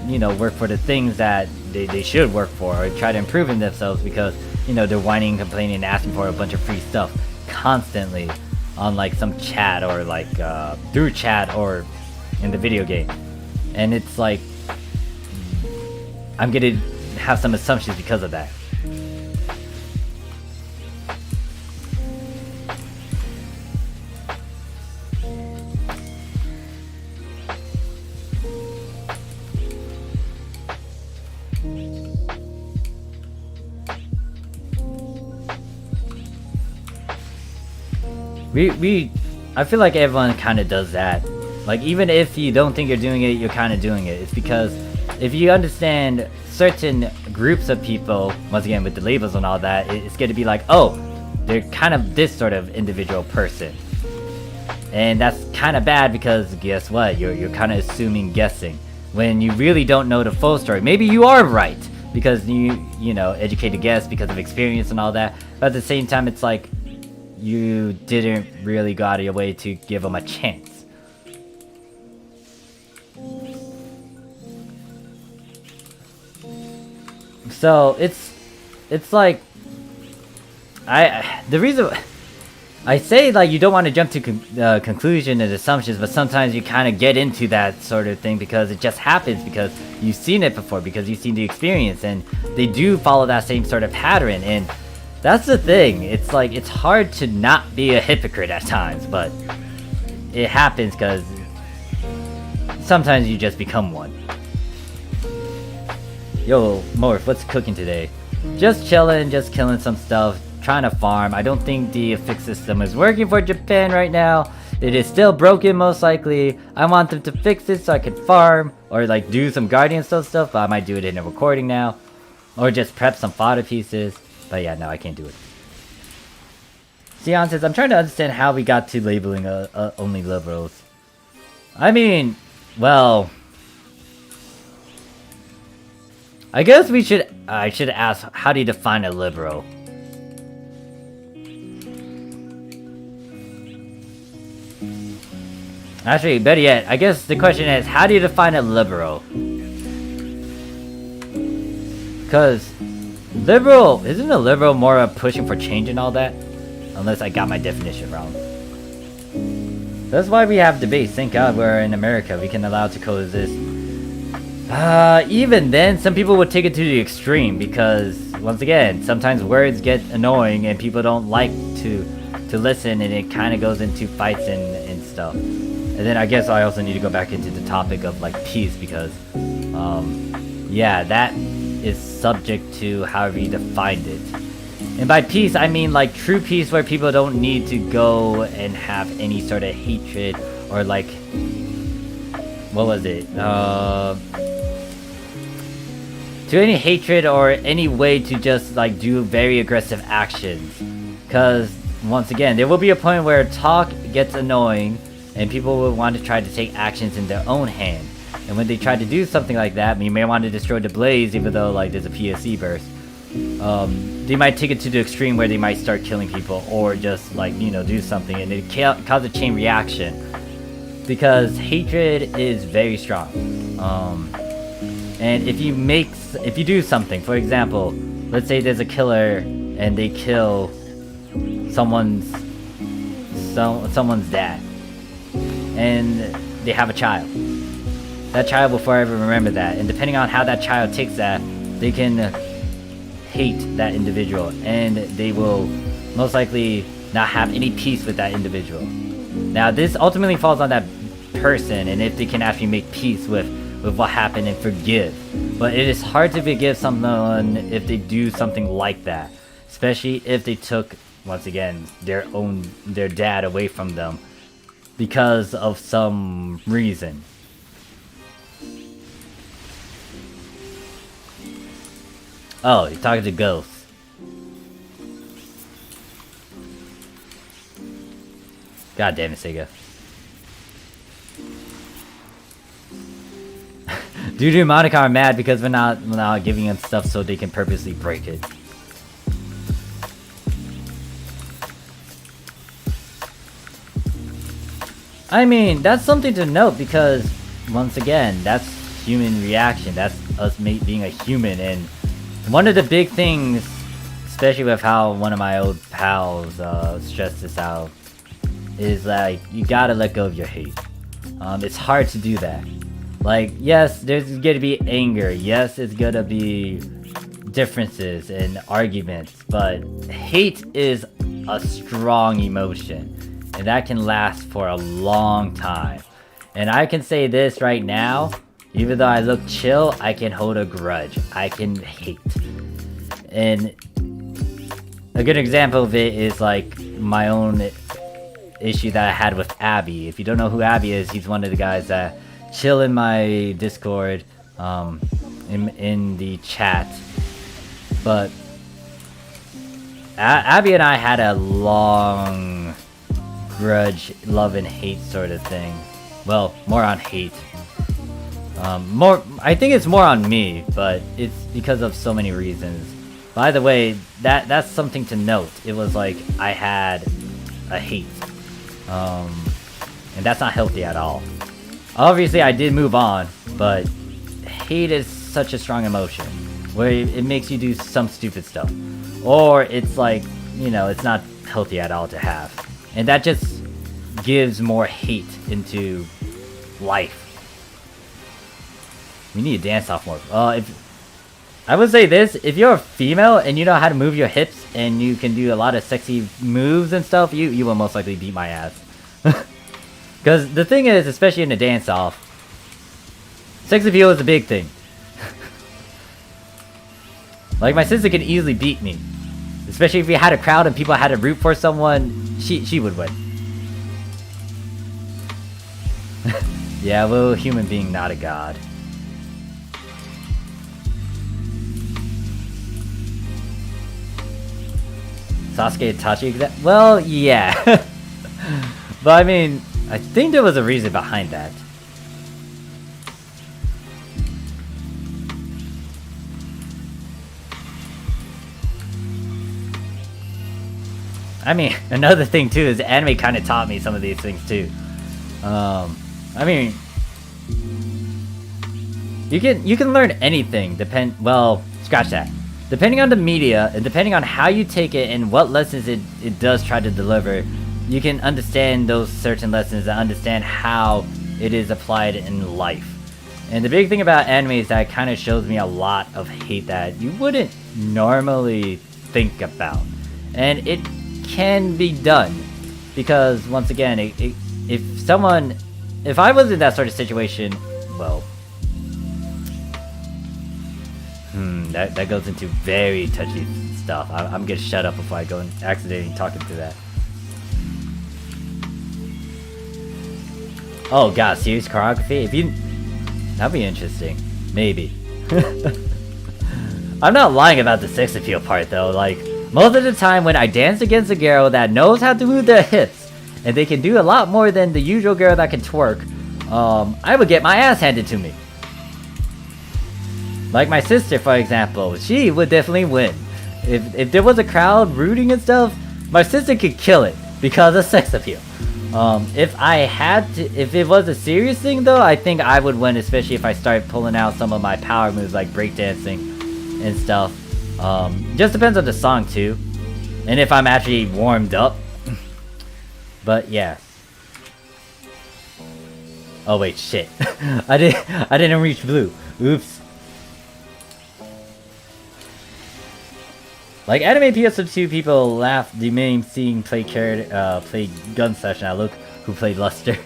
you know, work for the things that they should work for, or try to improve in themselves, because, you know, they're whining, complaining, and asking for a bunch of free stuff constantly on like some chat, or like through chat, or in the video game. And it's like, I'm gonna have some assumptions because of that. I feel like everyone kind of does that. Like, even if you don't think you're doing it, you're kind of doing it. It's because if you understand certain groups of people, once again with the labels and all that, it's going to be like, oh, they're kind of this sort of individual person. And that's kind of bad because guess what? You're kind of assuming, guessing, when you really don't know the full story. Maybe you are right because you know, educated guess because of experience and all that. But at the same time, it's like you didn't really go out of your way to give them a chance. So it's like the reason I say, like, you don't want to jump to conclusion and assumptions, but sometimes you kind of get into that sort of thing because it just happens, because you've seen it before, because you've seen the experience, and they do follow that same sort of pattern. And that's the thing. It's like, it's hard to not be a hypocrite at times, but it happens because sometimes you just become one. Yo, Morph, what's cooking today? Just chilling, just killing some stuff, trying to farm. I don't think the Affix system is working for Japan right now. It is still broken, most likely. I want them to fix it so I can farm, or like do some Guardian stuff, but I might do it in a recording now. Or just prep some fodder pieces. But yeah, no, I can't do it. Sion says, I'm trying to understand how we got to labeling only liberals. I mean, well, I guess I should ask, how do you define a liberal? Actually, better yet, I guess the question is, how do you define a liberal? Because isn't a liberal more of pushing for change and all that? Unless I got my definition wrong. That's why we have debates. Thank God we're in America. We can allow to coexist. Even then, some people would take it to the extreme because, once again, sometimes words get annoying and people don't like to listen, and it kind of goes into fights and stuff. And then I guess I also need to go back into the topic of like peace because, yeah, that is subject to however you defined it. And by peace, I mean like true peace where people don't need to go and have any sort of hatred or like, what was it? To any hatred or any way to just like do very aggressive actions. Because once again, there will be a point where talk gets annoying and people will want to try to take actions in their own hand. And when they try to do something like that, you may want to destroy the blaze even though like there's a PSE burst. They might take it to the extreme where they might start killing people or just like, you know, do something and it cause a chain reaction. Because hatred is very strong. And if you do something, for example, let's say there's a killer and they kill someone's dad, and they have a child. That child will forever remember that, and depending on how that child takes that, they can hate that individual, and they will most likely not have any peace with that individual. Now, this ultimately falls on that person, and if they can actually make peace with what happened and forgive. But it is hard to forgive someone if they do something like that, especially if they took, once again, their dad away from them because of some reason. Oh, you're talking to ghosts. God damn it, Sega. Dude and Monica are mad because we're not giving them stuff so they can purposely break it. I mean, that's something to note because, once again, that's human reaction. That's us being a human. And one of the big things, especially with how one of my old pals stressed this out, is like, you gotta let go of your hate. It's hard to do that. Like, yes, there's gonna be anger. Yes, it's gonna be differences and arguments. But hate is a strong emotion. And that can last for a long time. And I can say this right now, even though I look chill, I can hold a grudge. I can hate. And a good example of it is like my own issue that I had with Abby. If you don't know who Abby is, he's one of the guys that chill in my Discord, in the chat. But Abby and I had a long grudge, love and hate sort of thing. Well, more on hate. I think it's more on me, but it's because of so many reasons. By the way, that's something to note. It was like I had a hate, and that's not healthy at all. Obviously, I did move on, but hate is such a strong emotion where it makes you do some stupid stuff, or it's like, you know, it's not healthy at all to have, and that just gives more hate into life. We need to dance off more. I would say this, if you're a female and you know how to move your hips and you can do a lot of sexy moves and stuff, you will most likely beat my ass. Because the thing is, especially in a dance-off, sex appeal is a big thing. Like, my sister could easily beat me. Especially if we had a crowd and people had to root for someone, she would win. Yeah, well, human being, not a god. Sasuke Itachi? Well, yeah. But I mean, I think there was a reason behind that. I mean, another thing too is anime kind of taught me some of these things too. I mean, you can learn anything. Well, scratch that. Depending on the media, and depending on how you take it and what lessons it does try to deliver, you can understand those certain lessons and understand how it is applied in life. And the big thing about anime is that it kind of shows me a lot of hate that you wouldn't normally think about. And it can be done. Because, once again, if I was in that sort of situation, well... that goes into very touchy stuff. I'm gonna shut up before I go and accidentally talk into that. Oh god, serious choreography? That'd be interesting. Maybe. I'm not lying about the sex appeal part though. Like, most of the time when I dance against a girl that knows how to move their hips, and they can do a lot more than the usual girl that can twerk, I would get my ass handed to me. Like my sister, for example, she would definitely win. If there was a crowd rooting and stuff, my sister could kill it because of sex appeal. If it was a serious thing though, I think I would win, especially if I start pulling out some of my power moves like breakdancing and stuff. Just depends on the song too, and if I'm actually warmed up. But yeah. Oh wait, shit. I didn't reach blue. Oops. Like, anime PSO2 people laugh the meme seeing play gun session. I look who played Luster.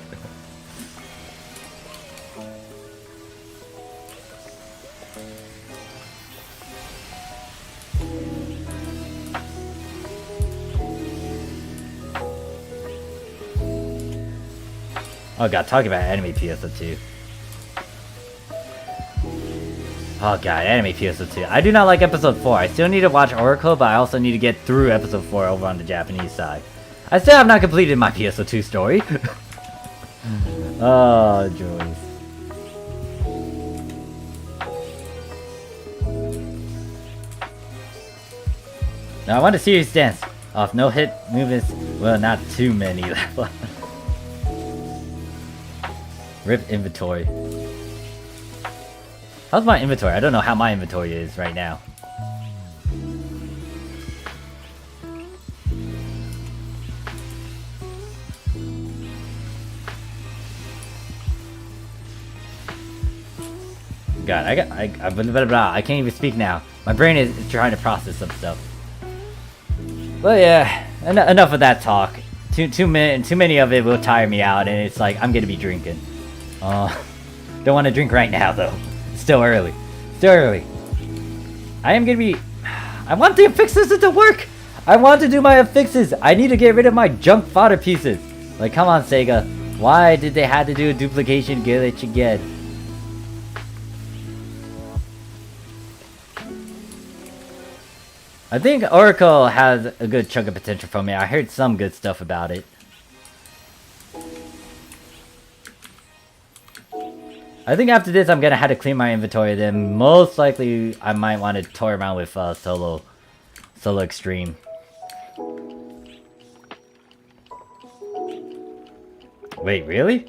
Oh god, talking about anime PSO2. Oh god, anime PSO2. I do not like episode 4. I still need to watch Oracle, but I also need to get through episode 4 over on the Japanese side. I still have not completed my PSO2 story. Oh, joys. Now I want a serious dance. Off no hit movements. Well, not too many. Rip inventory. How's my inventory? I don't know how my inventory is right now. God, I can't even speak now. My brain is trying to process some stuff. But yeah, enough of that talk. Too many of it will tire me out, and it's like I'm gonna be drinking. Don't want to drink right now though. Still early. I am gonna be... I want the affixes to work! I want to do my affixes! I need to get rid of my junk fodder pieces! Like, come on, Sega. Why did they have to do a duplication glitch again? I think Oracle has a good chunk of potential from me. I heard some good stuff about it. I think after this I'm gonna have to clean my inventory, then most likely I might want to toy around with Solo Extreme. Wait, really?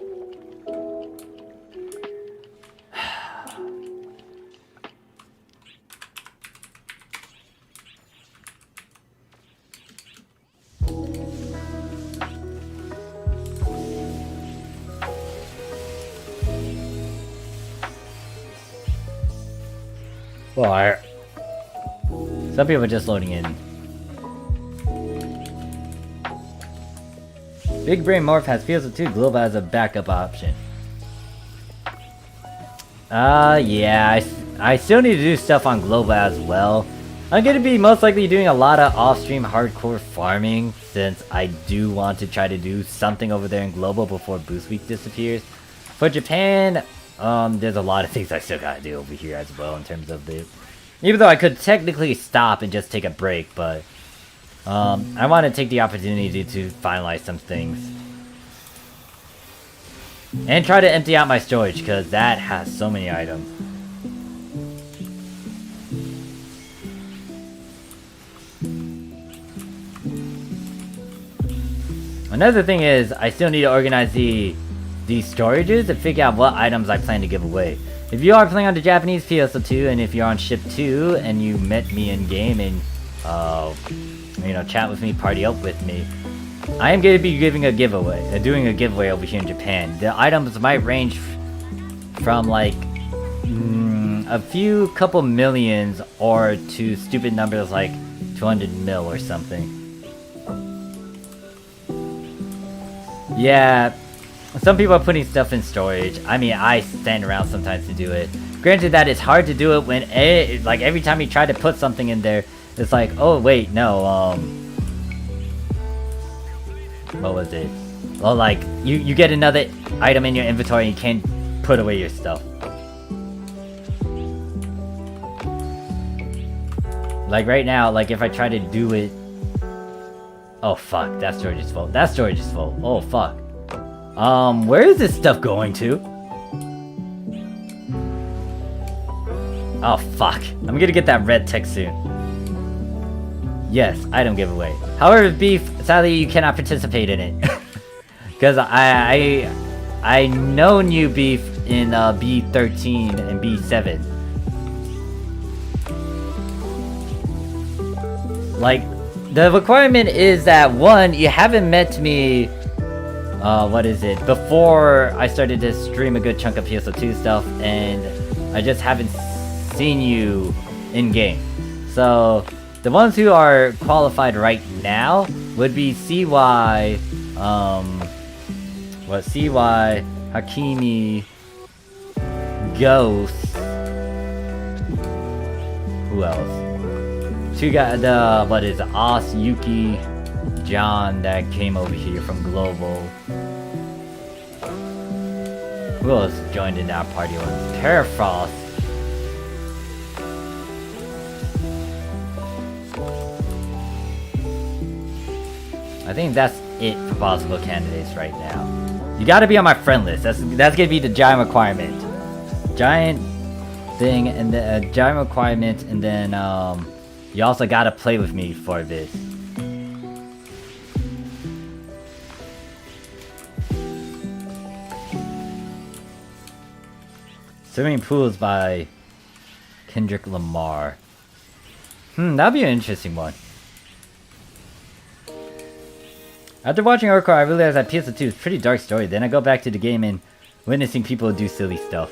Well, some people are just loading in. Big Brain Morph has PSO2 Global as a backup option. Yeah, I still need to do stuff on Global as well. I'm gonna be most likely doing a lot of off-stream hardcore farming, since I do want to try to do something over there in Global before Boost Week disappears. For Japan, there's a lot of things I still gotta do over here as well in terms of the... Even though I could technically stop and just take a break, but... I want to take the opportunity to finalize some things. And try to empty out my storage, because that has so many items. Another thing is, I still need to organize these storages and figure out what items I plan to give away. If you are playing on the Japanese PSO2, and if you're on Ship 2, and you met me in game and, you know, chat with me, party up with me, I am going to be giving a giveaway, doing a giveaway over here in Japan. The items might range from like a few couple millions or to stupid numbers like 200 mil or something. Yeah, some people are putting stuff in storage. I mean, I stand around sometimes to do it. Granted that it's hard to do it when, like, every time you try to put something in there, it's like, oh wait, no, what was it? Well, like, you get another item in your inventory and you can't put away your stuff. Like right now, like if I try to do it... Oh fuck, that storage is full. That storage is full. Oh fuck. Where is this stuff going to? Oh fuck. I'm gonna get that red tech soon. Yes, item giveaway. However, Beef, sadly you cannot participate in it. Because I known you, Beef, in B13 and B7. Like, the requirement is that, one, you haven't met me, what is it, before I started to stream a good chunk of PSO2 stuff, and I just haven't seen you in-game. So, the ones who are qualified right now would be CY, CY, Hakimi, Ghost, who else? Two guys, what is it, Os, Yuki, John that came over here from Global. Who else joined in that party? Was Terrafrost. I think that's it for possible candidates right now. You gotta be on my friend list. That's gonna be the giant requirement. Giant thing, and the giant requirement, and then you also gotta play with me for this. Swimming Pools by Kendrick Lamar. That'd be an interesting one. After watching Oracle, I realized that PSO2 is a pretty dark story. Then I go back to the game and witnessing people do silly stuff.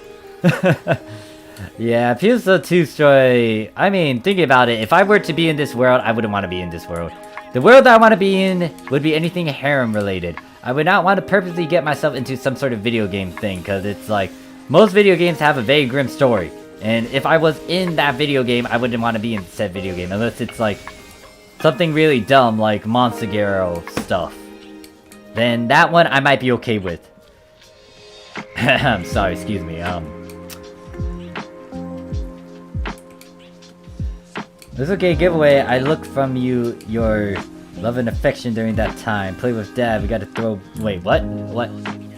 Yeah, PSO2 story... I mean, thinking about it, if I were to be in this world, I wouldn't want to be in this world. The world that I want to be in would be anything harem related. I would not want to purposely get myself into some sort of video game thing, because it's like, most video games have a very grim story. And if I was in that video game, I wouldn't want to be in said video game, unless it's like something really dumb like Monster stuff. then that one I might be okay with. I'm sorry, excuse me. It's okay, giveaway. I look from you your love and affection during that time. Play with dad. We gotta throw. Wait, what? What?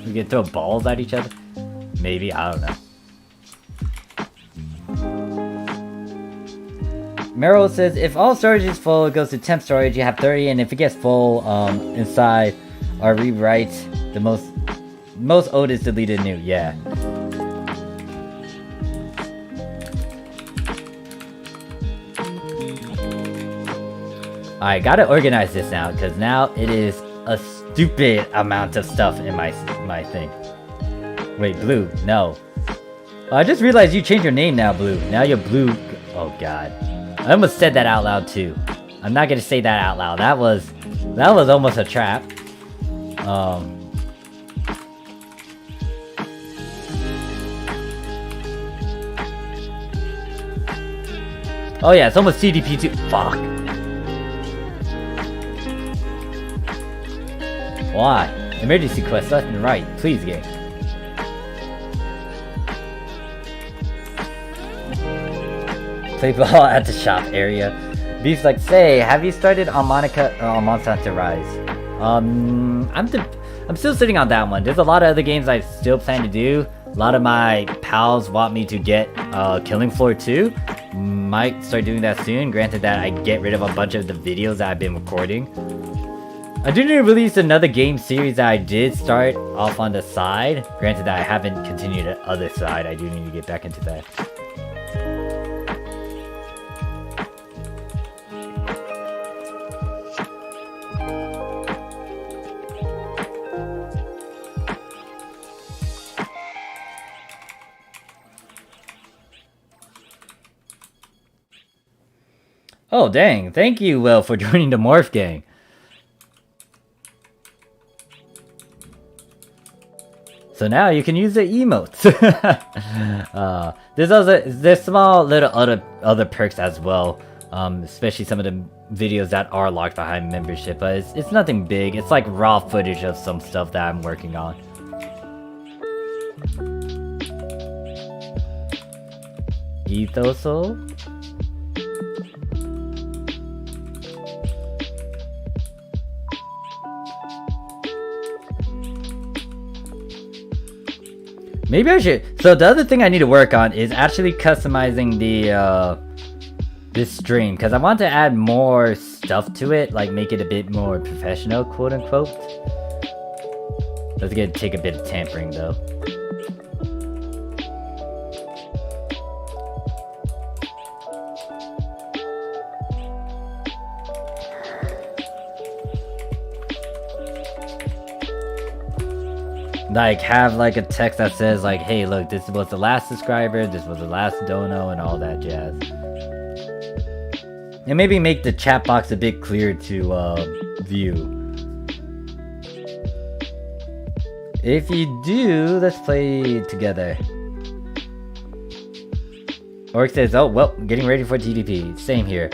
We can throw balls at each other? Maybe, I don't know. Meryl says, if all storage is full, it goes to temp storage. You have 30, and if it gets full, inside our rewrite, the most old is deleted new. Yeah. Alright, gotta organize this now, because now it is a stupid amount of stuff in my thing. Wait, Blue, no. Oh, I just realized you changed your name now, Blue. Now you're Blue. Oh god. I almost said that out loud too. I'm not gonna say that out loud. That was almost a trap. Oh yeah, it's almost CDP2. Fuck. Why? Emergency quest left and right. Please, game. Play ball at the shop area. Beef's like, say, have you started on Monica or on Monster Hunter Rise? I'm still sitting on that one. There's a lot of other games I still plan to do. A lot of my pals want me to get Killing Floor 2. Might start doing that soon. Granted that I get rid of a bunch of the videos that I've been recording. I do need to release another game series that I did start off on the side. Granted that I haven't continued the other side. I do need to get back into that. Oh dang, thank you, Will, for joining the Morph Gang. So now you can use the emotes. There's small little other perks as well. Especially some of the videos that are locked behind membership, but it's nothing big. It's like raw footage of some stuff that I'm working on. Ethoso? Maybe I should. So the other thing I need to work on is actually customizing the this stream, because I want to add more stuff to it, like make it a bit more professional, quote unquote. That's gonna take a bit of tampering though. Like, have like a text that says like, hey look, this was the last subscriber, this was the last dono, and all that jazz. And maybe make the chat box a bit clearer to view. If you do, let's play together. Orc says, oh well, getting ready for TDP. Same here.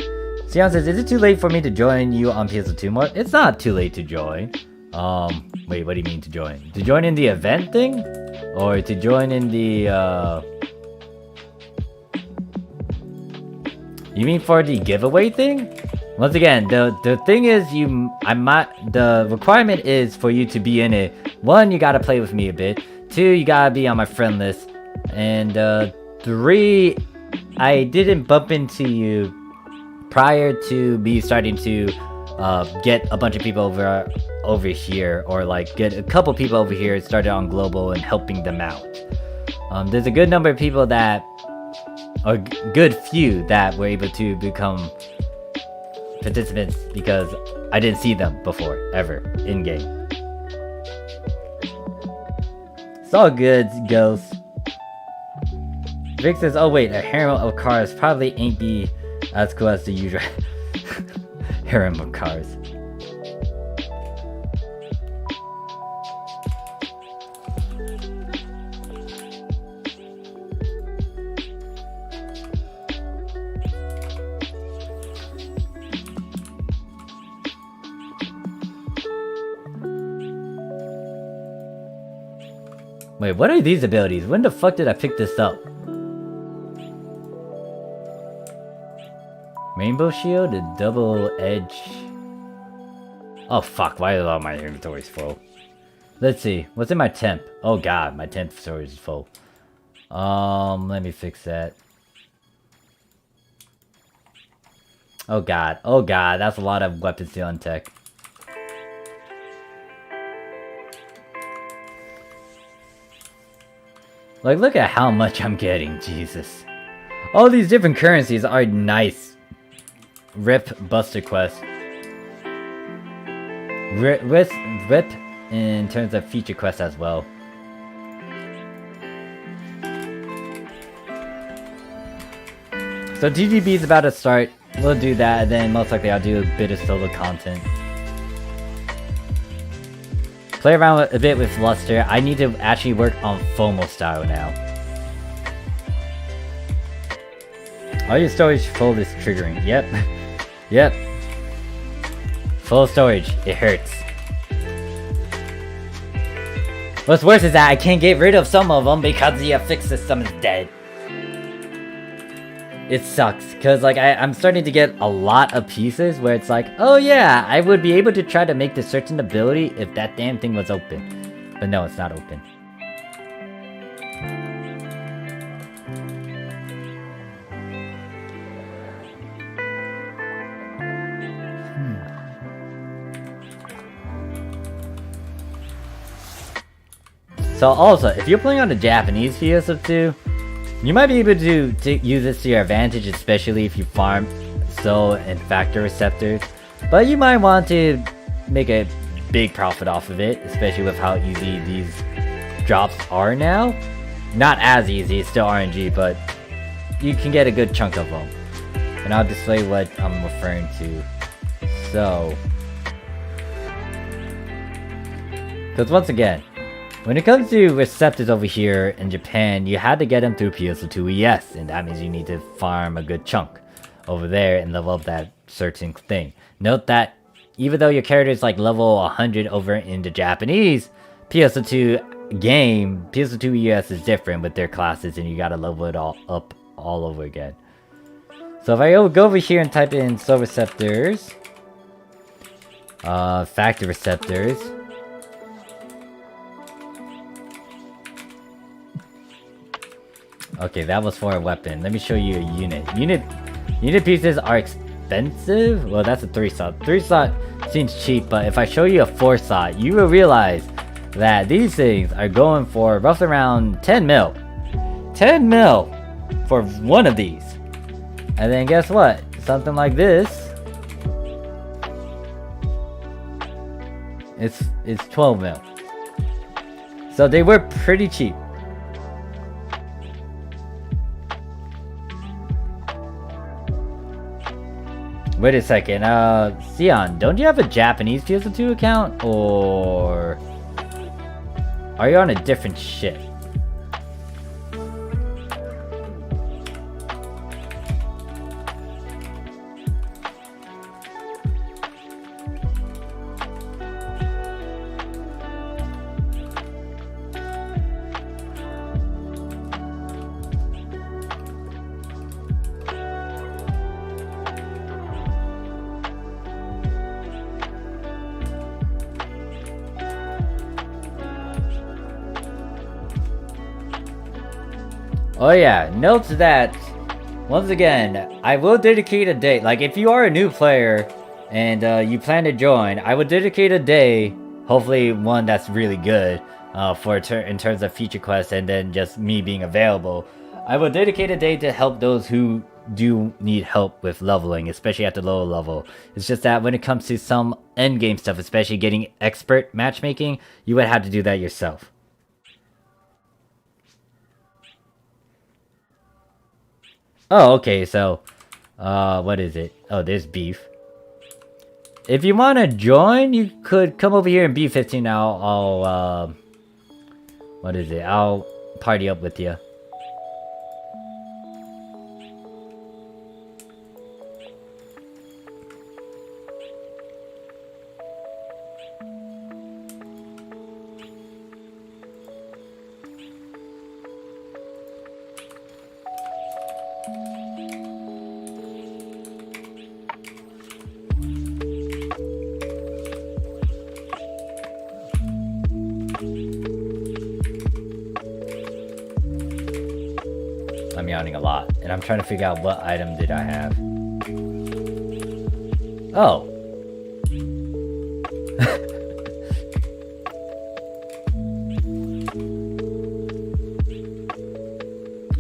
Sion says, is it too late for me to join you on PSO2 more? It's not too late to join. Wait, what do you mean to join? To join in the event thing? Or to join in the, You mean for the giveaway thing? Once again, the thing is, the requirement is for you to be in it. 1, you gotta play with me a bit. 2, you gotta be on my friend list. And, 3, I didn't bump into you prior to me starting to, get a bunch of people over here, or like get a couple people over here started on global and helping them out. There's a good number of people that, or good few that were able to become participants because I didn't see them before, ever, in game. It's all good, Ghost. Vic says, oh wait, a harem of cars probably ain't be as cool as the usual harem of cars. Wait, what are these abilities? When the fuck did I pick this up? Rainbow shield, a double edge. Oh fuck, why is all my inventories full? Let's see, what's in my temp? Oh god, my temp storage is full. Let me fix that. Oh god, that's a lot of weapons to untech. Like, look at how much I'm getting, Jesus. All these different currencies are nice. Rip Buster Quest. Rip in terms of feature quest as well. So TGB is about to start. We'll do that, and then most likely I'll do a bit of solo content. Play around a bit with Luster. I need to actually work on FOMO style now. All your storage full is triggering. Yep. Yep. Full storage. It hurts. What's worse is that I can't get rid of some of them because the affix system is dead. It sucks, because like I'm starting to get a lot of pieces where it's like, oh yeah, I would be able to try to make this certain ability if that damn thing was open. But no, it's not open. So also, if you're playing on the Japanese PSO2, you might be able to use this to your advantage, especially if you farm soul and factor receptors. But you might want to make a big profit off of it, especially with how easy these drops are now. Not as easy, it's still RNG, but you can get a good chunk of them. And I'll display what I'm referring to. So, because once again, when it comes to receptors over here in Japan, you had to get them through PSO2 ES, and that means you need to farm a good chunk over there and level up that certain thing. Note that even though your character is like level 100 over in the Japanese PSO2 game, PSO2 ES is different with their classes, and you gotta level it all up all over again. So if I go over here and type in soul receptors, factor receptors. Okay, that was for a weapon. Let me show you a unit. Unit pieces are expensive. Well, that's a 3-slot. 3-slot seems cheap, but if I show you a 4-slot, you will realize that these things are going for roughly around 10 mil. 10 mil for one of these. And then guess what? Something like this. It's 12 mil. So they were pretty cheap. Wait a second, Sion, don't you have a Japanese PSO2 account? Or are you on a different ship? Oh yeah, note that, once again, I will dedicate a day, like if you are a new player and you plan to join, I would dedicate a day, hopefully one that's really good, in terms of feature quests and then just me being available. I will dedicate a day to help those who do need help with leveling, especially at the lower level. It's just that when it comes to some endgame stuff, especially getting expert matchmaking, you would have to do that yourself. Oh, okay, so, what is it? Oh, there's beef. If you want to join, you could come over here in B15. What is it? I'll party up with you. I'm yawning a lot. And I'm trying to figure out what item did I have. Oh.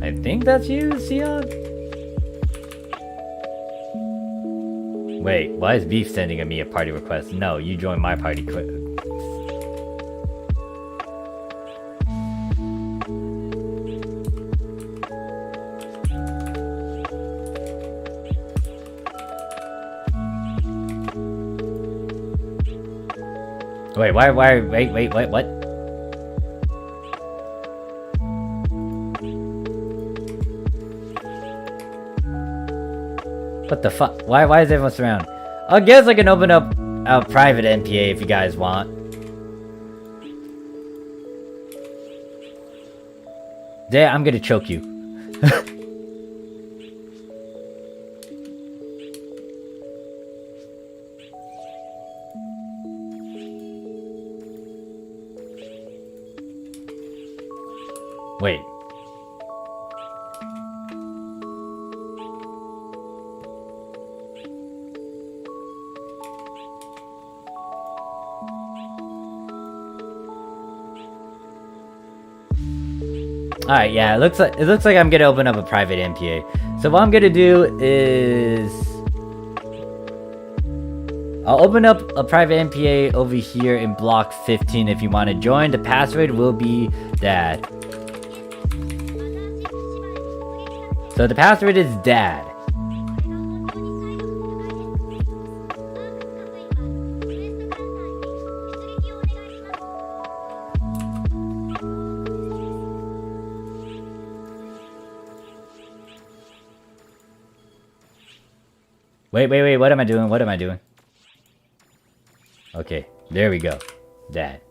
I think that's you, Sion? Wait, why is Beef sending me a party request? No, you join my party quick. Wait, wait, what? What the fuck? Why is everyone surrounded? I guess I can open up a private NPA if you guys want. There, I'm gonna choke you. Wait. Alright, yeah, it looks like I'm gonna open up a private MPA. So what I'm gonna do is I'll open up a private MPA over here in block 15 if you want to join. The password will be that. So the password is dad. Wait, what am I doing? Okay, there we go. Dad.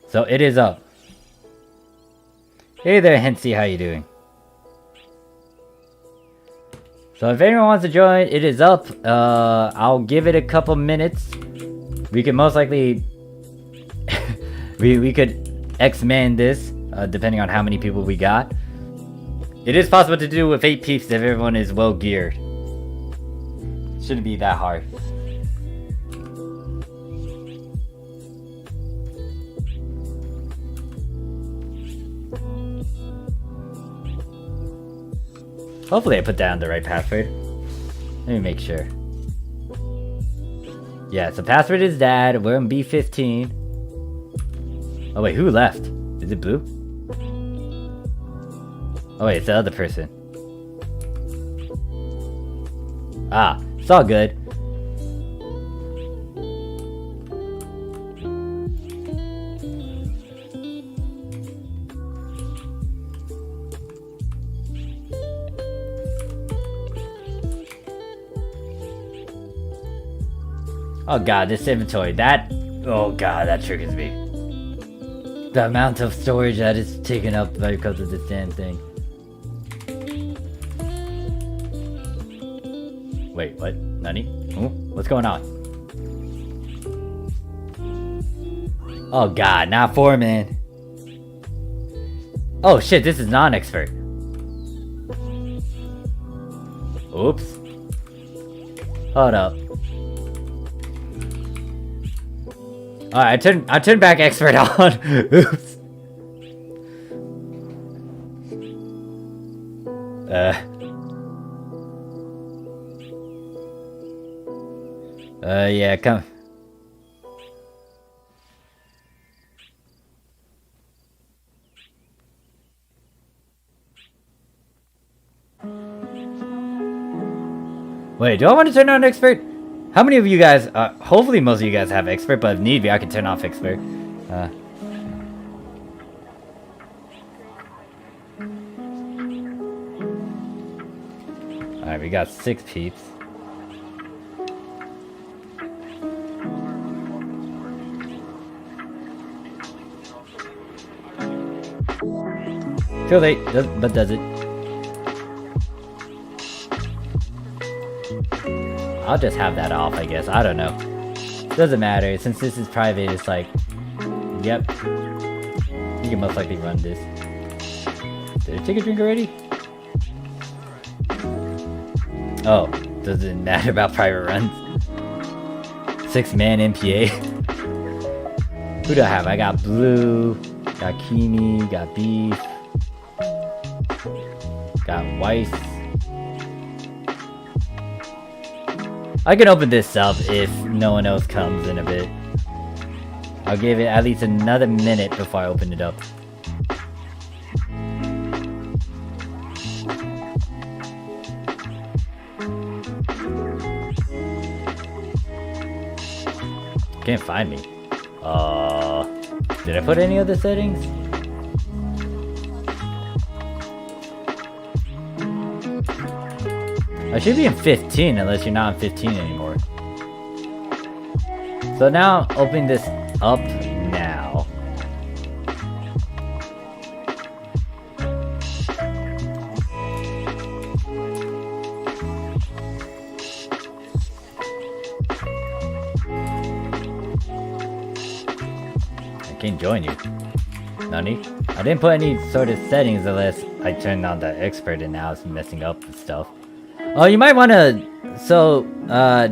So it is up. Hey there, Hensy, how you doing? So if anyone wants to join, it is up. I'll give it a couple minutes. We could most likely... we could X-Man this, depending on how many people we got. It is possible to do with 8 peeps if everyone is well geared. Shouldn't be that hard. Hopefully I put down the right password. Let me make sure. Yeah, so password is dad. We're in B15. Oh wait, who left? Is it Blue? Oh wait, it's the other person. Ah, it's all good. Oh god, this inventory, oh god, that triggers me. The amount of storage that is taken up because of this damn thing. Wait, what? Nani? Ooh, what's going on? Oh god, not foreman. Oh shit, this is non-expert. Oops. Hold up. Alright, I turned back expert on. Oops. Yeah, come. Wait, do I want to turn on expert? How many of you guys, hopefully most of you guys have expert, but if need be, I can turn off expert. Alright, we got 6 peeps. Too late, but does it? I'll just have that off, I guess. I don't know. Doesn't matter. Since this is private, it's like... Yep. You can most likely run this. Did I take a drink already? Oh, does it matter about private runs? 6-man MPA. Who do I have? I got Blue, got Kimi, got Beef, got Weiss. I can open this up if no one else comes in a bit. I'll give it at least another minute before I open it up. Can't find me. Did I put any other settings? I should be in 15 unless you're not in 15 anymore. So now open this up now. I can't join you. Nani? I didn't put any sort of settings unless I turned on the expert and now it's messing up and stuff. Oh, you might want to... So,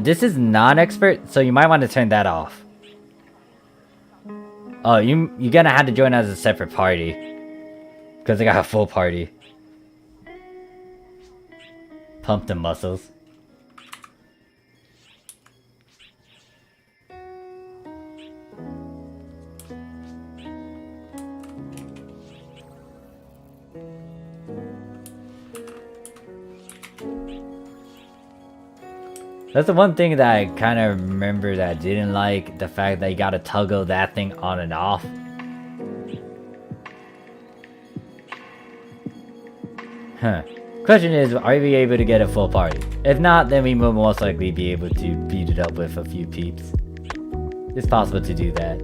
this is non-expert, so you might want to turn that off. Oh, you're gonna have to join as a separate party. Because I got a full party. Pump the muscles. That's the one thing that I kind of remember that I didn't like, the fact that you gotta toggle that thing on and off. Huh. Question is, are we able to get a full party? If not, then we will most likely be able to beat it up with a few peeps. It's possible to do that.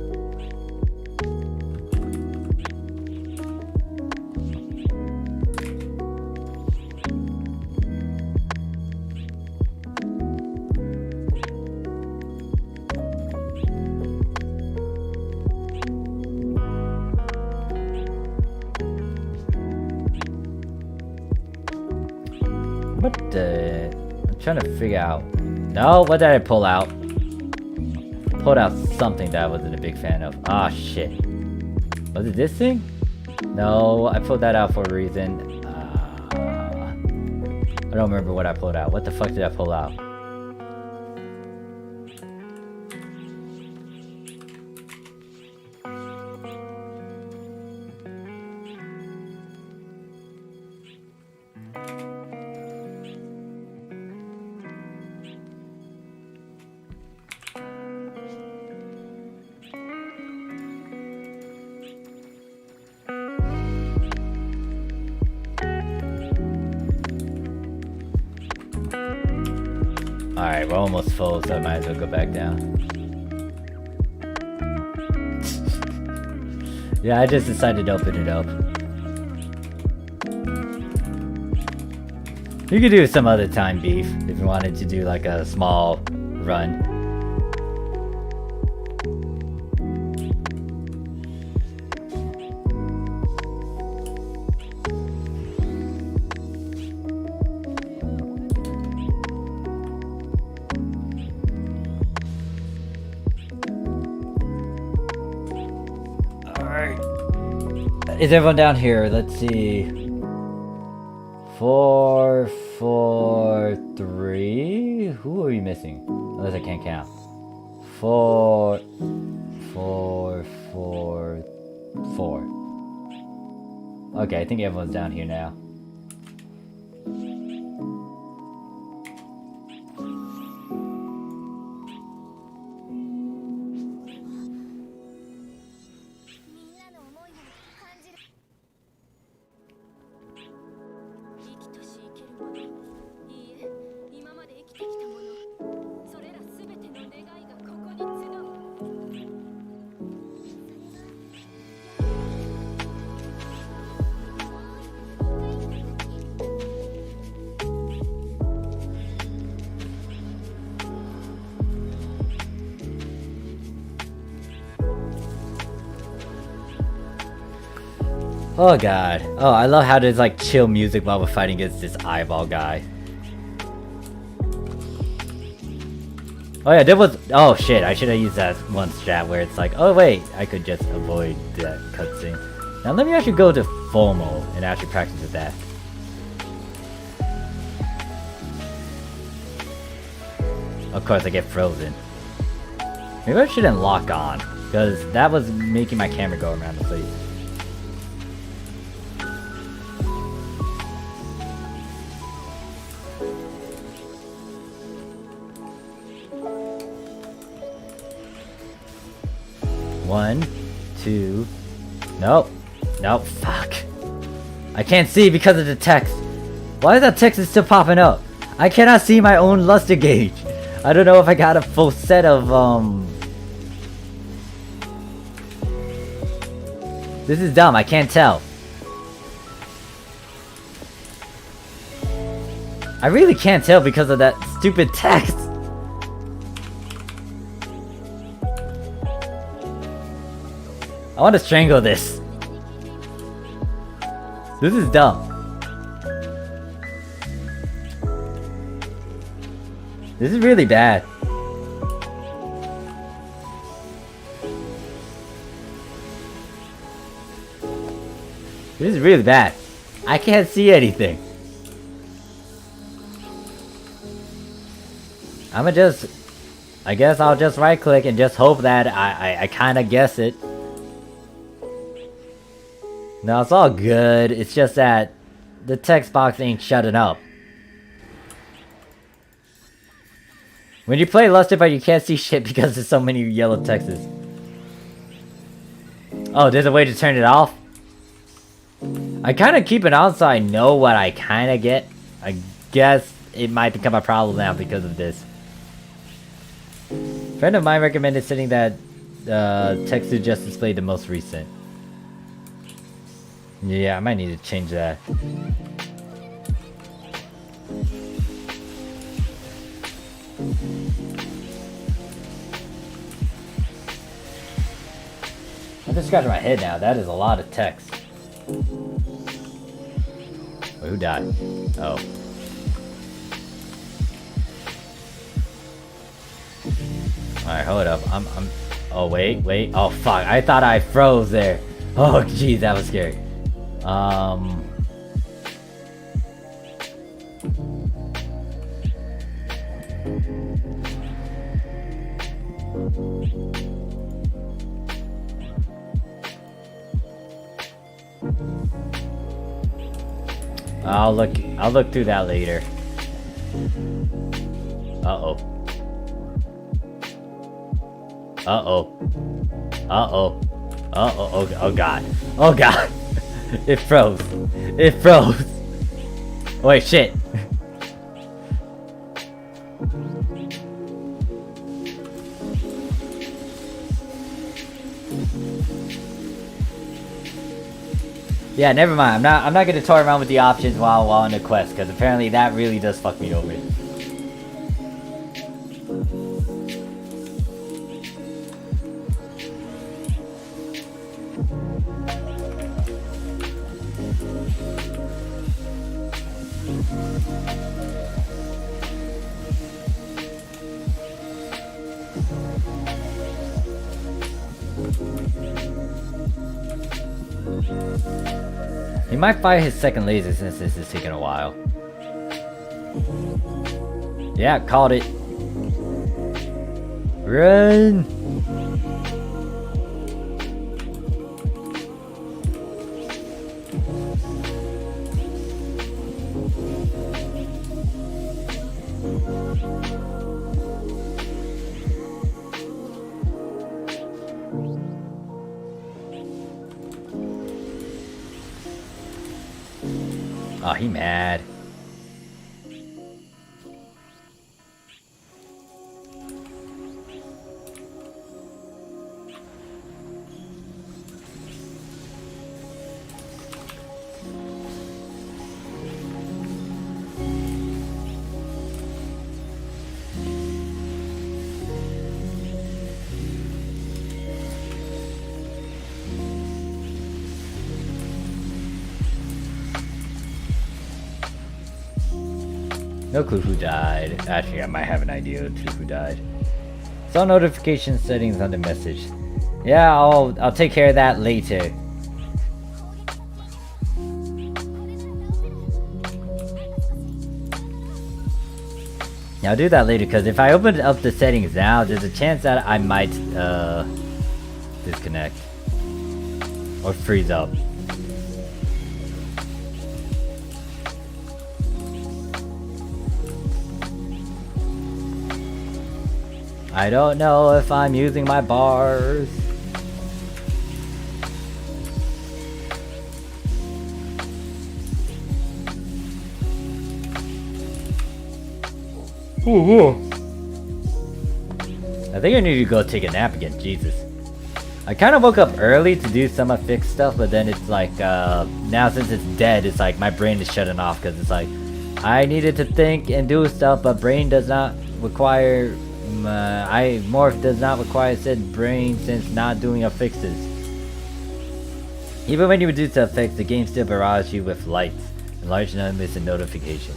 I'm trying to figure out. No, what did I pull out? Pulled out something that I wasn't a big fan of. Ah, shit. Was it this thing? No, I pulled that out for a reason. I don't remember what I pulled out. What the fuck did I pull out? Alright, we're almost full, so I might as well go back down. Yeah, I just decided to open it up. You could do it some other time, Beef, if you wanted to do like a small run. Is everyone down here? Let's see. 4, 4, 3. Who are we missing? Unless I can't count. 4, 4, 4, 4. Okay, I think everyone's down here now. Oh god. Oh, I love how there's like chill music while we're fighting against this eyeball guy. Oh yeah, there was. Oh shit, I should have used that one strat where it's like, oh wait, I could just avoid that cutscene. Now let me actually go to FOMO and actually practice with that. Of course, I get frozen. Maybe I shouldn't lock on, because that was making my camera go around the place. One, two. Nope. Nope. Fuck. I can't see because of the text. Why is that text still popping up? I cannot see my own luster gauge. I don't know if I got a full set of, This is dumb. I can't tell. I really can't tell because of that stupid text. I want to strangle this. This is dumb. This is really bad. This is really bad. I can't see anything. I guess I'll just right click and just hope that I kinda guess it. No, it's all good. It's just that the text box ain't shutting up. When you play Luster, but you can't see shit because there's so many yellow texts. Oh, there's a way to turn it off? I kind of keep it on so I know what I kind of get. I guess it might become a problem now because of this. A friend of mine recommended setting that text to just display the most recent. Yeah, I might need to change that. I'm just scratching my head now. That is a lot of text. Wait, who died? Oh. Alright, hold up. I'm. Oh, wait. Oh, fuck. I thought I froze there. Oh, jeez, that was scary. I'll look through that later. Uh-oh. Oh god. Oh god. It froze. It froze. Wait, shit. Yeah, never mind. I'm not gonna toy around with the options while on the quest, because apparently that really does fuck me over. He might fire his second laser since this is taking a while. Yeah, called it. Run! Oh, he mad. No clue who died. Actually, I might have an idea who died. Saw notification settings on the message. Yeah, I'll take care of that later. Yeah, I'll do that later, because if I open up the settings now, there's a chance that I might disconnect or freeze up. I don't know if I'm using my bars. Ooh. I think I need to go take a nap again, Jesus. I kind of woke up early to do some Affix stuff, but then it's like, now since it's dead, it's like my brain is shutting off, because it's like, I needed to think and do stuff, but brain does not require, Morph does not require said brain since not doing affixes. Even when you reduce the effects, the game still barrages you with lights and large numbers and notifications.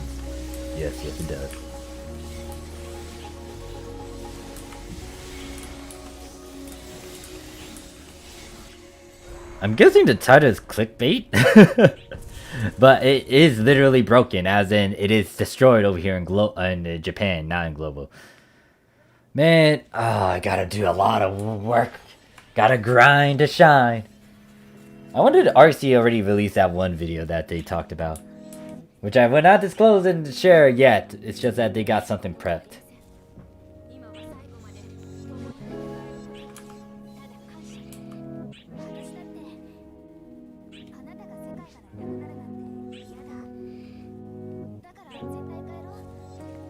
Yes, it does. I'm guessing the title is clickbait, but it is literally broken, as in it is destroyed over here in Japan, not in global. Man, I gotta do a lot of work. Gotta grind to shine. I wonder if RC already released that one video that they talked about, which I will not disclose and share yet. It's just that they got something prepped.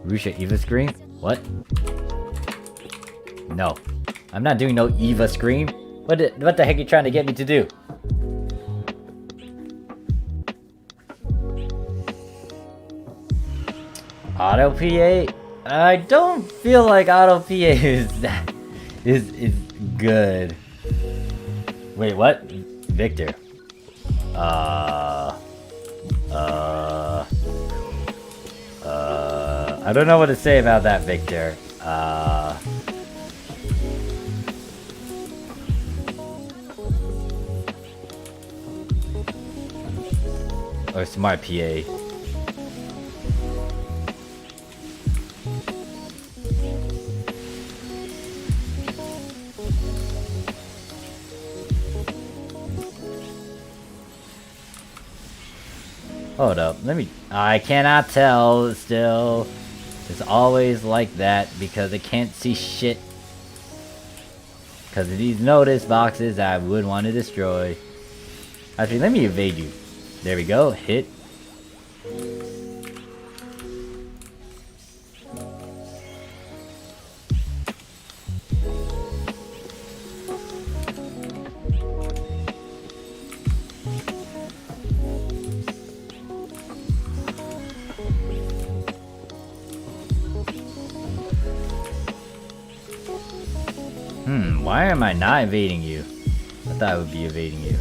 Rusha Eva Scream? What? No. I'm not doing no Eva Scream. What the heck are you trying to get me to do? Auto PA? I don't feel like Auto PA is good. Wait, what? Victor. I don't know what to say about that, Victor. Or smart PA. Hold up, I cannot tell still. It's always like that because I can't see shit. Because of these notice boxes I would want to destroy. Actually, let me evade you. There we go, hit. Why am I not evading you? I thought I would be evading you.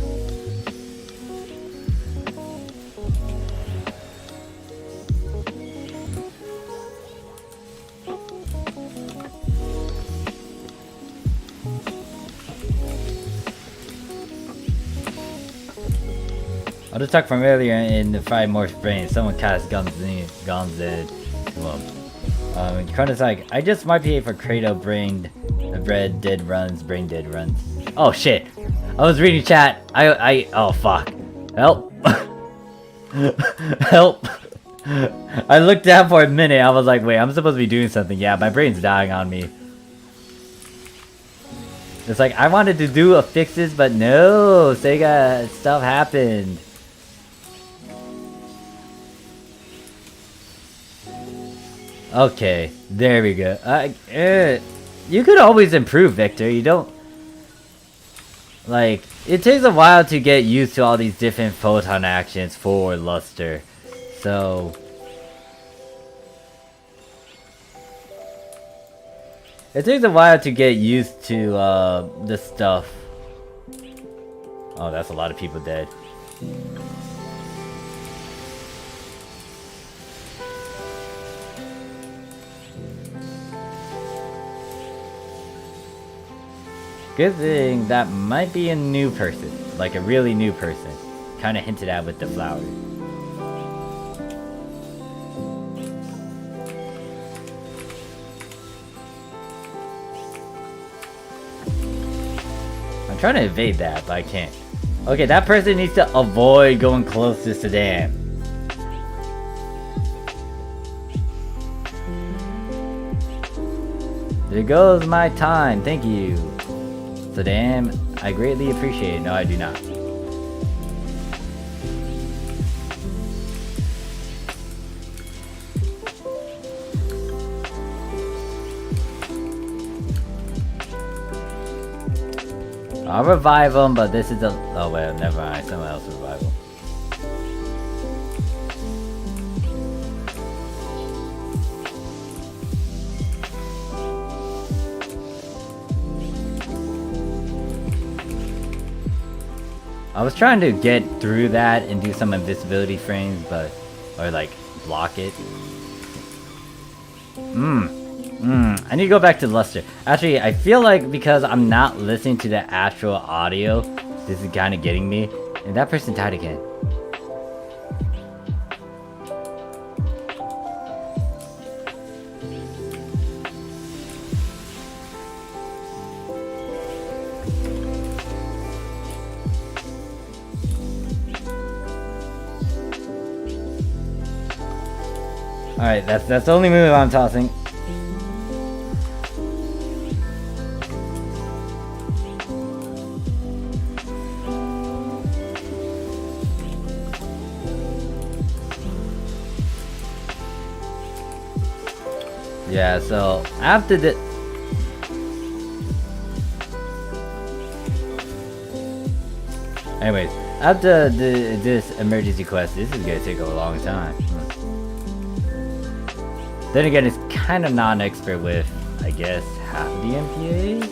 I'll just talk from earlier in the Friday Morph's brain. Someone cast guns in. Well, Chrono's like, I just might be for Kratos brain dead runs, brain dead runs. Oh shit! I was reading chat. Oh fuck. Help. Help. I looked down for a minute. I was like, wait, I'm supposed to be doing something. Yeah, my brain's dying on me. It's like, I wanted to do affixes, but no, Sega stuff happened. Okay, there we go. You could always improve, Victor. You don't... Like, it takes a while to get used to all these different photon actions for Luster. So... It takes a while to get used to, this stuff. Oh, that's a lot of people dead. Good thing that might be a new person. Like a really new person. Kinda hinted at with the flowers. I'm trying to evade that, but I can't. Okay, that person needs to avoid going close to Sedan. There goes my time, thank you. Sedan, I greatly appreciate it. No, I do not. I'll revive him, but this is a... Oh, wait, never mind. Someone else will revive him. I was trying to get through that and do some invisibility frames, but... Or, like, block it. I need to go back to Luster. Actually, I feel like because I'm not listening to the actual audio, this is kind of getting me. And that person died again. Alright, that's the only move I'm tossing. Yeah, so after the... Anyways, after this emergency quest, this is gonna take a long time. Then again, it's kind of non-expert with, I guess, half the MPA?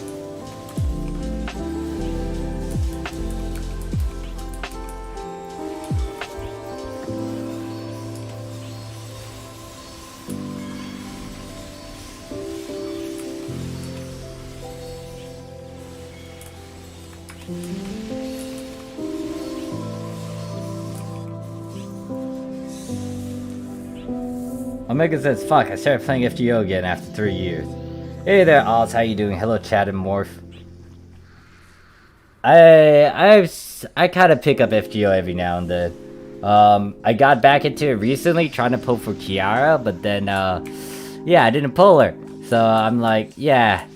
Omega says, fuck, I started playing FGO again after 3 years. Hey there, Oz, how you doing? Hello, Chad and Morph. I kind of pick up FGO every now and then. I got back into it recently, trying to pull for Kiara, but then, yeah, I didn't pull her. So I'm like, yeah.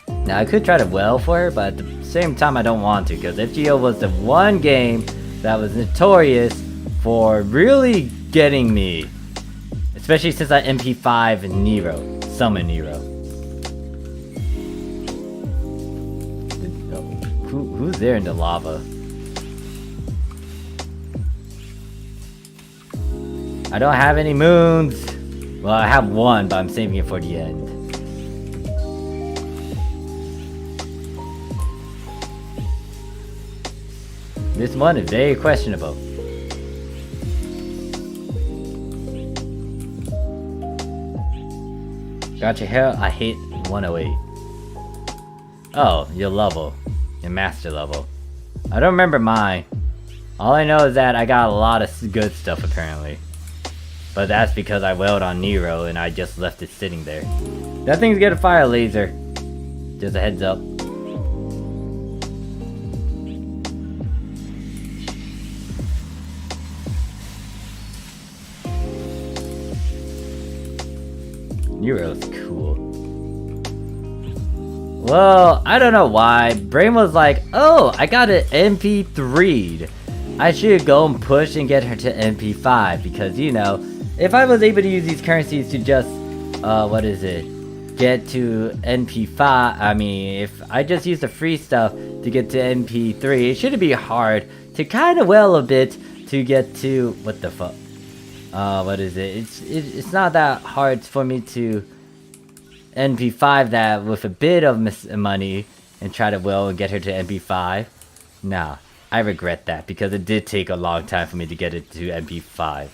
Now, I could try to well for her, but at the same time, I don't want to, because FGO was the one game that was notorious for really getting me. Especially since I MP5 Nero. Summon Nero. Who's there in the lava? I don't have any moons. Well, I have one, but I'm saving it for the end. This one is very questionable. Gotcha hair, I hate 108. Oh, your level. Your master level. I don't remember mine. All I know is that I got a lot of good stuff apparently. But that's because I wailed on Nero and I just left it sitting there. That thing's got a fire laser. Just a heads up. Nero's cool. Well, I don't know why. Brain was like, oh, I got an MP3'd. I should go and push and get her to MP5 because, you know, if I was able to use these currencies to just, get to MP5, I mean, if I just use the free stuff to get to MP3, it shouldn't be hard to kind of well a bit to get to, what the fuck? It's not that hard for me to MP5 that with a bit of money and try to will and get her to MP5. Nah, I regret that because it did take a long time for me to get it to MP5.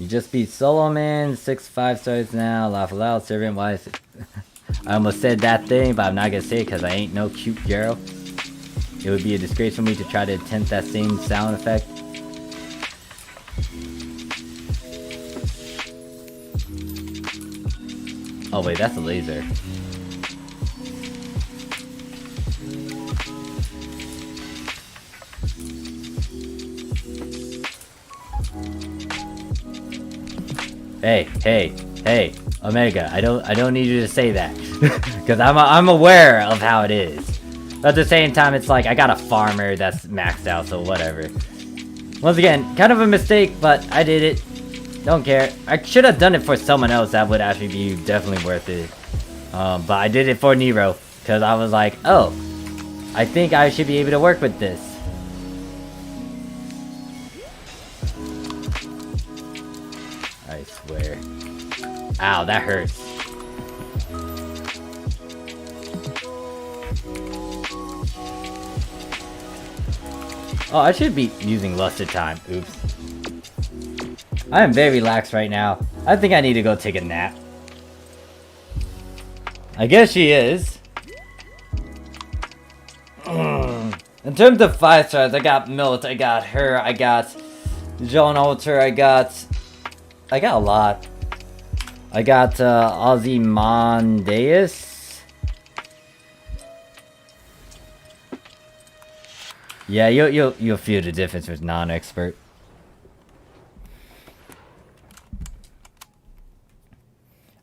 You just beat Solo Man, 6 5-stars now, laugh aloud, servant wise. I almost said that thing, but I'm not gonna say it because I ain't no cute girl. It would be a disgrace for me to try to attempt that same sound effect. Oh wait, that's a laser. Hey, Omega, I don't need you to say that. Because I'm aware of how it is. But at the same time, it's like, I got a farmer that's maxed out, so whatever. Once again, kind of a mistake, but I did it. Don't care. I should have done it for someone else that would actually be definitely worth it. But I did it for Nero, because I was like, oh, I think I should be able to work with this. I swear. Ow, that hurts. Oh, I should be using Lusted Time. Oops. I am very relaxed right now. I think I need to go take a nap. I guess she is. In terms of 5-stars, I got Milt, I got her, I got John Alter, I got a lot. I got Ozymandias. Yeah, you'll feel the difference with non-expert.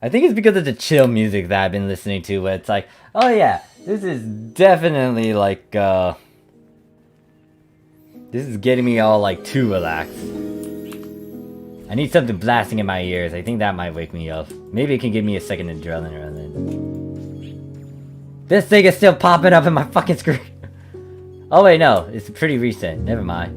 I think it's because of the chill music that I've been listening to, where it's like, oh yeah, this is definitely like this is getting me all like too relaxed. I need something blasting in my ears. I think that might wake me up. Maybe it can give me a second adrenaline run then. This thing is still popping up in my fucking screen. Oh wait, no. It's pretty recent. Never mind.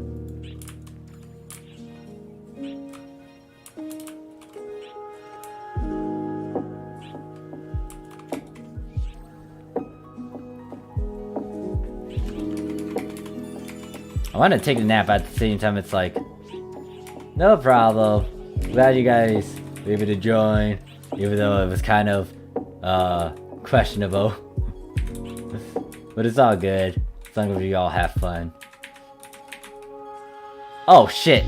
I want to take a nap, but at the same time it's like, no problem. Glad you guys were able to join, even though it was kind of questionable. But it's all good, as long as we all have fun. Oh shit,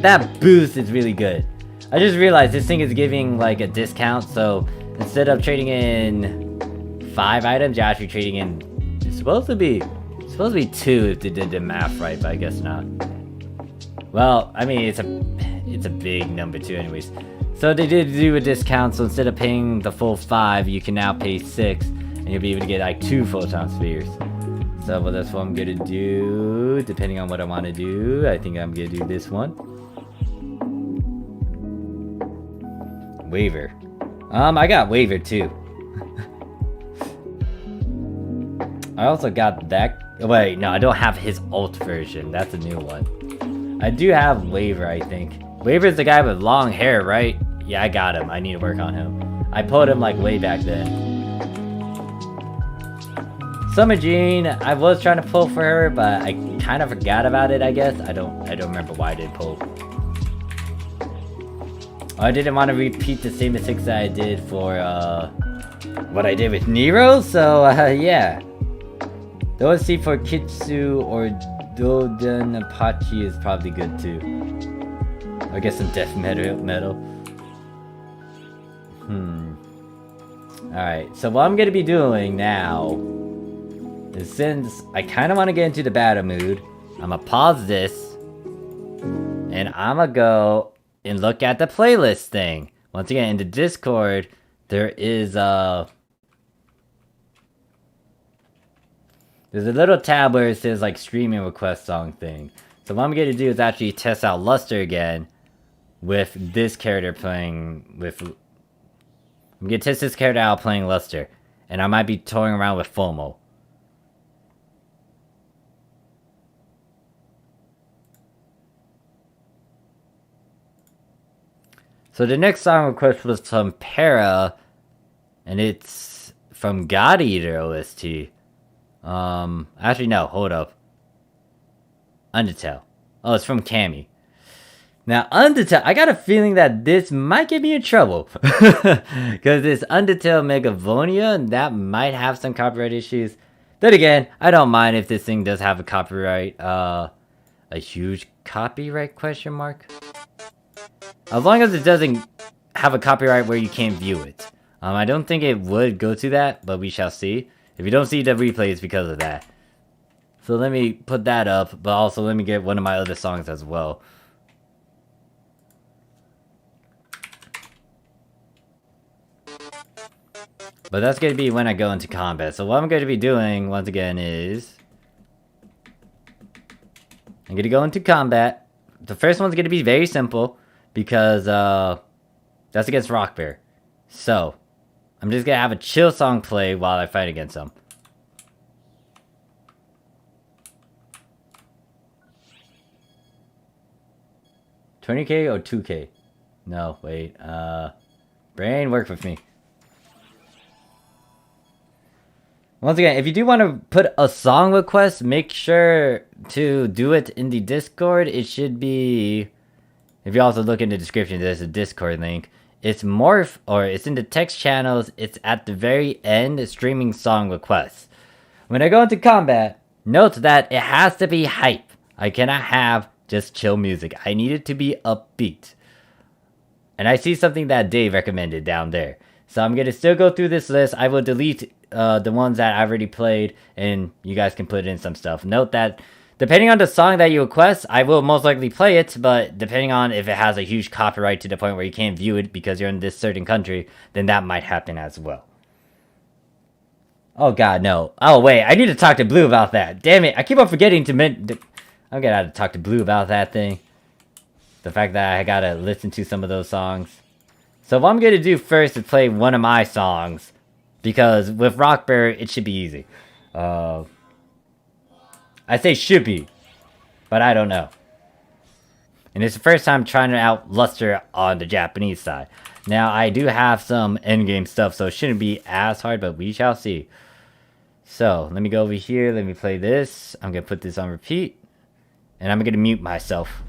that boost is really good. I just realized this thing is giving like a discount, so instead of trading in 5 items, you're actually trading in, it's supposed to be 2 if they did the math right, but I guess not. Well, I mean, it's a big number too anyways. So they did do a discount, so instead of paying the full 5, you can now pay 6, and you'll be able to get like 2 photon spheres. So well, that's what I'm gonna do, depending on what I want to do. I think I'm gonna do this one. Waver. I got Waver too. I also got that. Wait, no, I don't have his ult version. That's a new one. I do have Waver, I think. Waver's the guy with long hair, right? Yeah, I got him. I need to work on him. I pulled him like way back then. Summer Jean, I was trying to pull for her, but I kind of forgot about it, I guess. I don't remember why I did pull. I didn't want to repeat the same mistakes that I did for what I did with Nero, so yeah. The OSC for Kitsu or Doden Apache is probably good too. I guess some death metal. Alright, so what I'm gonna be doing now is, since I kinda wanna get into the battle mood, I'm gonna pause this and I'm gonna go and look at the playlist thing. Once again, in the Discord, there is there's a little tab where it says like streaming request song thing. So what I'm gonna do is actually test out Luster again with this character playing with. I'm gonna test this character out playing Luster, and I might be toying around with FOMO. So the next song request was from Para, and it's from God Eater OST. Actually no, hold up. Undertale. Oh, it's from Cammy. Now, Undertale, I got a feeling that this might get me in trouble. Because this Undertale Megavonia, that might have some copyright issues. Then again, I don't mind if this thing does have a copyright, a huge copyright question mark. As long as it doesn't have a copyright where you can't view it. I don't think it would go to that, but we shall see. If you don't see the replay, it's because of that. So let me put that up, but also let me get one of my other songs as well. But that's going to be when I go into combat. So what I'm going to be doing, once again, is... I'm going to go into combat. The first one's going to be very simple, because that's against Rock Bear. So, I'm just going to have a chill song play while I fight against them. $20K or 2K? No, wait. Brain, work with me. Once again, if you do want to put a song request, make sure to do it in the Discord. It should be... If you also look in the description, there's a Discord link. It's it's in the text channels. It's at the very end, streaming song requests. When I go into combat, note that it has to be hype. I cannot have just chill music. I need it to be upbeat. And I see something that Dave recommended down there. So I'm going to still go through this list. I will delete the ones that I've already played, and you guys can put in some stuff. Note that depending on the song that you request, I will most likely play it, but depending on if it has a huge copyright to the point where you can't view it because you're in this certain country, then that might happen as well. Oh god, no. Oh wait, I need to talk to Blue about that. Damn it, I keep on forgetting to I'm gonna have to talk to Blue about that thing. The fact that I gotta listen to some of those songs. So what I'm gonna do first is play one of my songs. Because with Rock Bear, it should be easy. I say should be, but I don't know. And it's the first time trying to outluster on the Japanese side. Now, I do have some endgame stuff, so it shouldn't be as hard, but we shall see. So, let me go over here, let me play this. I'm gonna put this on repeat. And I'm gonna mute myself.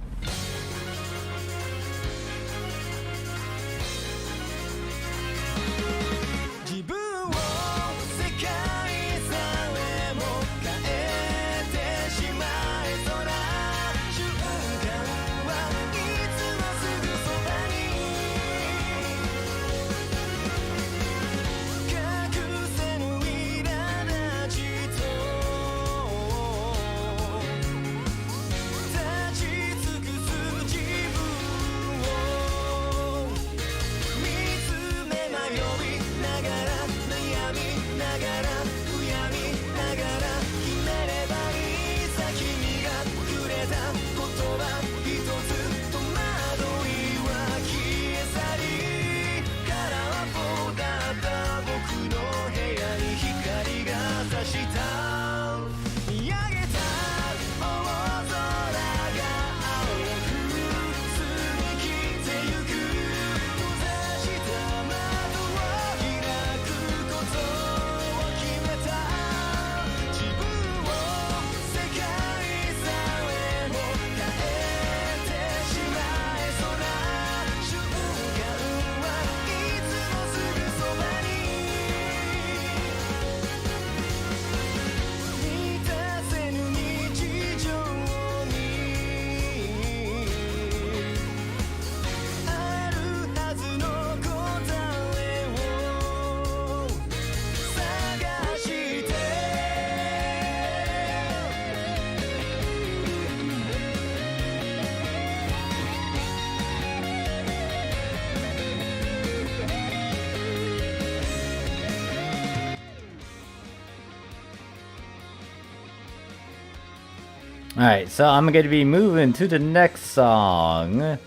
Alright, so I'm going to be moving to the next song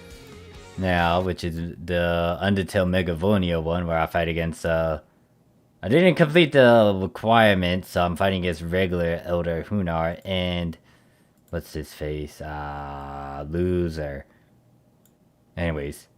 now, which is the Undertale Megavonia one, where I fight against, I didn't complete the requirement, so I'm fighting against regular Elder Hunar and, what's his face, loser. Anyways.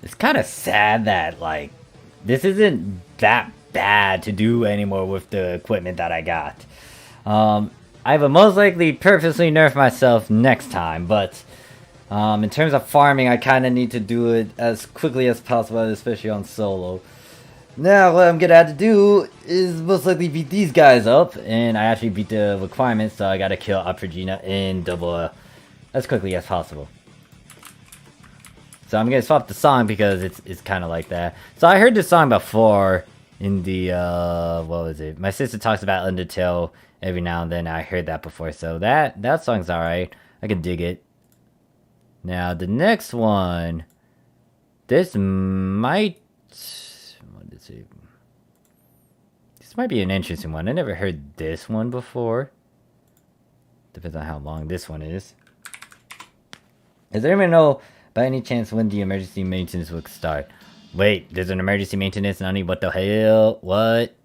It's kind of sad that, like, this isn't that bad to do anymore with the equipment that I got. I would most likely purposely nerf myself next time, but in terms of farming, I kind of need to do it as quickly as possible, especially on solo. Now, what I'm gonna have to do is most likely beat these guys up, and I actually beat the requirements, so I gotta kill Aphrodina in double as quickly as possible. So I'm gonna swap the song because it's kind of like that. So I heard this song before in the what was it? My sister talks about Undertale every now and then. I heard that before, so that song's alright. I can dig it. Now the next one, this might, what is it? This might be an interesting one. I never heard this one before. Depends on how long this one is. Does anyone know by any chance when the emergency maintenance will start? Wait, there's an emergency maintenance, Nani? What the hell? What?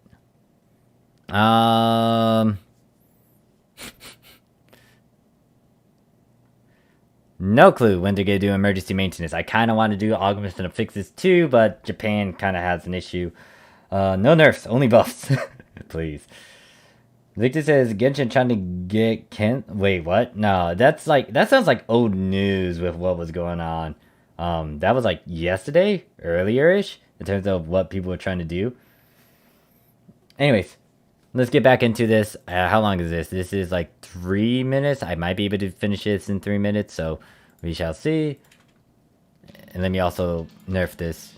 No clue when they're gonna do emergency maintenance. I kind of want to do augments and affixes too, but Japan kind of has an issue. No nerfs, only buffs. Please. Victor says Genshin trying to get Kent. Wait, what? No, that sounds like old news with what was going on. That was like yesterday, earlier-ish, in terms of what people were trying to do. Anyways, let's get back into this. How long is this? This is like 3 minutes. I might be able to finish this in 3 minutes, so we shall see. And let me also nerf this.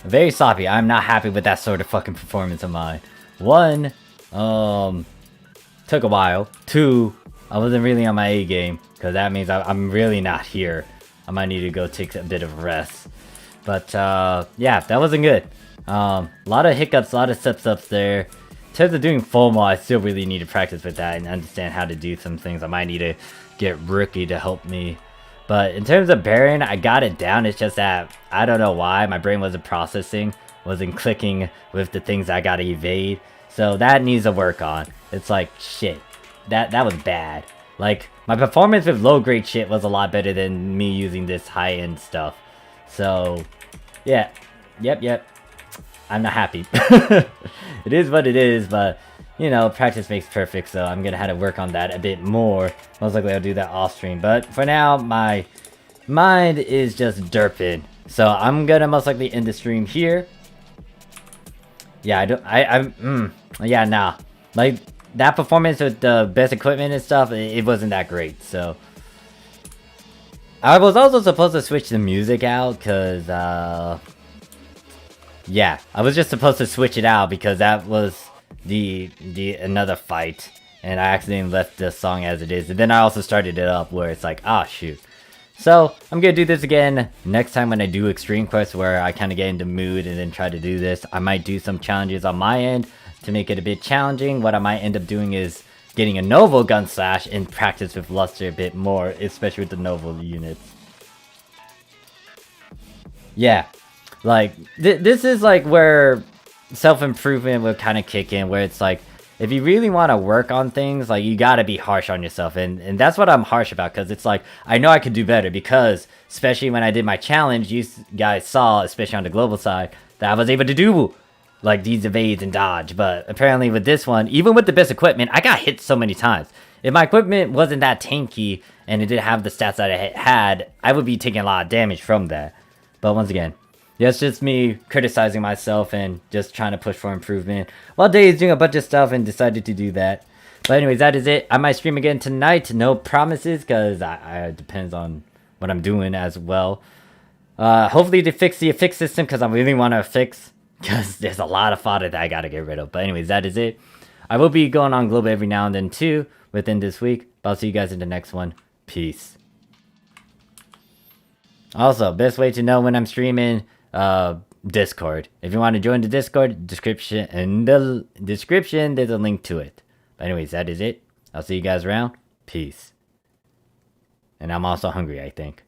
Very sloppy. I'm not happy with that sort of fucking performance of mine. 1, took a while. 2, I wasn't really on my A game, because that means I'm really not here. I might need to go take a bit of rest. But yeah, that wasn't good. A lot of hiccups, a lot of steps-ups there. In terms of doing FOMO, I still really need to practice with that and understand how to do some things. I might need to get Rookie to help me. But in terms of bearing, I got it down. It's just that I don't know why my brain wasn't processing, wasn't clicking with the things I gotta evade. So that needs to work on. It's like shit. That was bad. Like my performance with low grade shit was a lot better than me using this high end stuff. So yeah, yep. I'm not happy. It is what it is, but you know, practice makes perfect, so I'm gonna have to work on that a bit more. Most likely I'll do that off stream, but for now, my mind is just derping. So I'm gonna most likely end the stream here. Yeah, yeah, nah. Like, that performance with the best equipment and stuff, it wasn't that great, so. I was also supposed to switch the music out, cause, yeah, I was just supposed to switch it out because that was the another fight, and I accidentally left the song as it is, and then I also started it up where it's like, ah, shoot. So I'm gonna do this again next time when I do Extreme Quest, where I kind of get into mood and then try to do this. I might do some challenges on my end to make it a bit challenging. What I might end up doing is getting a Novo gun slash and practice with Luster a bit more, especially with the Novo units. Yeah. Like, this is like where self-improvement will kind of kick in, where it's like, if you really want to work on things, like, you gotta be harsh on yourself, and that's what I'm harsh about, because it's like, I know I could do better, because, especially when I did my challenge, you guys saw, especially on the global side, that I was able to do, like, these evades and dodge, but apparently with this one, even with the best equipment, I got hit so many times. If my equipment wasn't that tanky, and it didn't have the stats that I had, I would be taking a lot of damage from that. But once again, yeah, it's just me criticizing myself and just trying to push for improvement. While Day is doing a bunch of stuff and decided to do that. But anyways, that is it. I might stream again tonight. No promises, because it depends on what I'm doing as well. Hopefully to fix the affix system, because I really want to fix. Because there's a lot of fodder that I got to get rid of. But anyways, that is it. I will be going on Global every now and then too, within this week. But I'll see you guys in the next one. Peace. Also, best way to know when I'm streaming, Discord. If you want to join the Discord, description in the description, there's a link to it. But anyways, that is it. I'll see you guys around. Peace. And I'm also hungry, I think.